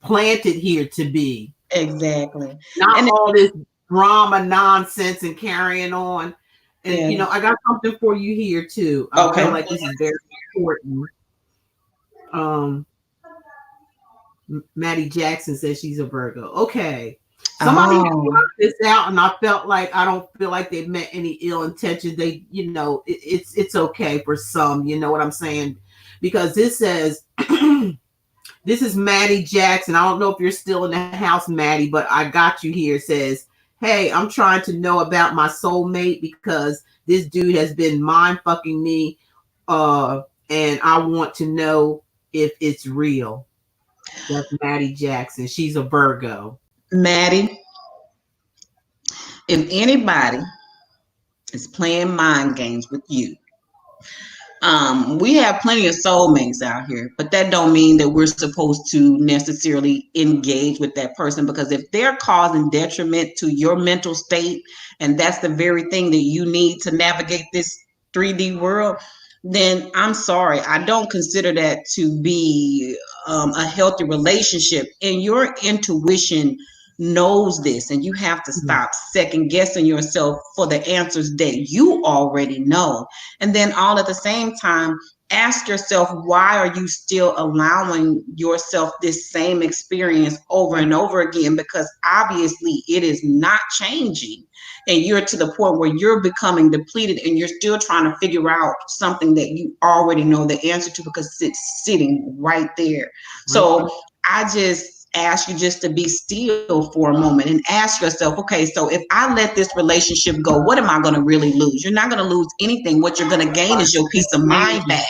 planted here to be? Exactly. Not all this drama, nonsense, and carrying on. And, I got something for you here, too. I feel like this is very important. Maddie Jackson says she's a Virgo. Okay. Somebody worked this out, and I felt like I don't feel like they meant any ill intention. They, it's okay for some. You know what I'm saying? Because this says, this is Maddie Jackson. I don't know if you're still in the house, Maddie, but I got you here. It says, hey, I'm trying to know about my soulmate because this dude has been mind fucking me, and I want to know if it's real. That's Maddie Jackson. She's a Virgo. Maddie, if anybody is playing mind games with you, we have plenty of soulmates out here, but that don't mean that we're supposed to necessarily engage with that person, because if they're causing detriment to your mental state, and that's the very thing that you need to navigate this 3D world, then I'm sorry, I don't consider that to be a healthy relationship. And your intuition knows this, and you have to stop second guessing yourself for the answers that you already know. And then all at the same time, ask yourself, why are you still allowing yourself this same experience over and over again? Because obviously it is not changing, and you're to the point where you're becoming depleted, and you're still trying to figure out something that you already know the answer to, because it's sitting right there. So I just ask you just to be still for a moment and ask yourself, okay, so if I let this relationship go, what am I going to really lose? You're not going to lose anything. What you're going to gain is your peace of mind back.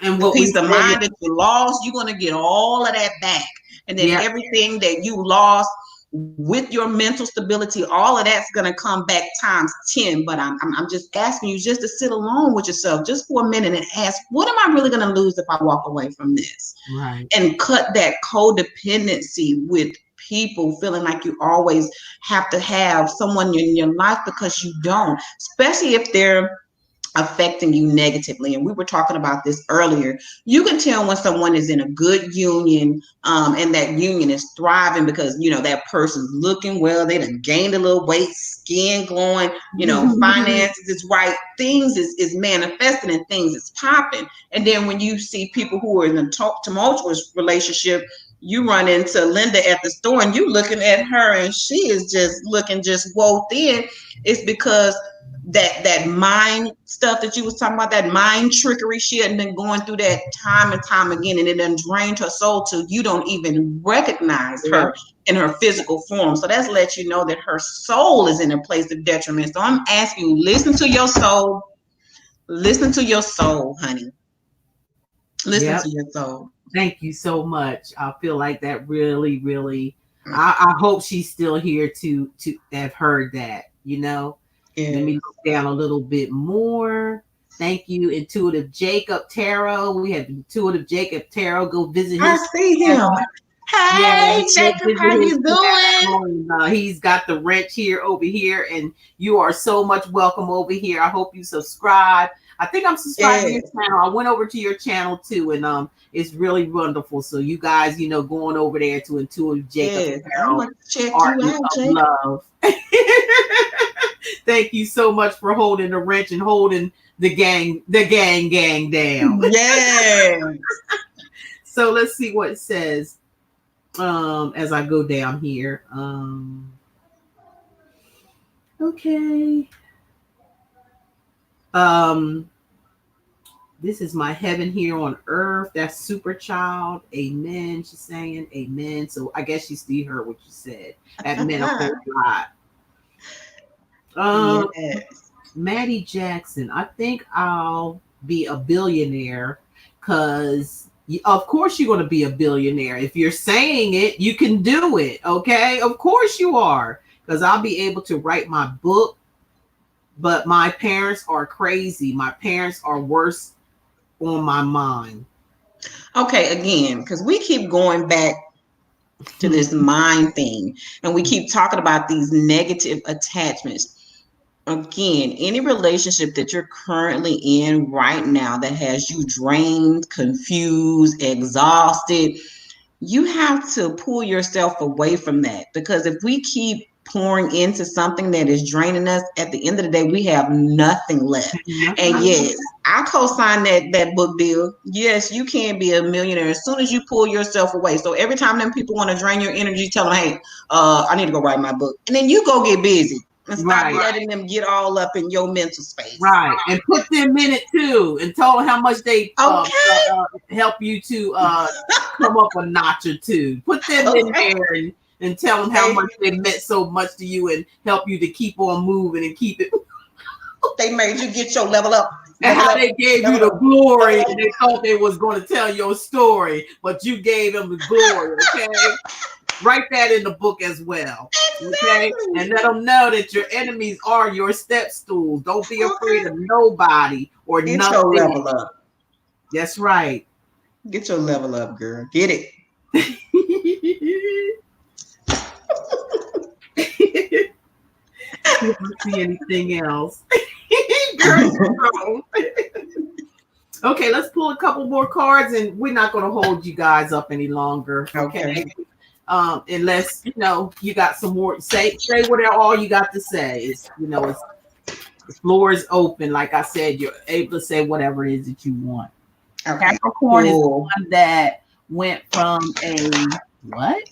And the peace of mind that you lost, you're going to get all of that back. And then everything that you lost with your mental stability, all of that's going to come back times 10. But I'm just asking you just to sit alone with yourself just for a minute and ask, what am I really going to lose if I walk away from this? Right. And cut that codependency with people, feeling like you always have to have someone in your life, because you don't, especially if they're affecting you negatively. And we were talking about this earlier. You can tell when someone is in a good union, and that union is thriving because, that person's looking well, they done gained a little weight, skin glowing, finances is right, things is manifesting, and things is popping. And then when you see people who are in a tumultuous relationship, you run into Linda at the store and you looking at her and she is just looking just woe thin. It's because that mind stuff that you was talking about, that mind trickery, she had been going through that time and time again, and it done drained her soul till you don't even recognize her in her physical form. So that's let you know that her soul is in a place of detriment. So I'm asking you, listen to your soul. Listen to your soul, honey. Listen to your soul. Thank you so much. I feel like that really, really. I hope she's still here to have heard that. You know. Yes. Let me look down a little bit more. Thank you, Intuitive Jacob Tarot. We have Intuitive Jacob Tarot. Go visit his. I see him. Hey, Jacob, how you doing? He's got the wrench here over here, and you are so much welcome over here. I hope you subscribe. I think I'm subscribed to your channel. I went over to your channel too, and it's really wonderful. So you guys, going over there to Intuitive Jacob Tarot, I'm check Art you out, of Jacob. Love. Thank you so much for holding the wrench and holding the gang down. Yeah. So let's see what it says. As I go down here. Okay. This is my heaven here on earth. That's super child. Amen. She's saying amen. So I guess she still heard what you said. That meant a whole lot. Yes. Maddie Jackson, I think I'll be a billionaire because of course you're going to be a billionaire. If you're saying it, you can do it. Okay. Of course you are, because I'll be able to write my book. But my parents are crazy. My parents are worse on my mind. Okay, again, because we keep going back to this mind thing, and we keep talking about these negative attachments. Again, any relationship that you're currently in right now that has you drained, confused, exhausted, you have to pull yourself away from that, because if we keep pouring into something that is draining us, at the end of the day, we have nothing left. And yes, I co-sign that book deal. Yes, you can be a millionaire as soon as you pull yourself away. So every time them people want to drain your energy, tell them, hey, I need to go write my book. And then you go get busy and stop letting them get all up in your mental space. Right. And put them in it too, and tell them how much they help you to come up a notch or two. Put them in there and tell them how much they meant so much to you and help you to keep on moving and keep it. They made you get your level up. And how they gave you the glory, and they thought they was going to tell your story, but you gave them the glory, okay? Write that in the book as well, okay? And let them know that your enemies are your step stools. Don't be afraid of nobody or get nothing. Your level up. That's right. Get your level up, girl. Get it. I don't see anything else. Girl, okay, let's pull a couple more cards, and we're not going to hold you guys up any longer. Okay. Unless you got some more. Say whatever all you got to say. Is it's the floor is open. Like I said, you're able to say whatever it is that you want. Okay. Capricorn is the one that went from a what?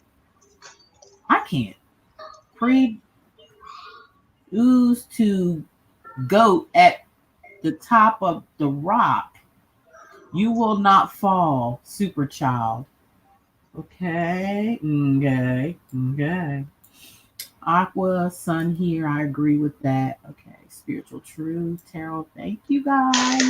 I can't. Ooze to goat at the top of the rock. You will not fall, super child. Okay. Aqua, sun here. I agree with that. Okay. Spiritual truth, tarot. Thank you guys.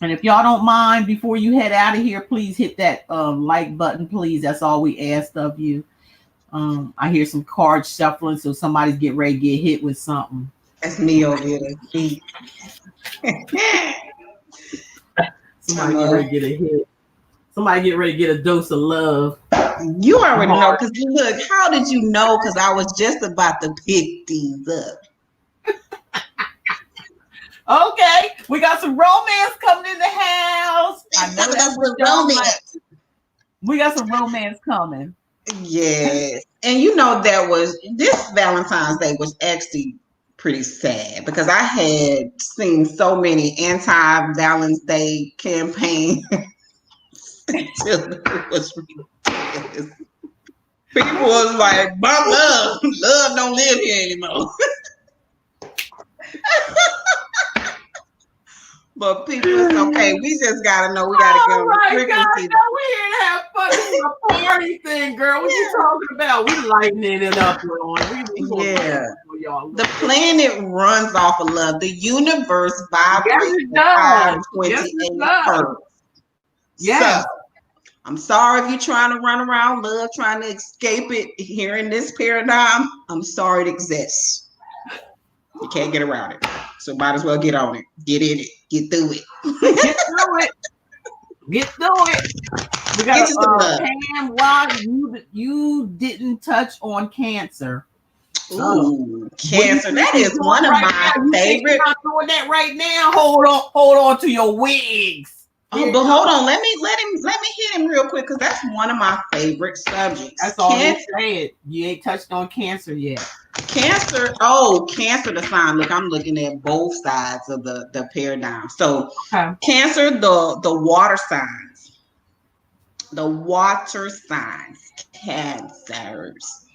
And if y'all don't mind, before you head out of here, please hit that like button, please. That's all we asked of you. I hear some cards shuffling, so somebody's getting ready to get hit with something. That's me over here. Somebody get ready to get a hit. Somebody get ready to get a dose of love. You already know, because look, how did you know? Because I was just about to pick these up. Okay, we got some romance coming in the house. I know that's what romance. We got some romance coming. Yes. And that was this Valentine's Day was actually pretty sad, because I had seen so many anti-Valentine's Day campaigns Until it was ridiculous. People was like, my love don't live here anymore. But people, it's okay. We just gotta know we gotta get on the frequency. No, we here to have fun. This is a party thing, girl. What you talking about? We lightening it up on. The planet runs off of love. The universe vibrates at 528 hertz. Yes. So, I'm sorry if you're trying to run around love, trying to escape it here in this paradigm. I'm sorry it exists. You can't get around it. So might as well get on it. Get in it. Get through it. Get through it. Get through it. We got Pam, why you didn't touch on cancer. Ooh, cancer. That is one of my favorite. You're not doing that right now. Hold on to your wigs. Oh, but hold on. Let me hit him real quick because that's one of my favorite subjects. That's all I'm saying. You ain't touched on cancer yet. Cancer, cancer the sign. Look, I'm looking at both sides of the paradigm. So Cancer, the water signs. The water signs. Cancers.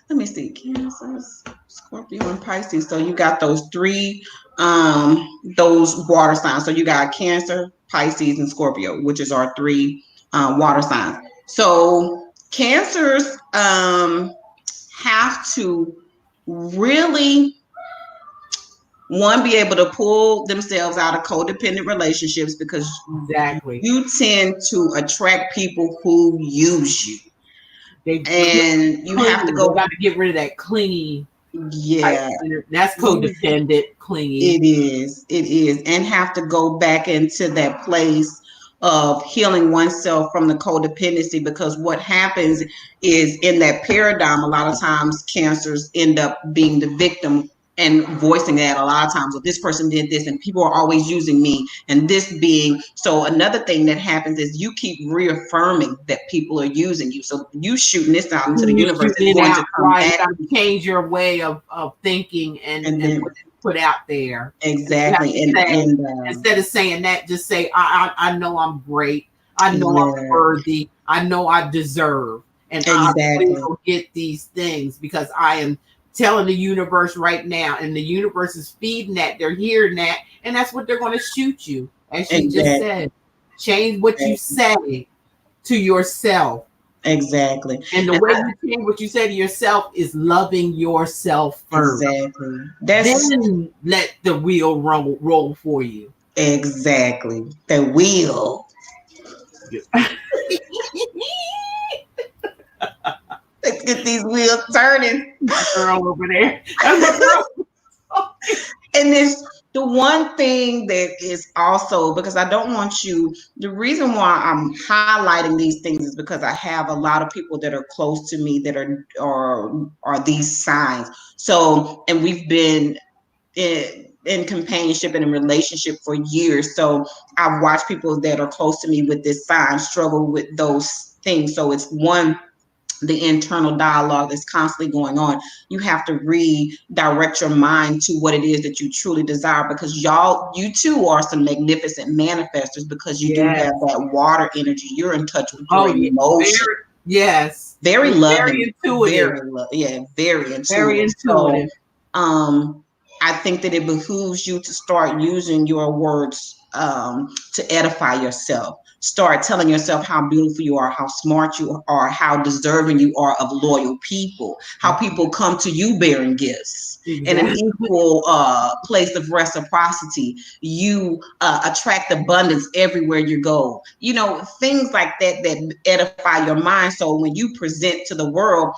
Let me see. Cancers, Scorpio, and Pisces. So you got those three those water signs. So you got Cancer, Pisces, and Scorpio, which is our three water signs. So Cancers have to really be able to pull themselves out of codependent relationships because you tend to attract people who use you. You have to go got to get rid of that clingy. Yeah, that's codependent, clingy. It is, and have to go back into that place of healing oneself from the codependency, because what happens is in that paradigm, a lot of times cancers end up being the victim and voicing that a lot of times. Well, this person did this and people are always using me, and this being so another thing that happens is you keep reaffirming that people are using you. So you shooting this out into the universe is going to come back. You change your way of thinking and then put out there. Exactly. And instead of saying that, just say, I know I'm great. I know I'm worthy. I know I deserve. And I will get these things because I am telling the universe right now, and the universe is feeding that. They're hearing that, and that's what they're going to shoot you. As she just said, change what you say to yourself. Exactly. And the way you change what you say to yourself is loving yourself first. Exactly. Then let the wheel roll for you. Exactly. The wheel. Let's get these wheels turning. Girl over there. And it's the one thing that is also, because I don't want you, the reason why I'm highlighting these things is because I have a lot of people that are close to me that are these signs. So, and we've been in companionship and in relationship for years. So I've watched people that are close to me with this sign struggle with those things. So it's the internal dialogue that's constantly going on. You have to redirect your mind to what it is that you truly desire, because you too are some magnificent manifestors, because you do have that water energy. You're in touch with your emotions. Very loving, very intuitive. Very intuitive. So, I think that it behooves you to start using your words to edify yourself. Start telling yourself how beautiful you are, how smart you are, how deserving you are of loyal people, how people come to you bearing gifts in an equal place of reciprocity. You attract abundance everywhere you go. You know, things like that edify your mind. So when you present to the world,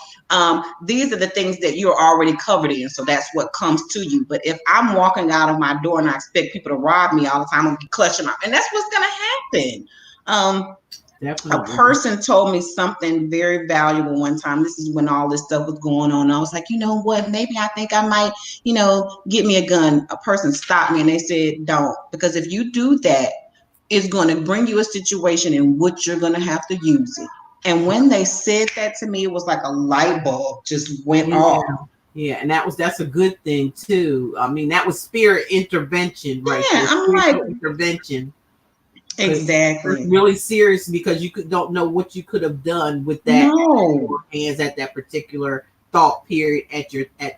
these are the things that you're already covered in. So that's what comes to you. But if I'm walking out of my door and I expect people to rob me all the time, I'm gonna be clutching up, and that's what's gonna happen. A person told me something very valuable one time. This is when all this stuff was going on. I was like, you know what? Maybe I think I might, get me a gun. A person stopped me and they said, don't, because if you do that, it's going to bring you a situation in which you're going to have to use it. And when they said that to me, it was like a light bulb just went off. Yeah, and that's a good thing too. I mean, that was spirit intervention, right? Yeah, I'm like intervention. Exactly. It's really serious because you don't know what you could have done with that hands at that particular thought period at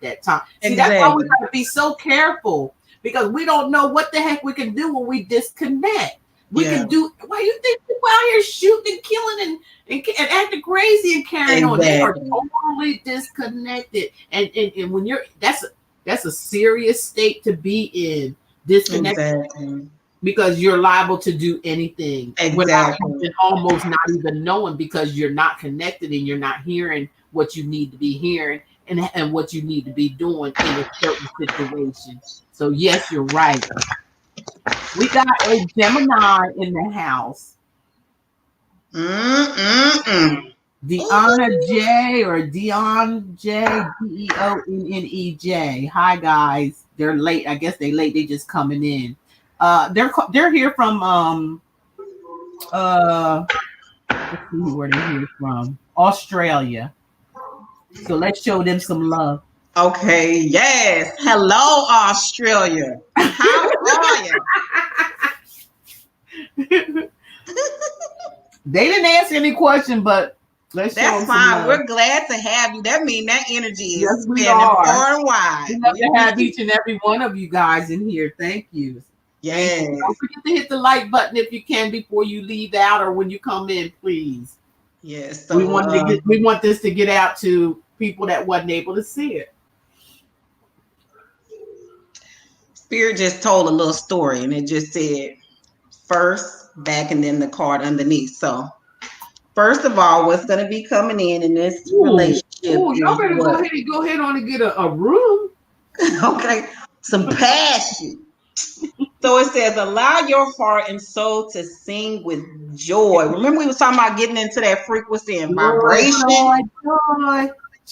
that time. See, that's why we got to be so careful because we don't know what the heck we can do when we disconnect. We can do. Why you think people out here shooting and killing and acting crazy and carrying on? They are totally disconnected. And when you're that's a serious state to be in, disconnected. Because you're liable to do anything without almost not even knowing because you're not connected and you're not hearing what you need to be hearing and what you need to be doing in a certain situation. So yes, you're right. We got a Gemini in the house. Deanna J or Dion J, Deonnej. Hi guys, they're late. I guess they late. They just coming in. They're here from let's see where they're here from. Australia. So let's show them some love. Okay, yes. Hello, Australia. How are you? They didn't answer any question, but let's show them fine. Some love. We're glad to have you. That means that energy is spanning far and wide. We love to have each and every one of you guys in here. Thank you. Yes. Thank you. Don't forget to hit the like button if you can before you leave out or when you come in, please. Yes. So, we want this to get out to people that wasn't able to see it. Spirit just told a little story, and it just said first, back, and then the card underneath. So, first of all, what's going to be coming in this relationship? Y'all better go ahead on and get a room. Okay, some passion. So it says, allow your heart and soul to sing with joy. Remember, we was talking about getting into that frequency and vibration. Joy.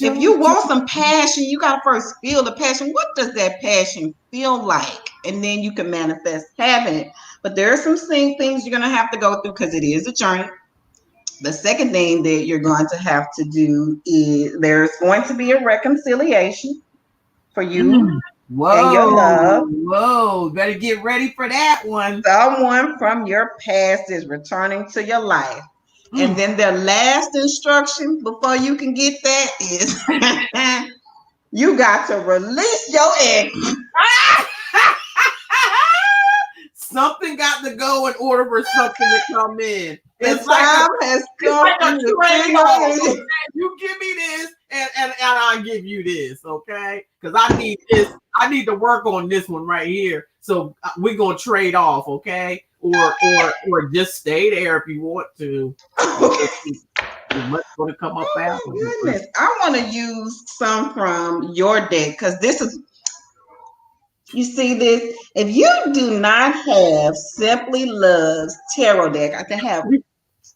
If you want some passion, you got to first feel the passion. What does that passion feel like? And then you can manifest having it. But there are some things you're going to have to go through because it is a journey. The second thing that you're going to have to do is there's going to be a reconciliation for you. And your love. Whoa, better get ready for that one. Someone from your past is returning to your life. And then their last instruction before you can get that is you got to release your ex. Something got to go in order for something to come in. The time has come. You give me this and I'll give you this, okay? Because I need this. I need to work on this one right here. So we're gonna trade off, okay? Or just stay there if you want to. What's gonna come up after? Oh, goodness. I want to use some from your deck because this is. You see this? If you do not have Simply Love's tarot deck, I can have.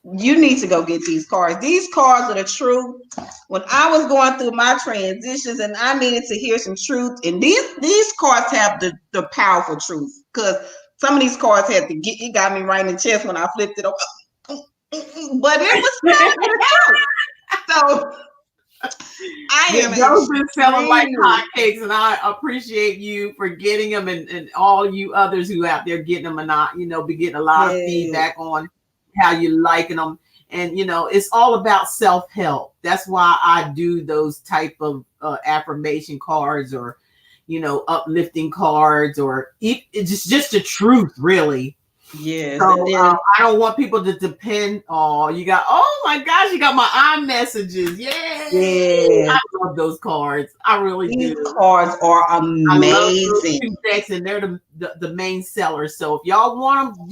You need to go get these cards. These cards are the truth. When I was going through my transitions and I needed to hear some truth, and these cards have the powerful truth because some of these cards it got me right in the chest when I flipped it over. But it was the truth. So those been selling like hotcakes, and I appreciate you for getting them, and all you others who out there getting them, and not be getting a lot of feedback on how you liking them. And it's all about self-help. That's why I do those type of affirmation cards, or uplifting cards, or it's just the truth, really. Yes. So I don't want people to depend on you got. Oh my gosh, you got my iMessages. Yay! I love those cards. I really do. These cards are amazing. I love those two decks, and they're the main sellers. So if y'all want them,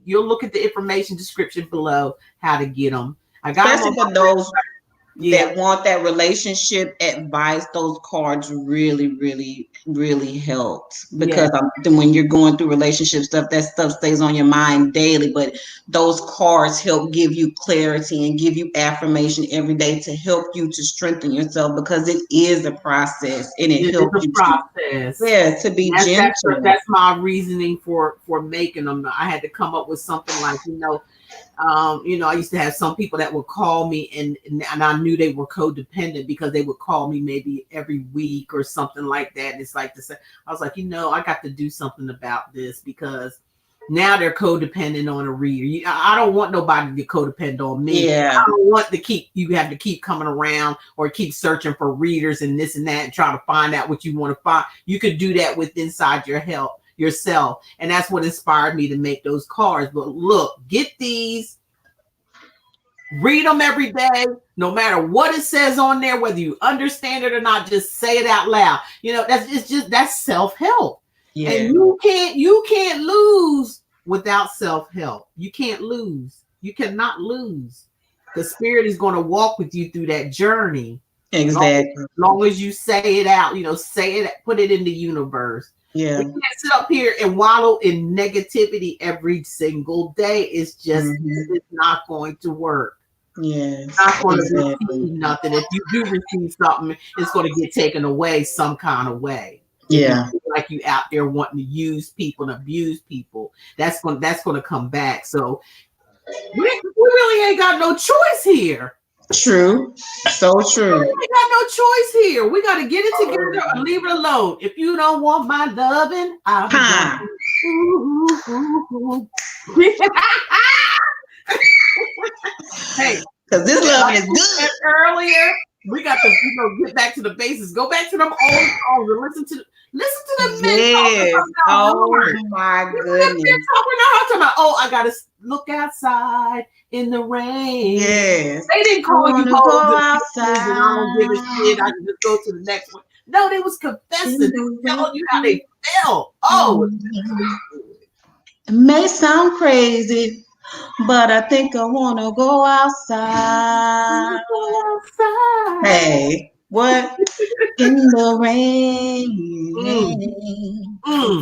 you'll look at the information description below how to get them. I got especially for those that want that relationship advice. Those cards really, really, really helped because when you're going through relationship stuff, that stuff stays on your mind daily. But those cards help give you clarity and give you affirmation every day to help you to strengthen yourself because it is a process and it helps you to be gentle. That's my reasoning for making them. I had to come up with something like I used to have some people that would call me and I knew they were codependent because they would call me maybe every week or something like that. And it's like to say, I was like, I got to do something about this because Now they're codependent on a reader. I don't want nobody to be codependent on me. Yeah. I don't want you have to keep coming around or keep searching for readers and this and that and try to find out what you want to find. You could do that with inside yourself. And that's what inspired me to make those cards. But look, get these. Read them every day, no matter what it says on there, whether you understand it or not, just say it out loud. That's self-help. Yeah. And you can't lose without self-help. You can't lose. You cannot lose. The spirit is going to walk with you through that journey. Exactly. As long as you say it out, say it, put it in the universe. Yeah. We can't sit up here and wallow in negativity every single day. It's just it's not going to work. Yes, it's not going to receive nothing. If you do receive something, it's going to get taken away some kind of way. Yeah, like you out there wanting to use people and abuse people. That's going to come back. So we really ain't got no choice here. True. So true. We ain't got no choice here. We got to get it together and leave it alone. If you don't want my loving, I'll Hey, because this love is good. Earlier, we got to get back to the basics. Go back to them old songs and listen to the men. Yes. Oh my goodness. They're talking about, I gotta look outside in the rain. Yes. They didn't call you go outside. I don't give a shit. I can just go to the next one. No, they was confessing. They was telling you how they felt. It may sound crazy, but I think I want to go outside. Hey, what? In the rain.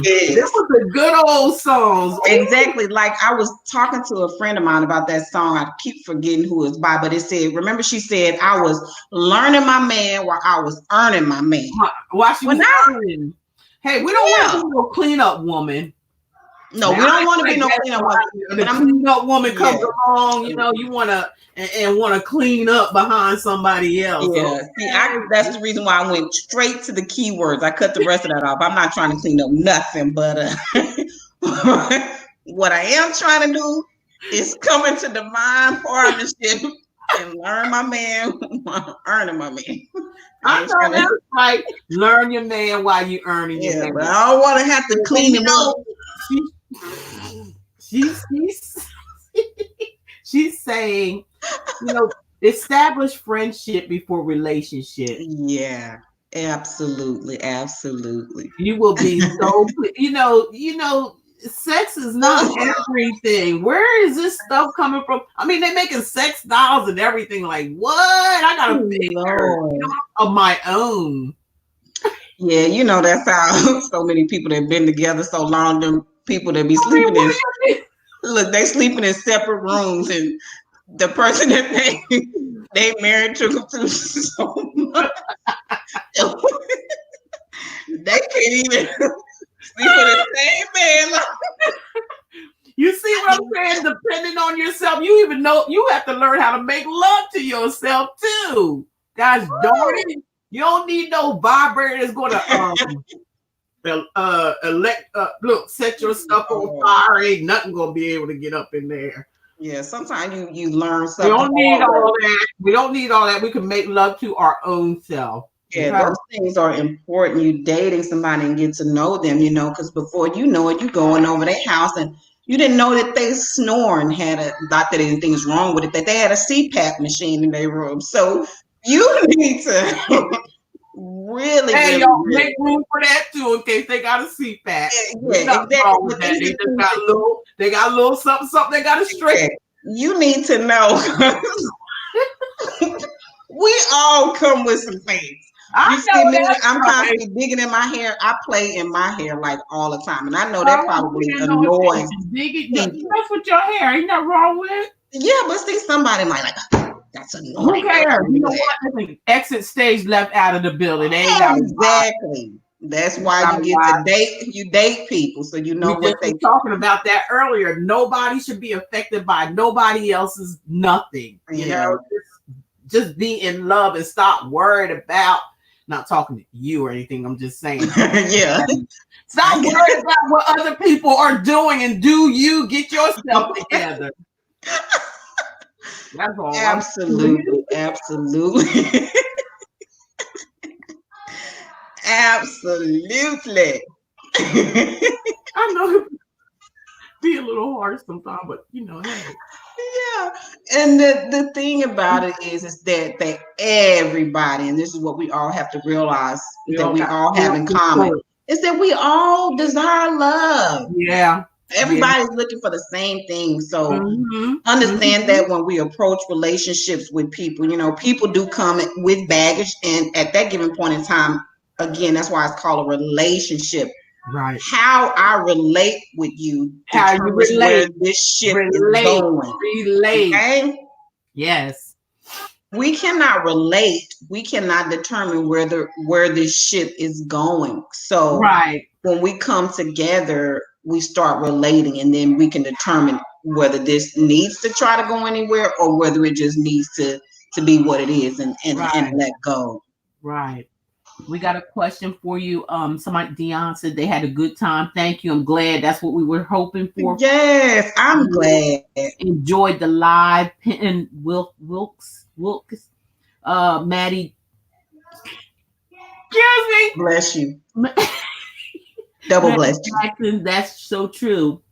Yes. This was a good old song. Exactly. Like I was talking to a friend of mine about that song. I keep forgetting who it's by, but it said, remember she said, I was learning my man while I was earning my man. While she was earning. Hey, we don't want to be no cleanup woman. No, we don't want to be no cleanup woman. The cleanup woman comes along, you want to and want to clean up behind somebody else. Yeah, that's the reason why I went straight to the keywords. I cut the rest of that off. I'm not trying to clean up nothing, but what I am trying to do is come into divine partnership and learn my man, earning my man. I know that's right. Learn your man while you earning your man. But I don't want to have to clean him up. She's saying, establish friendship before relationship. Yeah, absolutely. You will be so, sex is not everything. Where is this stuff coming from? I mean, they're making sex dolls and everything. Like, what? I got a picture of my own. Yeah, that's how so many people that have been together so long, them people that be sleeping look, they sleeping in separate rooms, and the person that they married took them through so much. They can't even sleep with the same man. You see what I'm saying? Depending on yourself, you even know you have to learn how to make love to yourself too. Gosh darn it. You don't need no vibrator that's going to set your stuff on fire. Ain't nothing going to be able to get up in there. Yeah, sometimes you learn something. We don't need all that. We don't need all that. We can make love to our own self. Yeah, those things are important. You dating somebody and get to know them, because before you know it, you going over their house and you didn't know that they snoring not that anything's wrong with it, that they had a CPAP machine in their room. So you need to really, y'all make room for that too in case they got a CPAP. Yeah, exactly. They got a little something they got to straighten. You need to know. We all come with some things. I'm constantly digging in my hair. I play in my hair like all the time, and I know that probably annoys people. That's with your hair. Ain't that wrong with it? Yeah, but see, somebody might that's annoying. Who cares? You know what? Exit stage left out of the building. Exactly. That's why you date people, so you know what they talking about that earlier. Nobody should be affected by nobody else's nothing. Just be in love and stop worried about Not talking to you or anything. I'm just saying. Yeah. Stop worrying about what other people are doing and do you get yourself together. That's all. Absolutely. Absolutely. Absolutely. I know it be a little harsh sometimes, but hey. Yeah. And the thing about it is that everybody, and this is what we all have to realize that we all have in common, is that we all desire love. Yeah. Everybody's looking for the same thing. So understand that when we approach relationships with people, people do come with baggage. And at that given point in time, again, that's why it's called a relationship. Right. How I relate with you determines where this ship is going. Okay? Yes. We cannot relate. We cannot determine where this ship is going. So when we come together, we start relating, and then we can determine whether this needs to try to go anywhere or whether it just needs to be what it is and let go. Right. We got a question for you. Somebody, Dion, said they had a good time. Thank you. I'm glad. That's what we were hoping for. Yes, I'm glad. Enjoyed the live. And Wilkes, Maddie. Excuse me. Bless you. Double blessed you. Jackson, that's so true.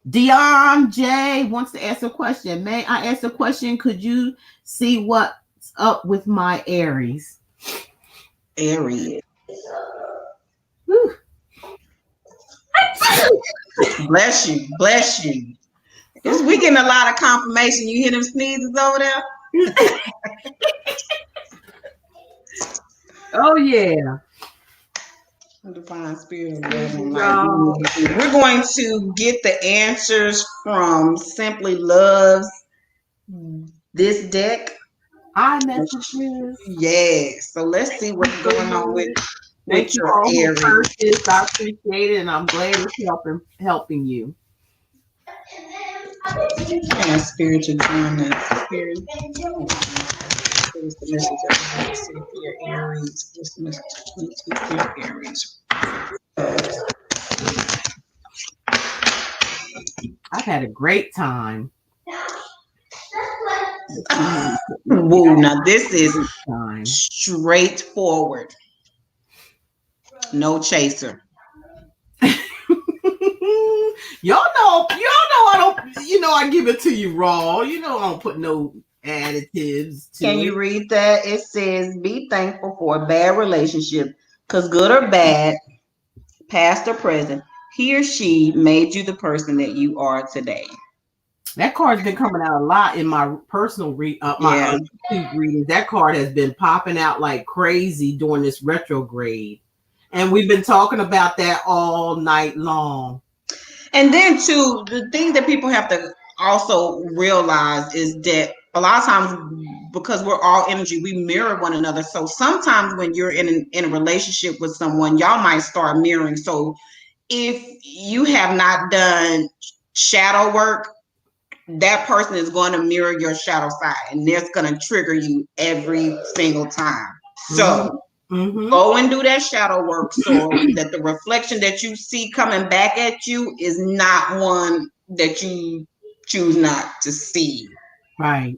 Dion J wants to ask a question. May I ask a question? Could you see what's up with my Aries? Aries. Bless you. Bless you. We getting a lot of confirmation. You hear them sneezes over there? Oh, yeah. Divine spirit of love and light. We're going to get the answers from Simply Love's this deck. iMessages. Yes. So let's see what's going on with your Aries. I appreciate it, and I'm glad it's helping you. Yeah, spiritual journey. Spirit. What's the message of your Aries? What's the message of your Aries? I've had a great time. Whoa, now this is straightforward. No chaser. Y'all know I give it to you raw. I don't put no additives to it. Can you read that? It says, be thankful for a bad relationship, because good or bad, past or present, he or she made you the person that you are today. That card's been coming out a lot in my personal YouTube readings. That card has been popping out like crazy during this retrograde. And we've been talking about that all night long. And then, too, the thing that people have to also realize is that a lot of times, because we're all energy, we mirror one another. So sometimes when you're in a relationship with someone, y'all might start mirroring. So if you have not done shadow work, that person is going to mirror your shadow side, and that's going to trigger you every single time. So go and do that shadow work so that the reflection that you see coming back at you is not one that you choose not to see. Right.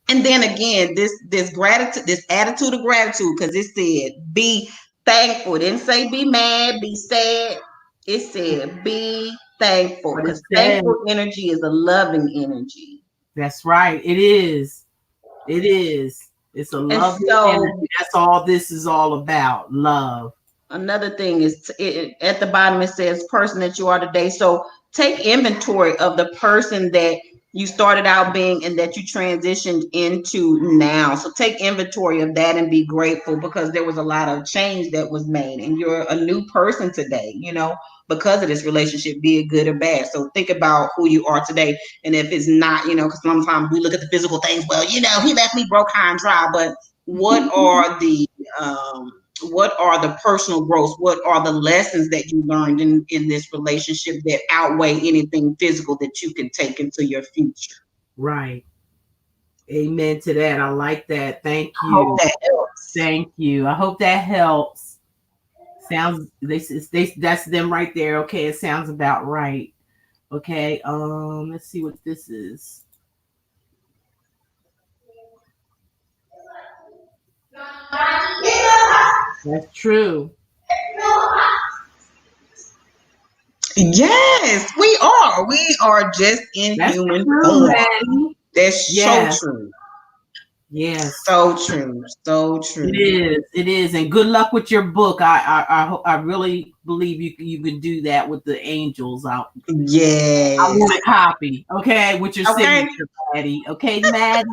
And then again, this gratitude, this attitude of gratitude, because it said be thankful. It didn't say be mad, be sad. It said be thankful, because thankful energy is a loving energy. That's right. It is. It's a loving energy. That's all this is all about. Love. Another thing is at the bottom, it says person that you are today. So take inventory of the person that you started out being and that you transitioned into now. So take inventory of that and be grateful, because there was a lot of change that was made and you're a new person today, because of this relationship, be it good or bad. So think about who you are today. And if it's not, because sometimes we look at the physical things, well, he left me broke, high and dry, but what are the personal growths? What are the lessons that you learned in this relationship that outweigh anything physical that you can take into your future? Right. Amen to that. I like that. Thank you. I hope that helps. Thank you. I hope that helps. Sounds that's them right there. Okay, it sounds about right. Okay, let's see what this is. That's true. Yes, we are. We are just in That's human true, form. Maddie. That's Yes. so true. Yes. So true. So true. It is. It is. And good luck with your book. I really believe you can do that with the angels out. I Yes. want a copy. Okay, with your Okay. signature, Maddie. Okay, Maddie,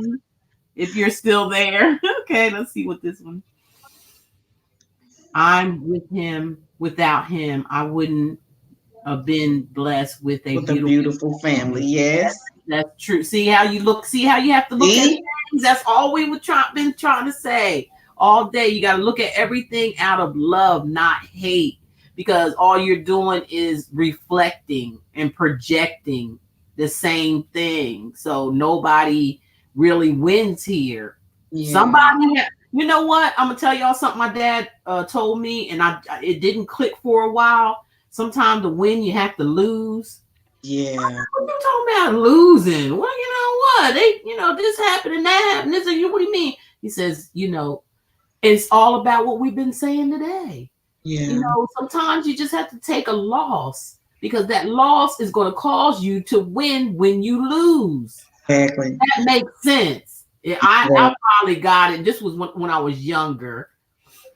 if you're still there. Okay, let's see what this one. I'm with him. Without him, I wouldn't have been blessed with a With a beautiful beautiful family. Yes. That's true. See how you look. See how you have to look at See? things. That's all we were been trying to say all day. You got to look at everything out of love, not hate, because all you're doing is reflecting and projecting the same thing. So nobody really wins here. Yeah. Somebody, you know what? I'm gonna tell y'all something. My dad told me, and it didn't click for a while. Sometimes to win, you have to lose. Yeah. What you talking about losing? Well, you know what? This happened and that happened. What do you mean? He says, it's all about what we've been saying today. Yeah. Sometimes you just have to take a loss because that loss is going to cause you to win when you lose. Exactly. That makes sense. I finally got it. This was when I was younger.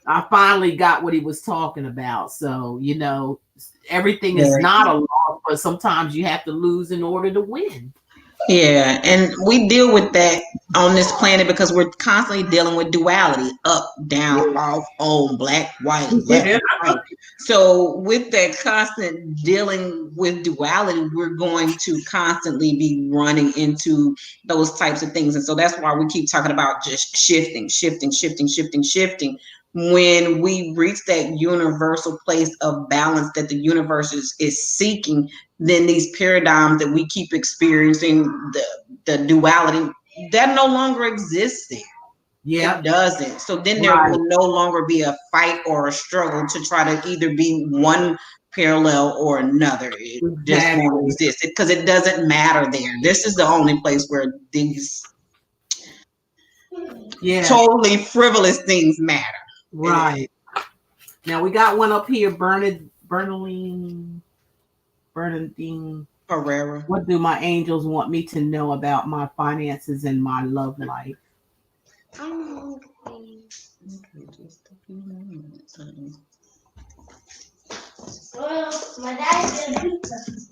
I finally got what he was talking about. So, everything is not a loss, but sometimes you have to lose in order to win. Yeah, and we deal with that on this planet because we're constantly dealing with duality, up, down, off, on, black, white, left, right. So with that constant dealing with duality, we're going to constantly be running into those types of things. And so that's why we keep talking about just shifting, shifting, shifting, shifting, shifting. When we reach that universal place of balance that the universe is seeking, then these paradigms that we keep experiencing, the duality, that no longer existing. Yeah, it doesn't. So then there will no longer be a fight or a struggle to try to either be one parallel or another. It just won't exist because it doesn't matter there. This is the only place where these totally frivolous things matter. Right. Now we got one up here, Bernadine Herrera. What do my angels want me to know about my finances and my love life? Just a few minutes, well, my dad's gonna do something,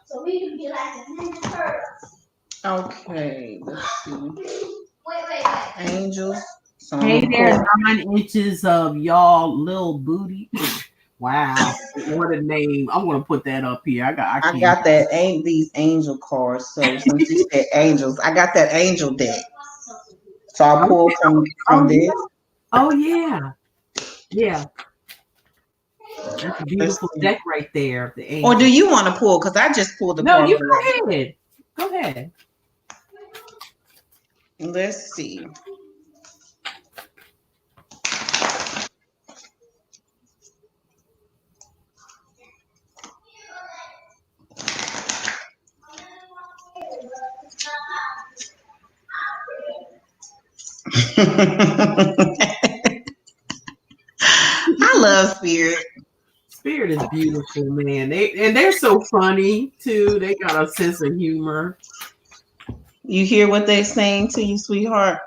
so we can be like a ninja turtles. Okay, let's see. Wait. Angels. Hey there, 9 inches of y'all little booty. Wow, what a name! I'm gonna put that up here. I got that. Ain't these angel cards? So since you said angels, I got that angel deck. So I'll pull from this. Yeah. Oh yeah. That's a beautiful deck right there. The angel. Or do you want to pull? Because I just pulled the card. No, you go ahead. Go ahead. Let's see. I love Spirit. Spirit is beautiful, man. They're so funny too. They got a sense of humor. You hear what they're saying to you, sweetheart?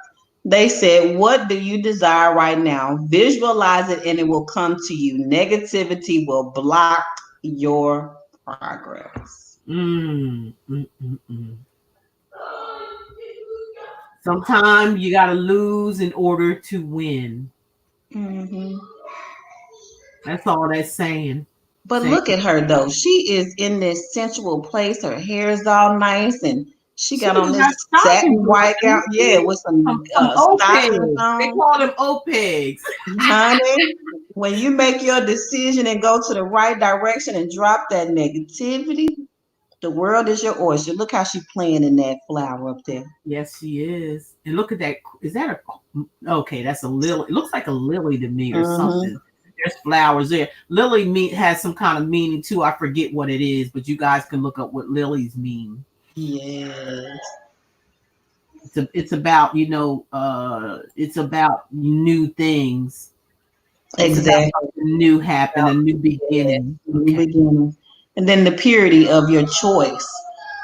They said, "What do you desire right now? Visualize it and it will come to you. Negativity will block your progress." Sometimes you got to lose in order to win. Mm-hmm. That's all that's saying. But look at her though. She is in this sensual place. Her hair is all nice, and she got on this satin white gown. Yeah, with some stockings on. They call them OPEGs. Honey, when you make your decision and go to the right direction and drop that negativity, The world is your oyster. Look how she's playing in that flower up there. Yes, she is. And look at that. Is that okay? That's a lily. It looks like a lily to me or something. There's flowers there. Lily has some kind of meaning too. I forget what it is, but you guys can look up what lilies mean. Yes. It's about it's about new things. Exactly. New happen, a new beginning. New beginning. And then the purity of your choice.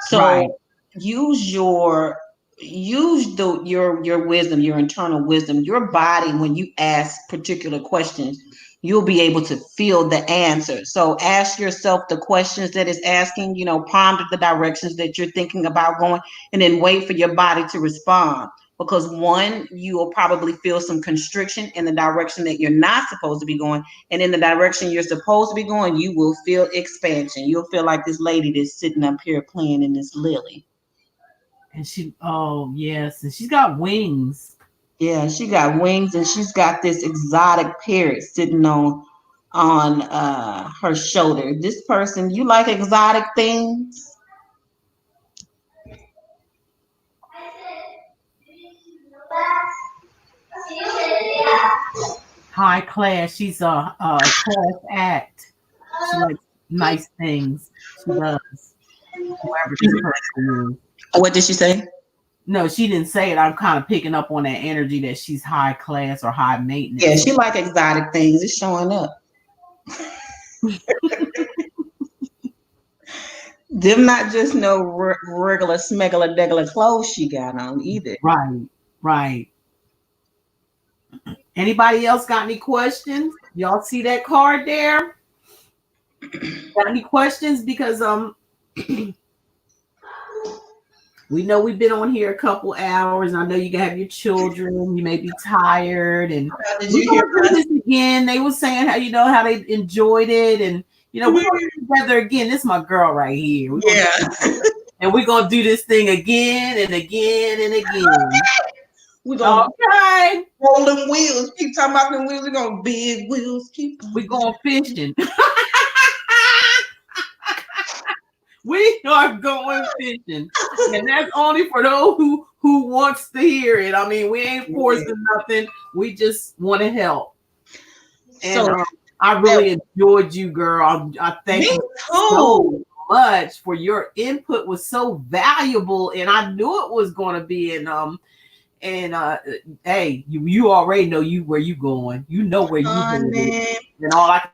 So Right. use your wisdom, your internal wisdom, your body. When you ask particular questions, you'll be able to feel the answer. So ask yourself the questions that it's asking, ponder the directions that you're thinking about going, and then wait for your body to respond. Because one, you will probably feel some constriction in the direction that you're not supposed to be going, and in the direction you're supposed to be going, you will feel expansion. You'll feel like this lady that's sitting up here playing in this lily. And yes, and she's got wings. Yeah, she got wings, and she's got this exotic parrot sitting on her shoulder. This person, you like exotic things? High class. She's a class act. She likes nice things. She does. Whoever this person is. What did she say? No, she didn't say it. I'm kind of picking up on that energy that she's high class or high maintenance. Yeah, she like exotic things. It's showing up. Them not just no regular smegular degular clothes she got on either. Right. Anybody else got any questions? Y'all see that card there? Got any questions? Because we know we've been on here a couple hours. I know you have your children. You may be tired, and did you hear this again? They were saying how they enjoyed it, and we're gonna get together again. This is my girl right here. And we're gonna do this thing again and again and again. We're gonna roll them wheels. Keep talking about them wheels. We're gonna big wheels. We're going fishing. We are going fishing, and that's only for those who wants to hear it. I mean, we ain't forcing nothing. We just want to help. And so, I really enjoyed you, girl. I thank you so much for your input. Was so valuable, and I knew it was going to be. Hey, you already know where you going. You know where you going. And all I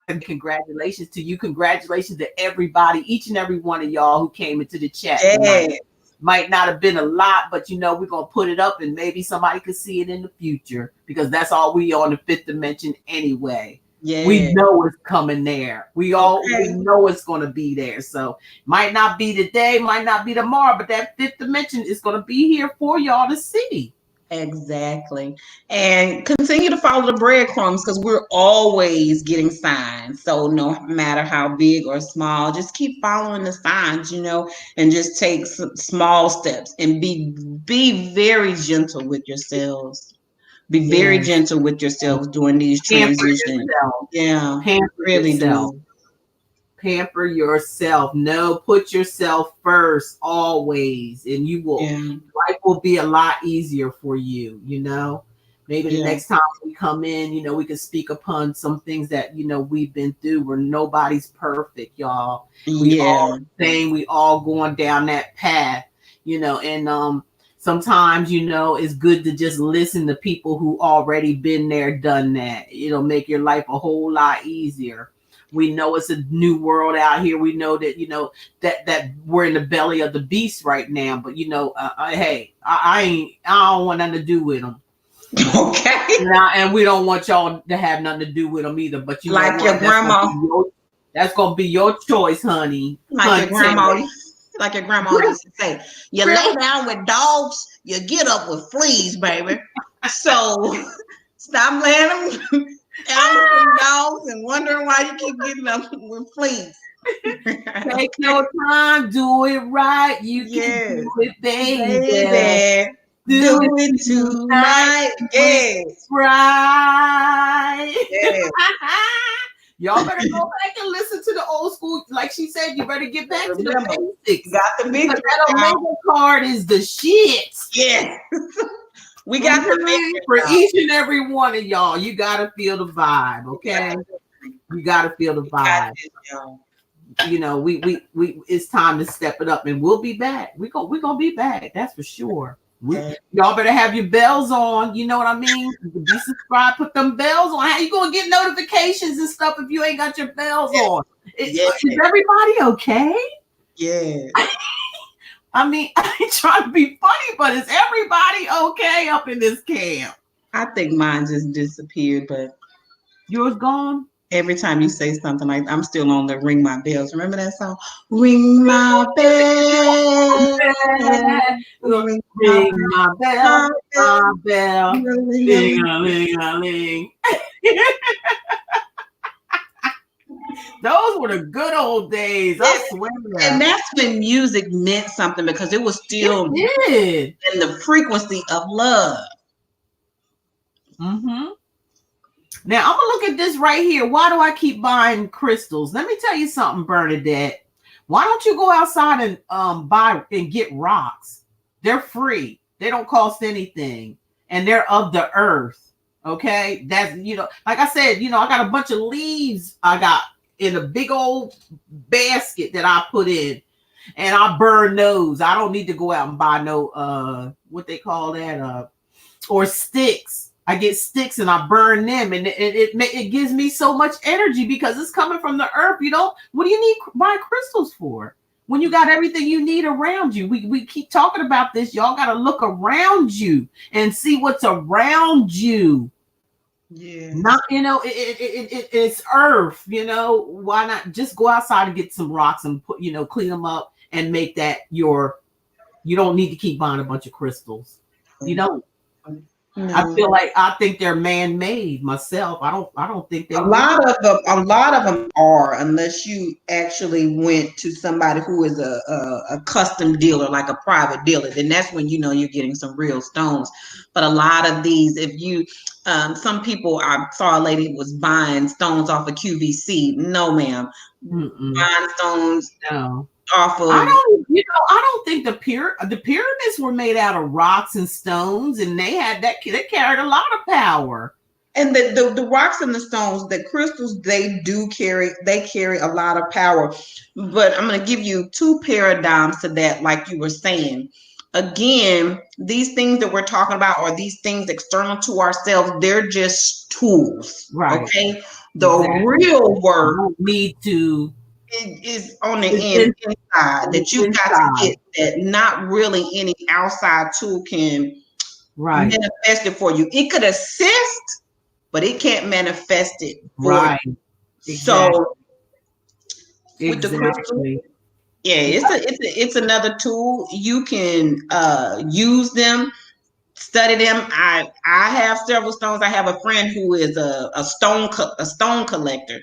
can congratulations to you. Congratulations to everybody, each and every one of y'all who came into the chat tonight. Might not have been a lot, but we're gonna put it up and maybe somebody could see it in the future, because that's all we on the fifth dimension anyway. Yeah. We know it's coming there. We know it's going to be there. So might not be today, might not be tomorrow, but that fifth dimension is going to be here for y'all to see. Exactly. And continue to follow the breadcrumbs, because we're always getting signs. So no matter how big or small, just keep following the signs, and just take some small steps, and be very gentle with yourselves. Be very gentle with yourselves during these transitions. Yeah, really do. Pamper yourself. No, put yourself first always, and you will. Life will be a lot easier for you. Maybe the next time we come in, we can speak upon some things that we've been through. Where nobody's perfect, y'all. We all saying we all going down that path. And sometimes, it's good to just listen to people who already been there, done that. Make your life a whole lot easier. We know it's a new world out here. We know that, that we're in the belly of the beast right now. But, hey, I don't want nothing to do with them. Okay. And we don't want y'all to have nothing to do with them either. But like your grandma. That's going to be your choice, honey. Like your grandma. Like your grandma used to say, you lay down with dogs, you get up with fleas, baby. So stop laying them down with dogs and wondering why you keep getting up with fleas. Take your time, do it right. You can do it, baby. Do it tonight. Yes. Right. Yes. Y'all better go back and listen to the old school. Like she said, you better get back to the basics. Got the victory. That Omega card is the shit. Yeah. We got the victory for each and every one of y'all. You gotta feel the vibe, okay? You gotta feel the vibe. You know, we it's time to step it up, and we'll be back. We're gonna be back. That's for sure. Y'all better have your bells on. You know what I mean? Be subscribed, put them bells on. How you gonna get notifications and stuff if you ain't got your bells on? Is everybody okay? Yeah. I mean, I ain't trying to be funny, but is everybody okay up in this camp? I think mine just disappeared, but yours gone? Every time you say something like, I'm still on the Ring My Bells. Remember that song? Ring my bell. Ring my bell. My bell. Ling-a-ling-a-ling. Those were the good old days. I swear. And that's when music meant something, because it was still in the frequency of love. Mm-hmm. Now I'm gonna look at this right here. Why do I keep buying crystals? Let me tell you something, Bernadette. Why don't you go outside and buy and get rocks? They're free. They don't cost anything, and they're of the earth. Okay, that's, you know, like I said, you know, I got a bunch of leaves I got in a big old basket that I put in, and I burn those. I don't need to go out and buy no what they call that or sticks. I get sticks and I burn them, and it gives me so much energy because it's coming from the earth. You know, what do you need buy crystals for when you got everything you need around you? We keep talking about this. Y'all got to look around you and see what's around you. Yeah. Not, you know, it's earth. You know, why not just go outside and get some rocks and put, you know, clean them up and make that your. You don't need to keep buying a bunch of crystals. You don't. No. I think they're man-made myself. I don't think they're a lot of them are, unless you actually went to somebody who is a custom dealer, like a private dealer. Then that's when you know you're getting some real stones. But a lot of these, if you some people, I saw a lady was buying stones off of QVC. No, ma'am. Buying stones. No. Off of, I don't think the pyramids were made out of rocks and stones, and they carried a lot of power. And the rocks and the stones, the crystals, they carry a lot of power. But I'm going to give you two paradigms to that, like you were saying. Again, these things that we're talking about, or these things external to ourselves, they're just tools. Right. Okay. The real work, you don't need to. It is on the inside that you got to get, that not really any outside tool can manifest it for you. It could assist, but it can't manifest it for you. Exactly. So with the crystal, it's another tool. You can use them, study them. I have several stones. I have a friend who is a stone collector,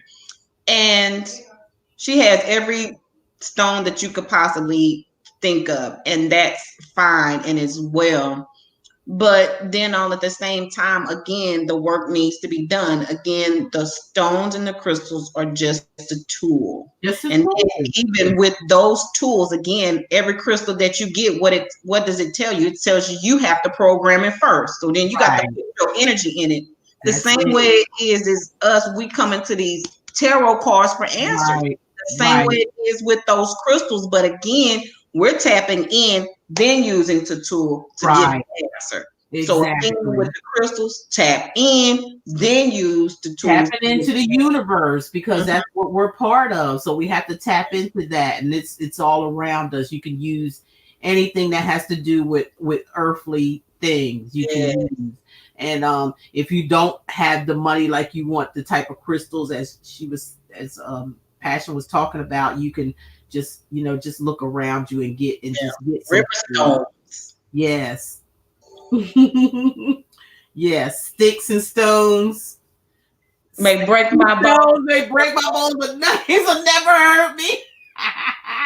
and she has every stone that you could possibly think of, and that's fine and as well. But then all at the same time, again, the work needs to be done. Again, the stones and the crystals are just a tool. And even with those tools, again, every crystal that you get, what does it tell you? It tells you have to program it first. So then you got to put your energy in it. The same way it is us, we come into these tarot cards for answers. The same way it is with those crystals, but again, we're tapping in, then using the tool to get the answer. So again, with the crystals, tap in, then use the tool. Tapping into the universe, because that's what we're part of. So we have to tap into that, and it's all around us. You can use anything that has to do with earthly things. You can use. And if you don't have the money, like you want the type of crystals as Passion was talking about, you can just look around you and get stones. Yes. Yes, sticks and stones may break my bones. They break my bones, but nothing will never hurt me.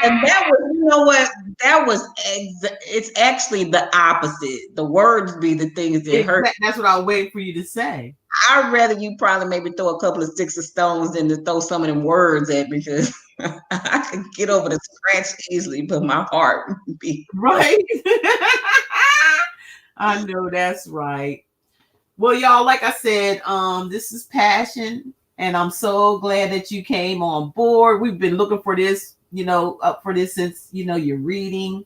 And that was, you know what? That was it's actually the opposite. The words be the things that hurt. That's what I was waiting for you to say. I'd rather you probably maybe throw a couple of sticks of stones than to throw some of them words at me, because I could get over the scratch easily, but my heart would be Right. I know that's right. Well, y'all, like I said, this is Passion, and I'm so glad that you came on board. We've been looking for this, up for this since, your reading.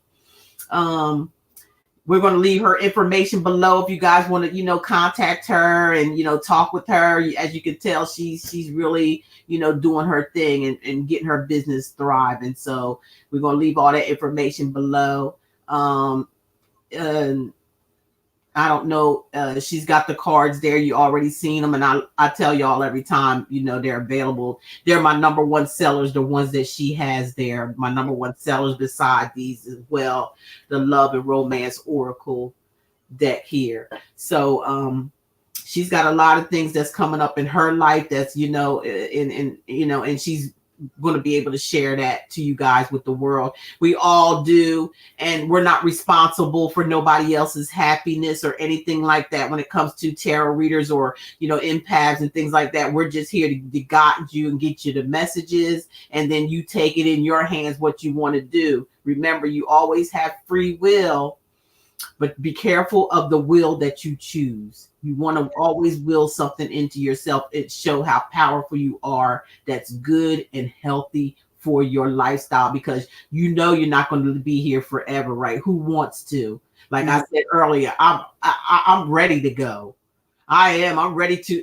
We're going to leave her information below if you guys want to, contact her and, talk with her. As you can tell, she's really, doing her thing and getting her business thriving. So we're going to leave all that information below. And I don't know. She's got the cards there. You already seen them. And I tell y'all every time, they're available. They're my number one sellers, the ones that she has there. My number one sellers beside these as well. The Love and Romance Oracle deck here. So she's got a lot of things that's coming up in her life that's, and she's going to be able to share that to you guys with the world. We all do, and we're not responsible for nobody else's happiness or anything like that when it comes to tarot readers or empaths and things like that. We're just here to guide you and get you the messages, and then you take it in your hands what you want to do. Remember, you always have free will, but be careful of the will that you choose. You want to always will something into yourself. It show how powerful you are. That's good and healthy for your lifestyle, because you're not going to be here forever, right? Who wants to? Like I said earlier, I'm ready to go. I'm ready to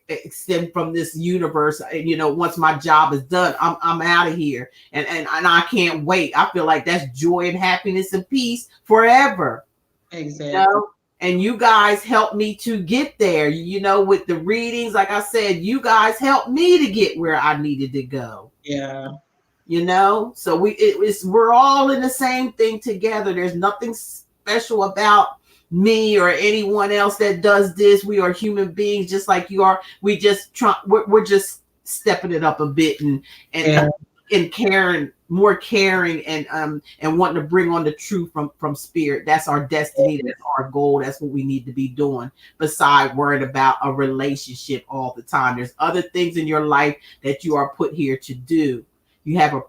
extend from this universe. Once my job is done, I'm out of here, and I can't wait. I feel like that's joy and happiness and peace forever. Exactly. And you guys helped me to get there. With the readings, like I said, you guys helped me to get where I needed to go. Yeah. So we're all in the same thing together. There's nothing special about me or anyone else that does this. We are human beings just like you are. We're just stepping it up a bit and caring, more caring, and wanting to bring on the truth from spirit. That's our destiny. That's our goal. That's what we need to be doing, beside worrying about a relationship all the time. There's other things in your life that you are put here to do. You have a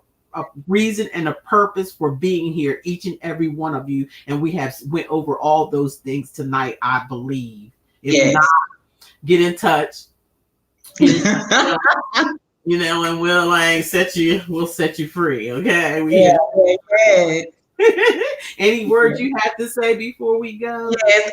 reason and a purpose for being here, each and every one of you, and we have went over all those things tonight, I believe. If not, get in touch. And we'll set you free. Okay. Any words you have to say before we go? Yes,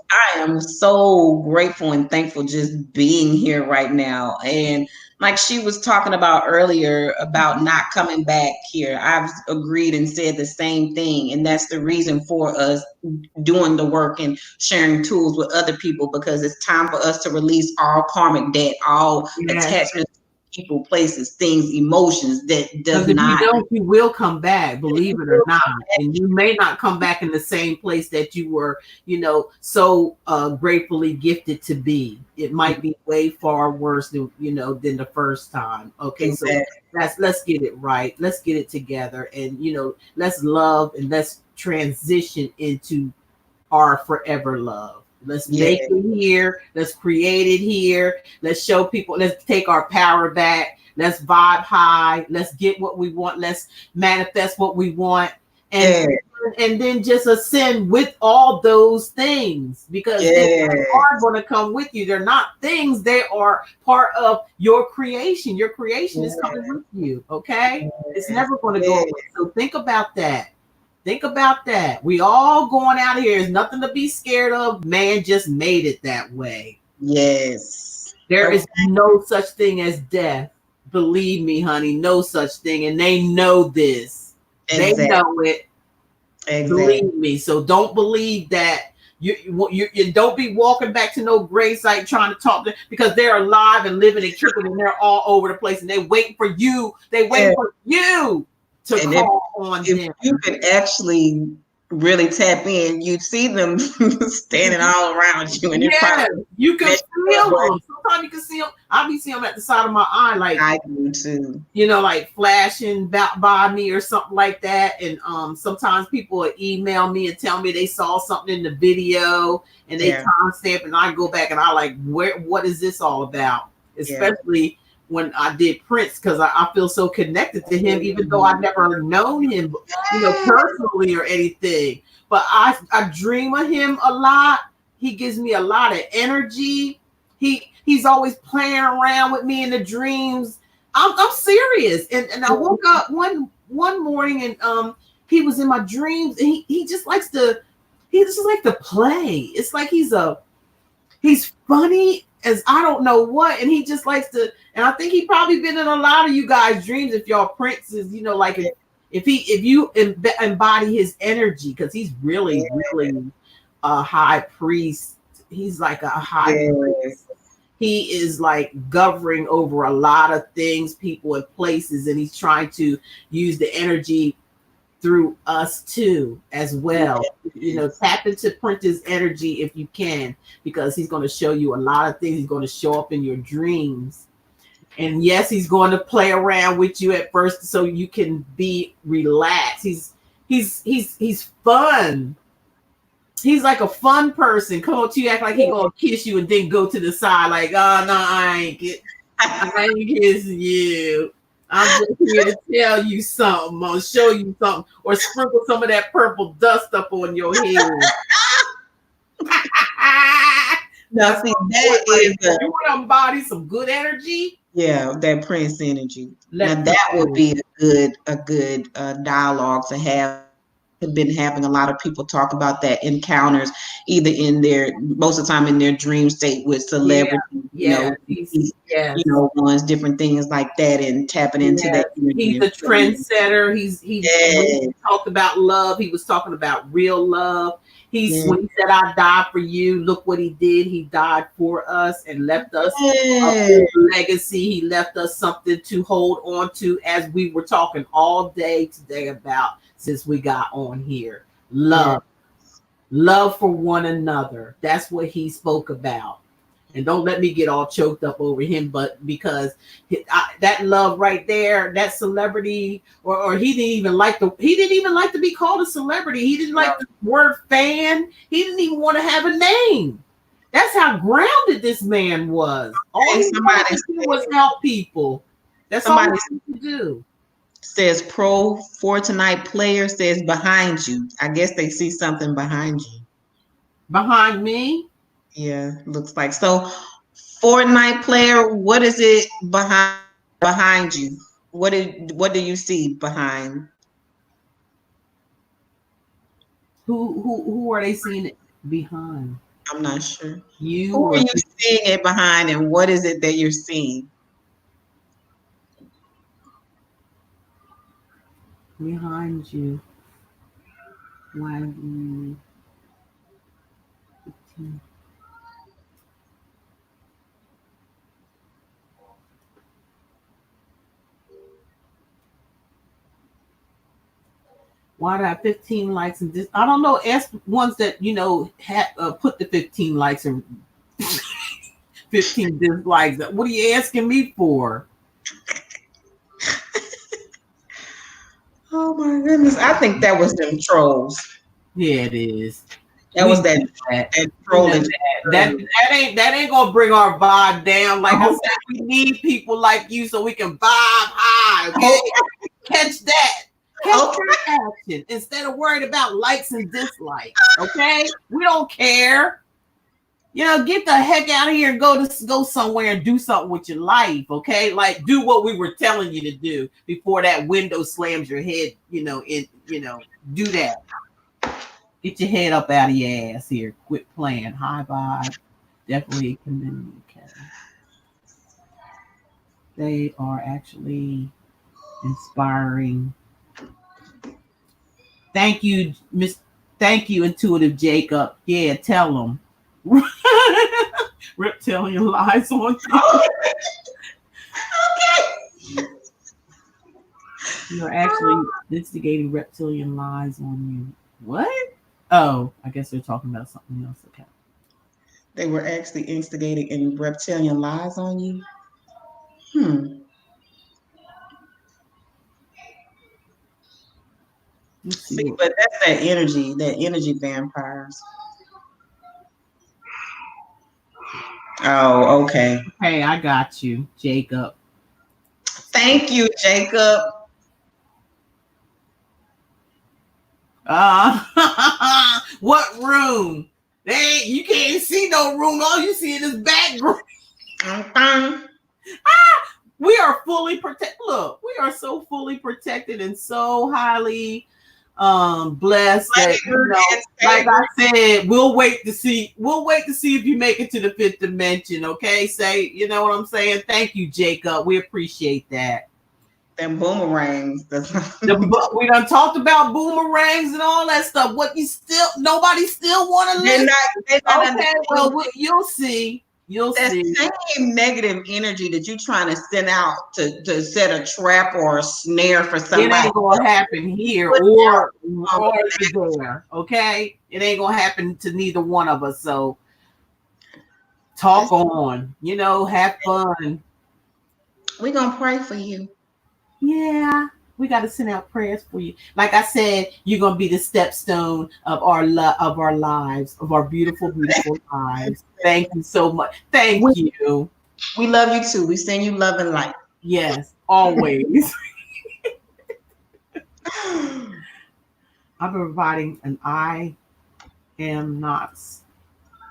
I am so grateful and thankful just being here right now. And like she was talking about earlier about not coming back here, I've agreed and said the same thing. And that's the reason for us doing the work and sharing tools with other people, because it's time for us to release all karmic debt, all attachments, people, places, things, emotions that does not. You will come back, believe it or not, and you may not come back in the same place that you were, so gratefully gifted to be. It might be way far worse than than the first time. Okay, exactly. So let's get it right. Let's get it together, and let's love and let's transition into our forever love. Let's make it here. Let's create it here. Let's show people. Let's take our power back. Let's vibe high. Let's get what we want. Let's manifest what we want. And then just ascend with all those things, because they are going to come with you. They're not things. They are part of your creation. Your creation is coming with you. Okay. It's never going to go away. So think about that. Think about that. We all going out here. There's nothing to be scared of. Man just made it that way. Yes. There is no such thing as death. Believe me, honey, no such thing. And they know this. Exactly. They know it. Exactly. Believe me. So don't believe that. You don't be walking back to no grave site trying to talk to them, because they're alive and living and kicking, and they're all over the place, and they waiting for you. They waiting for you to call on them. If you could actually really tap in, you'd see them standing all around you, and you can feel feel them. Sometimes you can see them. I be seeing them at the side of my eye, like I do too. you know, like flashing by me or something like that. And sometimes people will email me and tell me they saw something in the video and they timestamp, and I go back and I like, what is this all about? Especially when I did Prince, because I feel so connected to him, even though I've never known him, you know, personally or anything. But I dream of him a lot. He gives me a lot of energy. He's always playing around with me in the dreams. I'm serious. And I woke up one morning and he was in my dreams, and he just likes to play. It's like he's funny as I don't know what, and he just likes to, and I think he probably been in a lot of you guys' dreams if y'all princes, you know, like if you embody his energy, because he's really a high priest. He's like a high priest. He is like governing over a lot of things, people, and places, and he's trying to use the energy through us too as well. You know, tap into Prince's energy if you can, because he's going to show you a lot of things. He's going to show up in your dreams, and yes, he's going to play around with you at first so you can be relaxed. He's fun. He's like a fun person. Come on to you, act like he gonna kiss you and then go to the side like, oh no, I ain't kissing you. I'm just here to tell you something or show you something or sprinkle some of that purple dust up on your head. Now, see, that is you want to embody some good energy. Yeah, that Prince energy. Now that would be a good dialogue to have. Have been having a lot of people talk about that encounters, either in their most of the time in their dream state with celebrities, you know, ones, different things like that, and tapping into that energy. He's a trendsetter. He talked about love. He was talking about real love. When he said, "I died for you," look what he did. He died for us and left us a legacy. He left us something to hold on to, as we were talking all day today about since we got on here. Love for one another. That's what he spoke about. And don't let me get all choked up over him, but because that love right there, that celebrity, or he didn't even like to be called a celebrity. He didn't like the word fan. He didn't even want to have a name. That's how grounded this man was. All he wanted to do was help people. That's all he wanted to do. Says pro Fortnite player says behind you. I guess they see something behind you. Behind me? Yeah, looks like so. Fortnite player, what is it behind you? What do you see behind? Who are they seeing it behind? I'm not sure. Who are you seeing it behind, and what is it that you're seeing? Behind you. Why do I have 15 likes and this? I don't know. Ask ones that put the 15 likes and 15 dislikes. What are you asking me for? Oh my goodness! I think that was them trolls. Yeah, it is. That was that trolling. That ain't gonna bring our vibe down. Like I said, we need people like you so we can vibe high. Okay, catch that. Catch that action instead of worried about likes and dislikes. Okay, we don't care. You know, get the heck out of here and go somewhere and do something with your life. Okay, like do what we were telling you to do before that window slams your head. Do that. Get your head up out of your ass here. Quit playing. High vibe. Definitely commend you, Kevin. They are actually inspiring. Thank you, Miss. Thank you, Intuitive Jacob. Yeah, tell them. Reptilian lies on you. Okay. You're actually instigating reptilian lies on you. What? Oh, I guess they're talking about something else. Okay. They were actually instigating and reptilian lies on you. Let's see. See, but that's that energy vampires. Oh, okay. Hey, I got you, Jacob. Thank you, Jacob. What room? You can't see no room. All you see is background. We are fully protected. Look, we are so fully protected and so highly blessed that, like I said, we'll wait to see if you make it to the fifth dimension. Okay, you know what I'm saying? Thank you, Jacob. We appreciate that. Them boomerangs. We done talked about boomerangs and all that stuff. Nobody still want to listen? Okay, well, you'll see. You'll see. Same negative energy that you're trying to send out to set a trap or a snare for somebody. It ain't gonna happen here or there. Okay, it ain't gonna happen to neither one of us. So talk on. Have fun. We're gonna pray for you. Yeah, we got to send out prayers for you. Like I said, you're gonna be the stepstone of our lives, of our beautiful, beautiful lives. Thank you so much. Thank you. We love you too. We send you love and light. Yes, always. I'm providing an I am not.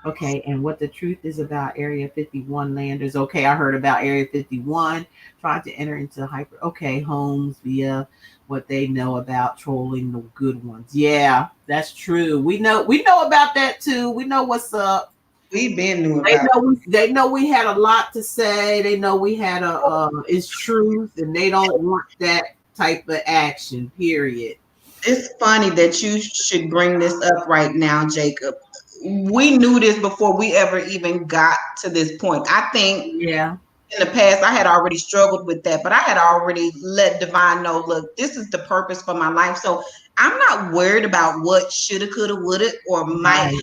Okay, and what the truth is about Area 51 landers. Okay, I heard about Area 51 trying to enter into homes via what they know about trolling the good ones. Yeah, that's true. We know about that too. We know what's up. We've been knew about they know we had a lot to say. They know we had it's truth, and they don't want that type of action, period. It's funny that you should bring this up right now, Jacob. We knew this before we ever even got to this point. I think in the past I had already struggled with that, but I had already let divine know, look, this is the purpose for my life. So I'm not worried about what shoulda, coulda, woulda, or might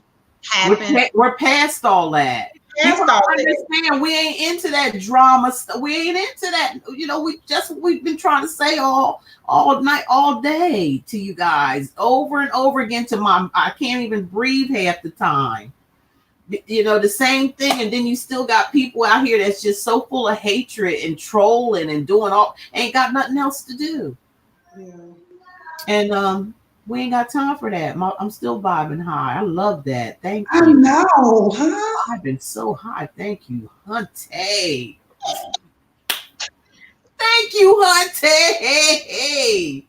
happen. We're past all that. People don't understand. We ain't into that drama stuff. We ain't into that. We've been trying to say all night, all day to you guys, over and over again. I can't even breathe half the time. The same thing, and then you still got people out here that's just so full of hatred and trolling and doing ain't got nothing else to do. Yeah. And we ain't got time for that. I'm still vibing high. I love that. Thank you. I know, huh? I've been so high. Thank you, Hunty. Thank you, Hunty.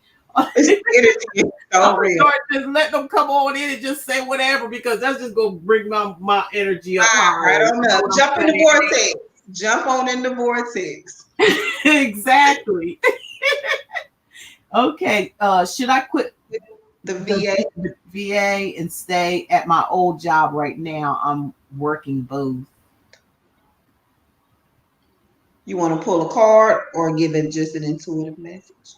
So real. Just let them come on in and just say whatever, because that's just gonna bring my energy up. I don't know. Jump in the vortex. Jump on in the vortex. Exactly. Okay. Should I quit the VA and stay at my old job right now? I'm working both. You want to pull a card or give it just an intuitive message?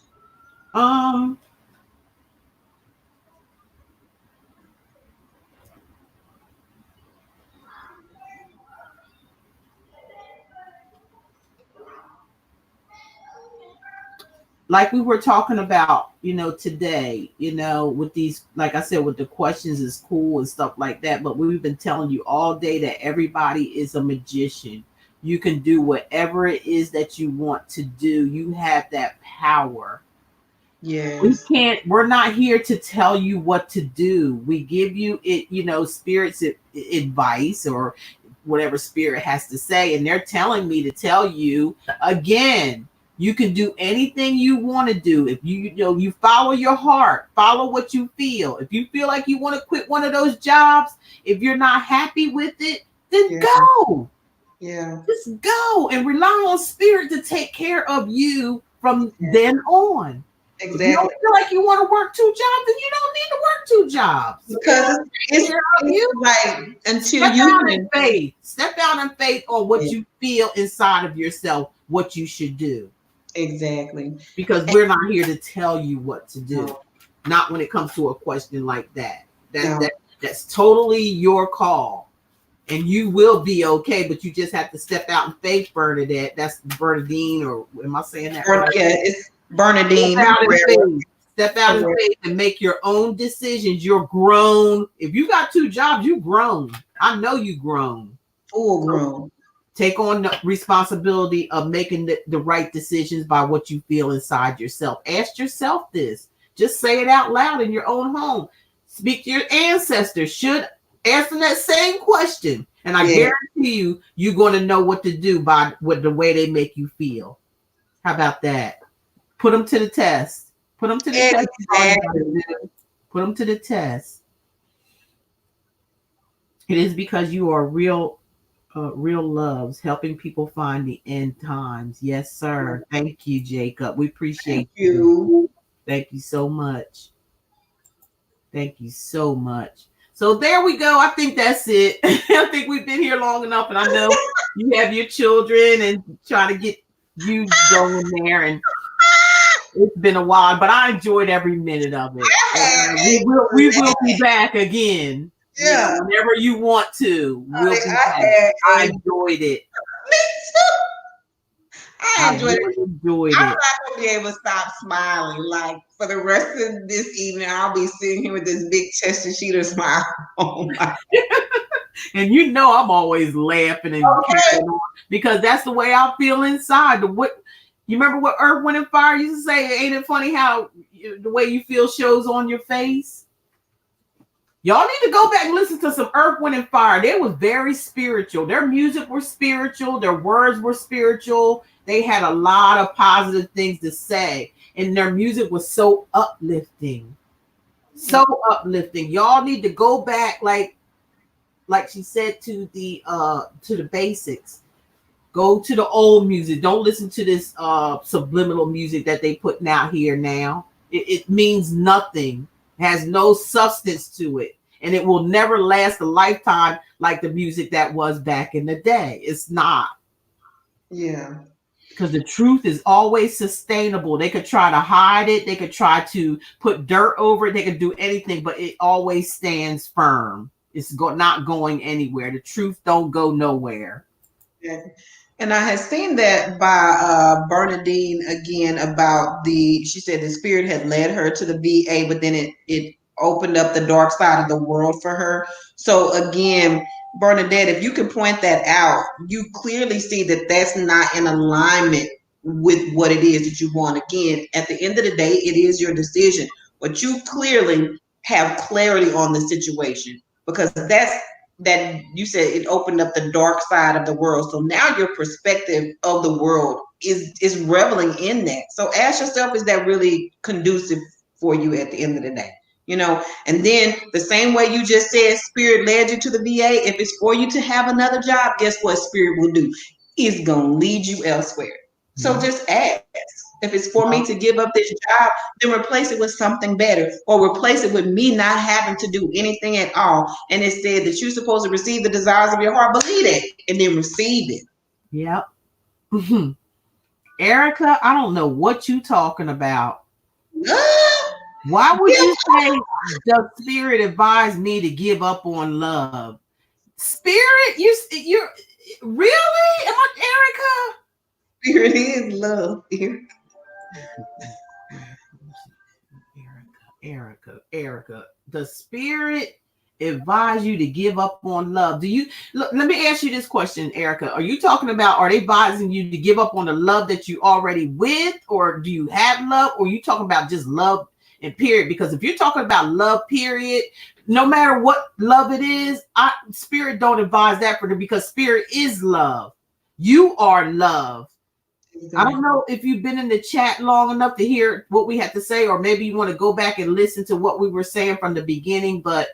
Like we were talking about, today, with these, like I said, with the questions is cool and stuff like that. But we've been telling you all day that everybody is a magician. You can do whatever it is that you want to do. You have that power. Yeah. We're not here to tell you what to do. We give you spirit's advice or whatever spirit has to say. And they're telling me to tell you again, you can do anything you want to do. If you follow your heart, follow what you feel. If you feel like you want to quit one of those jobs, if you're not happy with it, then go. Yeah. Just go and rely on spirit to take care of you from then on. Exactly. If you don't feel like you want to work 2 jobs, then you don't need to work 2 jobs. Because it's like until step down in faith on what you feel inside of yourself, what you should do. Exactly. Because we're not here to tell you what to do. No. Not when it comes to a question like that. That's totally your call. and you will be okay, but you just have to step out in faith, Bernadette. That's Bernadine, or am I saying that right? Yeah, it's Bernadine. Step out in faith. Step out in faith and make your own decisions. You're grown. If you got 2 jobs, you grown. I know you grown. Full grown. Take on the responsibility of making the right decisions by what you feel inside yourself. Ask yourself this. Just say it out loud in your own home. Speak to your ancestors. Should answer that same question. And I guarantee you, you're going to know what to do by the way they make you feel. How about that? Put them to the test. Put them to the test. Put them to the test. It is because you are real loves, helping people find the end times. Yes, sir. Thank you, Jacob. We appreciate you. Thank you so much. Thank you so much. So there we go. I think that's it. I think we've been here long enough, and I know you have your children and trying to get you going there, and it's been a while, but I enjoyed every minute of it. We will be back again. Yeah, whenever you want to. We'll be back. I enjoyed it. Me too. I enjoyed it. I'm not gonna be able to stop smiling. Like for the rest of this evening, I'll be sitting here with this big chest and cheetah smile. Oh my. And you know I'm always laughing and because that's the way I feel inside. You remember what Earth, Wind, and Fire used to say? Ain't it funny how the way you feel shows on your face? Y'all need to go back and listen to some Earth, Wind, and Fire. They was very spiritual. Their music was spiritual. Their words were spiritual. They had a lot of positive things to say. And their music was so uplifting. So uplifting. Y'all need to go back, like she said, to the basics. Go to the old music. Don't listen to this subliminal music that they putting out here now. It means nothing. It has no substance to it. And it will never last a lifetime like the music that was back in the day. It's not. Yeah. Because the truth is always sustainable. They could try to hide it. They could try to put dirt over it. They could do anything, but it always stands firm. It's not going anywhere. The truth don't go nowhere. Yeah. And I had seen that by Bernadine again about she said the spirit had led her to the VA, but then it opened up the dark side of the world for her. So again, Bernadette, if you can point that out, you clearly see that that's not in alignment with what it is that you want. Again, at the end of the day, it is your decision, but you clearly have clarity on the situation because that you said it opened up the dark side of the world. So now your perspective of the world is reveling in that. So ask yourself, is that really conducive for you at the end of the day? You know, and then the same way you just said spirit led you to the VA, if it's for you to have another job, guess what spirit will do? It's going to lead you elsewhere. So just ask. If it's for me to give up this job, then replace it with something better, or replace it with me not having to do anything at all. And it said that you're supposed to receive the desires of your heart. Believe it and then receive it. Yep. Erica, I don't know what you talking about. Why would you say the spirit advised me to give up on love? Spirit, you're really? Am I Erica? Spirit is love, Erica. Erica, the spirit advise you to give up on love. Let me ask you this question, Erica. Are they advising you to give up on the love that you already with, or do you have love, or are you talking about just love and period? Because if you're talking about love, period, no matter what love it is, spirit don't advise that for them, because spirit is love. You are love. I don't know if you've been in the chat long enough to hear what we had to say, or maybe you want to go back and listen to what we were saying from the beginning. But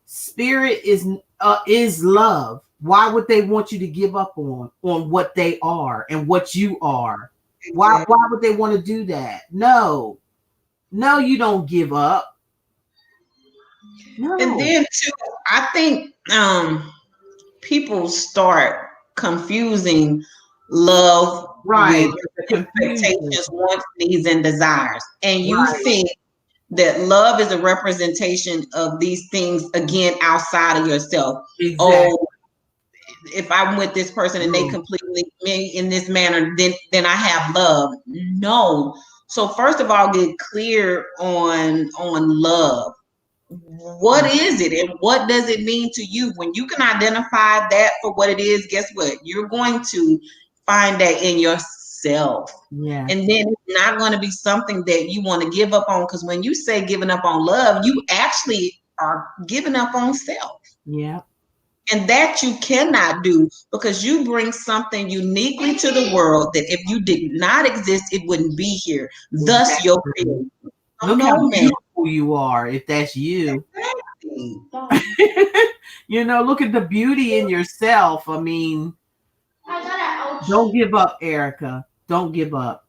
spirit is love. Why would they want you to give up on what they are and what you are? Why would they want to do that? No, you don't give up. No. And then too, I think people start confusing love with expectations, wants, needs, and desires. And you think that love is a representation of these things again outside of yourself. Exactly. Oh, if I'm with this person and they completely me in this manner, then I have love. No. So first of all, get clear on love. What is it and what does it mean to you? When you can identify that for what it is, guess what? You're going to find that in yourself. Yeah. And then it's not going to be something that you want to give up on, because when you say giving up on love, you actually are giving up on self. Yeah. And that you cannot do, because you bring something uniquely to the world that if you did not exist, it wouldn't be here. Thus, Exactly. your creation. Look how beautiful you are, if that's you. You know, look at the beauty in yourself. I mean, don't give up, Erica. Don't give up.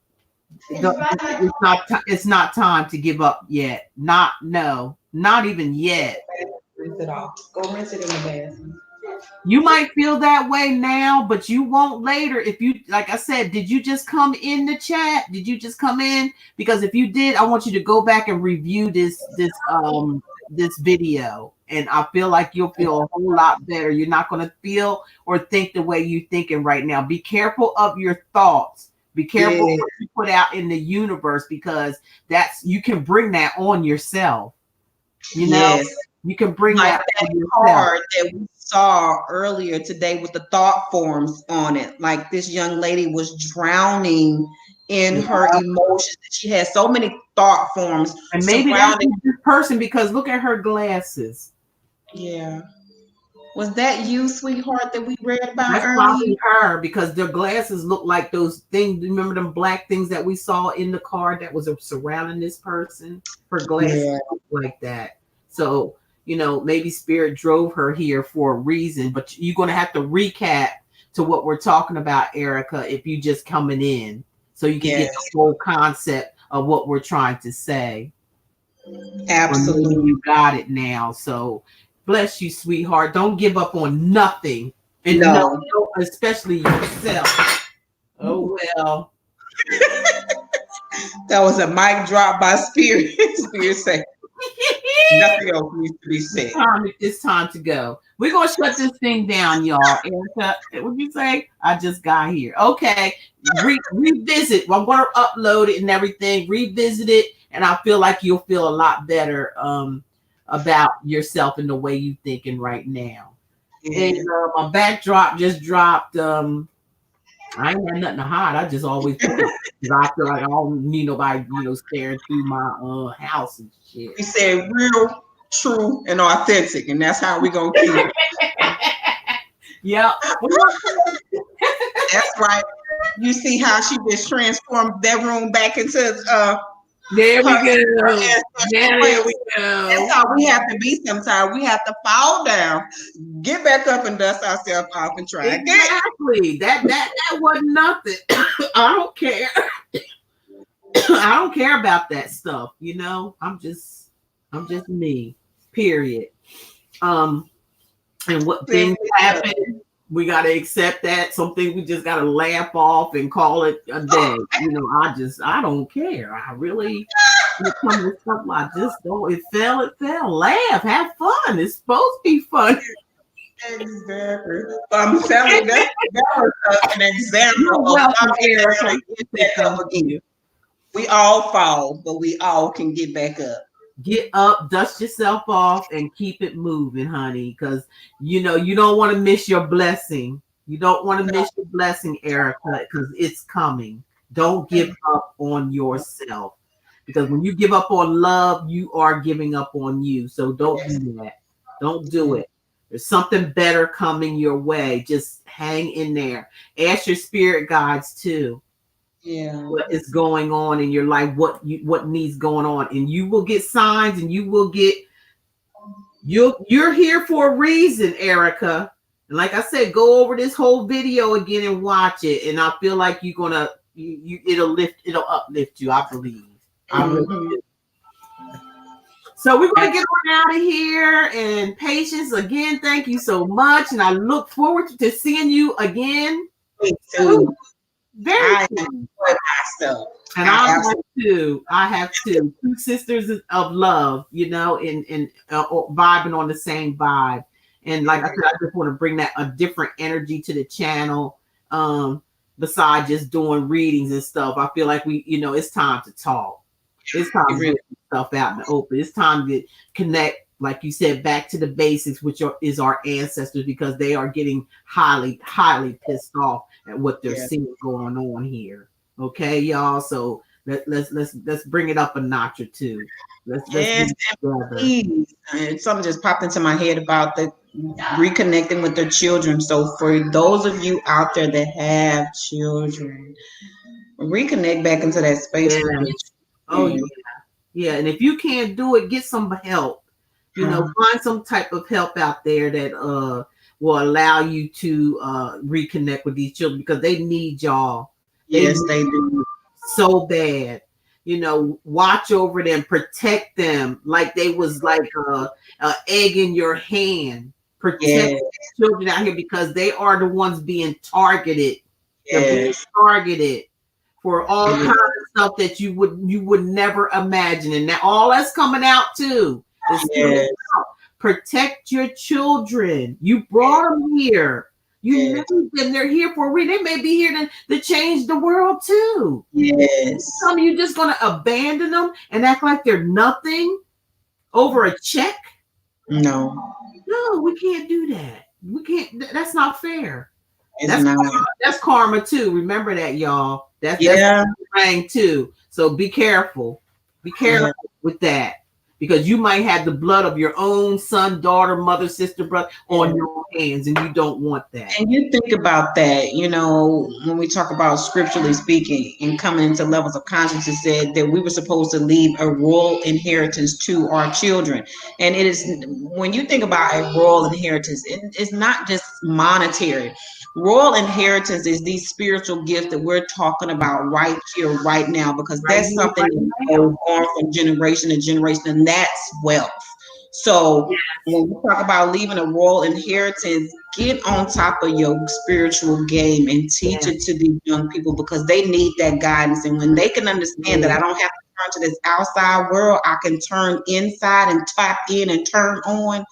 It's not time to give up yet. Not even yet. Rinse it off. Go rinse it in the bathroom. You might feel that way now, but you won't later. If you, like I said, did you just come in the chat? Did you just come in? Because if you did, I want you to go back and review this video. And I feel like you'll feel a whole lot better. You're not going to feel or think the way you're thinking right now. Be careful of your thoughts. Be careful what you put out in the universe, because you can bring that on yourself. You know, you can bring like that card that we saw earlier today with the thought forms on it. Like this young lady was drowning in her emotions. She had so many thought forms. And maybe that's this person, because look at her glasses. Yeah. Was that you, sweetheart, that we read about That's earlier? probably her, because their glasses look like those things. Remember them black things that we saw in the card that was surrounding this person? Her glasses look like that. So, you know, maybe spirit drove her here for a reason, but you're going to have to recap to what we're talking about, Erica, if you just coming in, so you can get the whole concept of what we're trying to say. Absolutely. You got it now. So bless you, sweetheart. Don't give up on nothing. And no, especially yourself. Oh, well. That was a mic drop by Spirit. Spirit say, nothing else needs to be said. It's time to go. We're going to shut this thing down, y'all. Erica, what did you say? I just got here. Okay. Revisit. I'm going to upload it and everything. Revisit it. And I feel like you'll feel a lot better about yourself and the way you're thinking right now. And my backdrop just dropped. I ain't had nothing to hide. I just always put it, because I feel like I don't need nobody, staring through my house and shit. We said real, true, and authentic, and that's how we gonna keep it. Yep. That's right. You see how she just transformed that room back into there we go. There we go. That's how we have to be sometimes. We have to fall down, get back up, and dust ourselves off and try again. Exactly. That wasn't nothing. I don't care. I don't care about that stuff. I'm just me. Period. And what things happen, we gotta accept that. Some things we just gotta laugh off and call it a day. I don't care. I really, when it comes to stuff, I just don't. It fell. Laugh, have fun. It's supposed to be fun. Exactly. I'm telling you, that was an example of something. We all fall, but we all can get back up. Get up, dust yourself off, and keep it moving, honey, because you don't want to miss your blessing. You don't want to miss your blessing, Erica, because it's coming. Don't give up on yourself, because when you give up on love, you are giving up on you. So don't do that. Don't do it. There's something better coming your way. Just hang in there. Ask your spirit guides too. Yeah, what is going on in your life, what needs going on, and you will get signs, and you're here for a reason, Erica. And like I said, go over this whole video again and watch it, and I feel like it'll uplift you. I believe. I really do. So we're going to get on out of here. And Patience, again, thank you so much, and I look forward to seeing you again. Me too. Very I enjoy myself. And I have two sisters of love, and vibing on the same vibe. And like I said, I just want to bring that a different energy to the channel. Besides just doing readings and stuff, I feel like it's time to talk. It's time to get stuff out in the open. It's time to connect, like you said, back to the basics, which is our ancestors, because they are getting highly, highly pissed off at what they're seeing going on here. Okay, y'all. So let's bring it up a notch or two. Let's please. Something just popped into my head about the reconnecting with their children. So for those of you out there that have children, reconnect back into that space with your children. Yeah. And if you can't do it, get some help. Find some type of help out there that will allow you to reconnect with these children, because they need y'all. Yes, they do. So bad. Watch over them, protect them like they was like a egg in your hand. Protect children out here, because they are the ones being targeted. They're being targeted for all kinds of stuff that you would never imagine. And that all that's coming out too. Protect your children. You brought them here. You know them. They're here for a reason. They may be here to change the world too. Yes. Some of you just going to abandon them and act like they're nothing over a check? No, we can't do that. We can't. That's not fair. It's that's karma too. Remember that, y'all. That's rang too. So be careful. Be careful with that, because you might have the blood of your own son, daughter, mother, sister, brother on your hands, and you don't want that. And you think about that, when we talk about scripturally speaking and coming into levels of consciousness, said that we were supposed to leave a royal inheritance to our children. And it is, when you think about a royal inheritance, it's not just monetary. Royal inheritance is these spiritual gifts that we're talking about right here, right now, because that's something that goes on from generation to generation, and that's wealth. So when we talk about leaving a royal inheritance, get on top of your spiritual game and teach it to these young people, because they need that guidance. And when they can understand that I don't have to turn to this outside world, I can turn inside and tap in and turn on,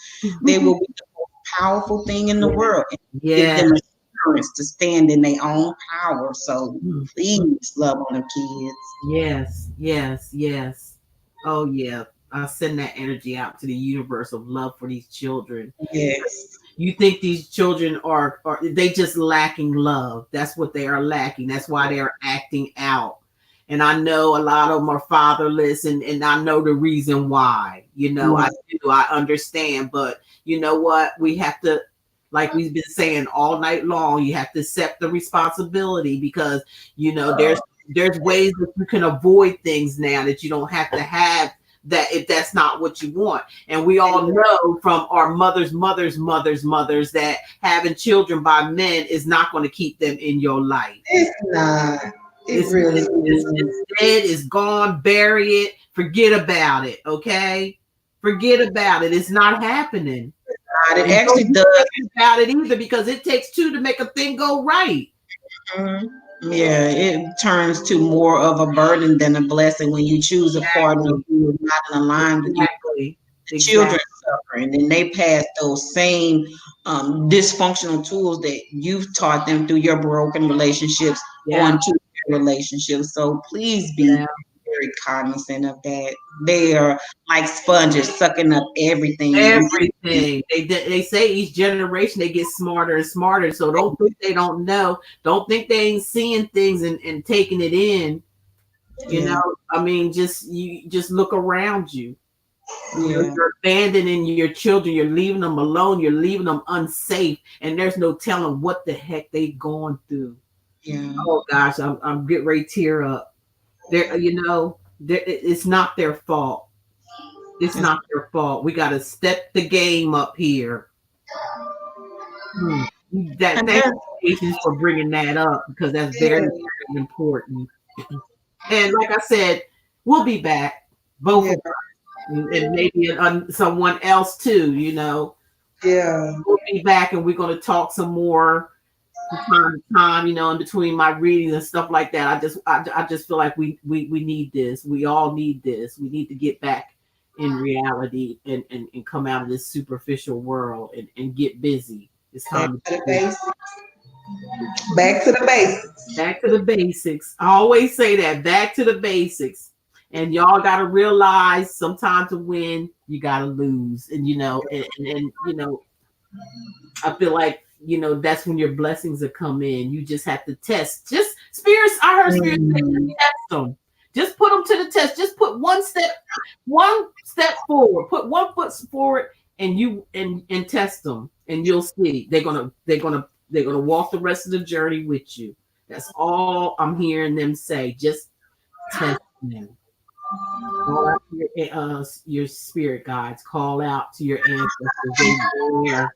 they will be the most powerful thing in the world. And give them assurance to stand in their own power. So please love on the kids. Yes. Oh yeah. I'll send that energy out to the universe of love for these children. Yes. You think these children are they just lacking love? That's what they are lacking. That's why they are acting out. And I know a lot of them are fatherless, and I know the reason why. I do. I understand. But you know what? We have to, like we've been saying all night long, you have to accept the responsibility, because there's ways that you can avoid things now, that you don't have to have that if that's not what you want. And we all know from our mothers that having children by men is not going to keep them in your life. It's not. It's really dead, it's gone, bury it, forget about it. Okay, forget about it. It's not happening. It actually does about it either, because it takes two to make a thing go right. Yeah, it turns to more of a burden than a blessing when you choose a partner who is not in alignment with you. Children suffer, and then they pass those same dysfunctional tools that you've taught them through your broken relationships onto their relationships. So please be very cognizant of that. They are like sponges sucking up everything. They say each generation they get smarter and smarter. So don't think they don't know. Don't think they ain't seeing things and taking it in. You know, I mean, just look around you. You're abandoning your children. You're leaving them alone. You're leaving them unsafe, and there's no telling what the heck they've gone through. Oh gosh, I'm getting ready to tear up. It's not their fault. It's not their fault. We got to step the game up here. Thank you for bringing that up, because that's very, very important. And like I said, we'll be back, both of us, and maybe someone else too. We'll be back, and we're going to talk some more from time to time, in between my readings and stuff like that. I just feel like we need this. We all need this. We need to get back in reality and come out of this superficial world and get busy. It's time to back to the basics. Back to the basics. I always say that, back to the basics. And y'all got to realize sometimes to win, you got to lose. And, I feel like, that's when your blessings will come in. You just have to test. Just spirits, I heard spirits say, test them. Just put them to the test. Just put one step forward. Put one foot forward and test them. And you'll see. They're gonna walk the rest of the journey with you. That's all I'm hearing them say. Just test them. Call out to your spirit guides. Call out to your ancestors. They're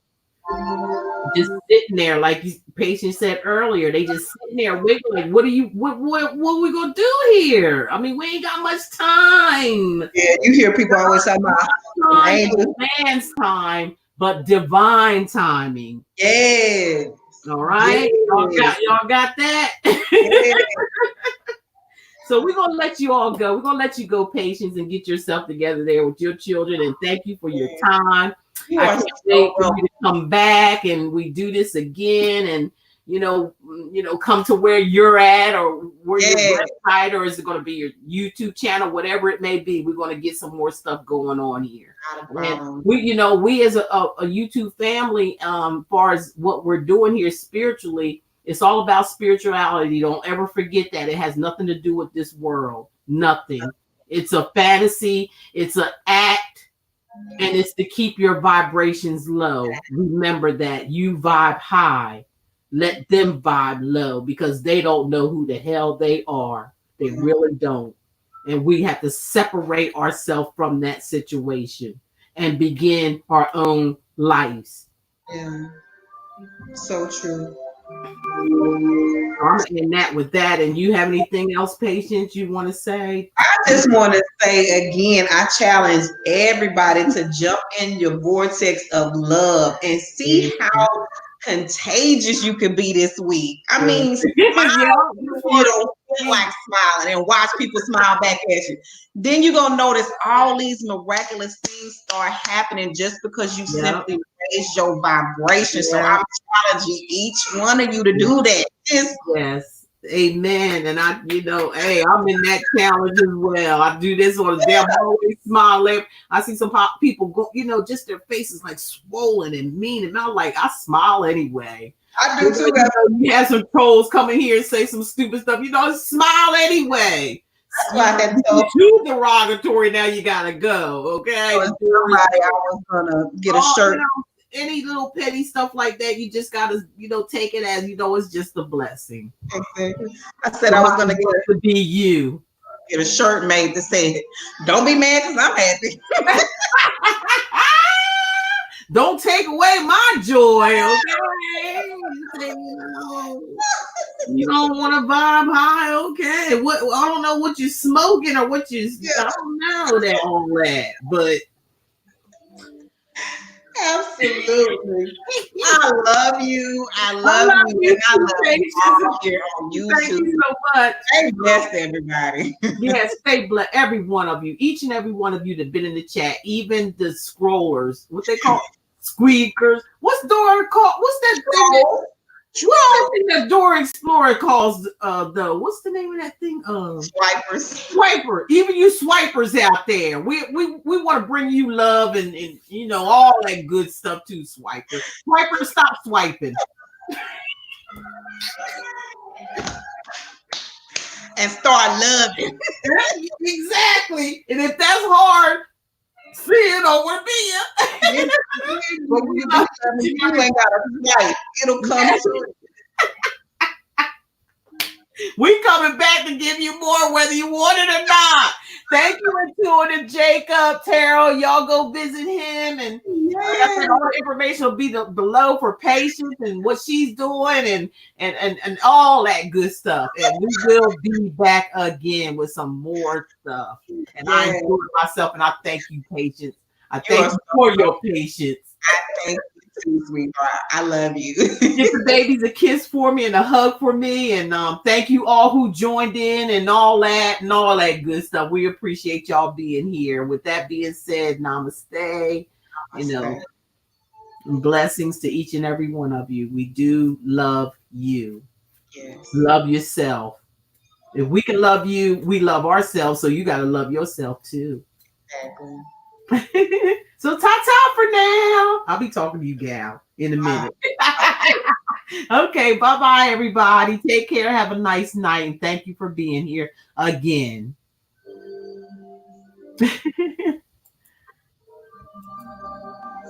just sitting there, like patient said earlier. They just sitting there waiting. Like, what we gonna do here? I mean, we ain't got much time. Yeah, you hear people always talking about man's time, but divine timing. Yeah. All right. Yeah. Y'all got that? Yeah. So we're gonna let you all go. We're gonna let you go, patients, and get yourself together there with your children. And thank you for your time. I can't wait for you to come back and we do this again, and come to where you're at or where your website, or is it going to be your YouTube channel, whatever it may be. We're going to get some more stuff going on here. And we as a YouTube family, far as what we're doing here spiritually, it's all about spirituality. Don't ever forget that. It has nothing to do with this world. Nothing. It's a fantasy. It's an act. And it's to keep your vibrations low. Remember that you vibe high. Let them vibe low, because they don't know who the hell they are. They really don't. And we have to separate ourselves from that situation and begin our own lives. Yeah. So true. I'm in that with that. And you have anything else, Patience, you want to say? I just want to say again, I challenge everybody to jump in your vortex of love and see how contagious you could be this week. I mean, smile, you don't feel like smiling, and watch people smile back at you. Then you're gonna notice all these miraculous things start happening just because you simply raise your vibration. So I'm challenging each one of you to do that. Yes. Amen. And I'm in that challenge as well. I do this on a day. I'm always smiling. I see some people go, just their faces like swollen and mean. And I'm like, I smile anyway. I do too. You have some trolls come in here and say some stupid stuff. Smile anyway. Too derogatory. Now you gotta go. Okay. I was gonna get a shirt. Any little petty stuff like that, you just gotta, take it as it's just a blessing. Exactly. I said I was gonna get to be you. Get a shirt made that said, "Don't be mad because I'm happy." Don't take away my joy, okay? You don't want to vibe high, okay? What I don't know what you're smoking or what you. I don't know that all that, but. Absolutely. I love you. I love you. And I love you here on YouTube. Thank you so much. Stay blessed, everybody. Yes, stay blessed. Every one of you. Each and every one of you that been in the chat. Even the scrollers. What they call squeakers. What's Dora called? What's that thing? What's that thing that Dora Explorer calls what's the name of that thing? Swipers. Swiper. Even you swipers out there. We want to bring you love and all that good stuff too, Swiper. Swiper, stop swiping. And start loving. Exactly. And if that's hard, see it over me. You ain't got to swipe. It'll come to it. We coming back to give you more, whether you want it or not. Thank you for tuning in, Jacob, Terrell. Y'all go visit him, and all the information will be below for Patience and what she's doing, and all that good stuff. And we will be back again with some more stuff. And I enjoyed myself, and I thank you, Patience. I thank you for your patience. I thank you too, sweetheart. I love you. Give the babies a kiss for me and a hug for me. And thank you all who joined in and all that good stuff. We appreciate y'all being here. With that being said, namaste. You know, blessings to each and every one of you. We do love you. Yes. Love yourself. If we can love you, we love ourselves. So you got to love yourself too. Exactly. So ta-ta for now. I'll be talking to you, gal, in a minute. Okay, bye-bye, everybody. Take care. Have a nice night. And thank you for being here again.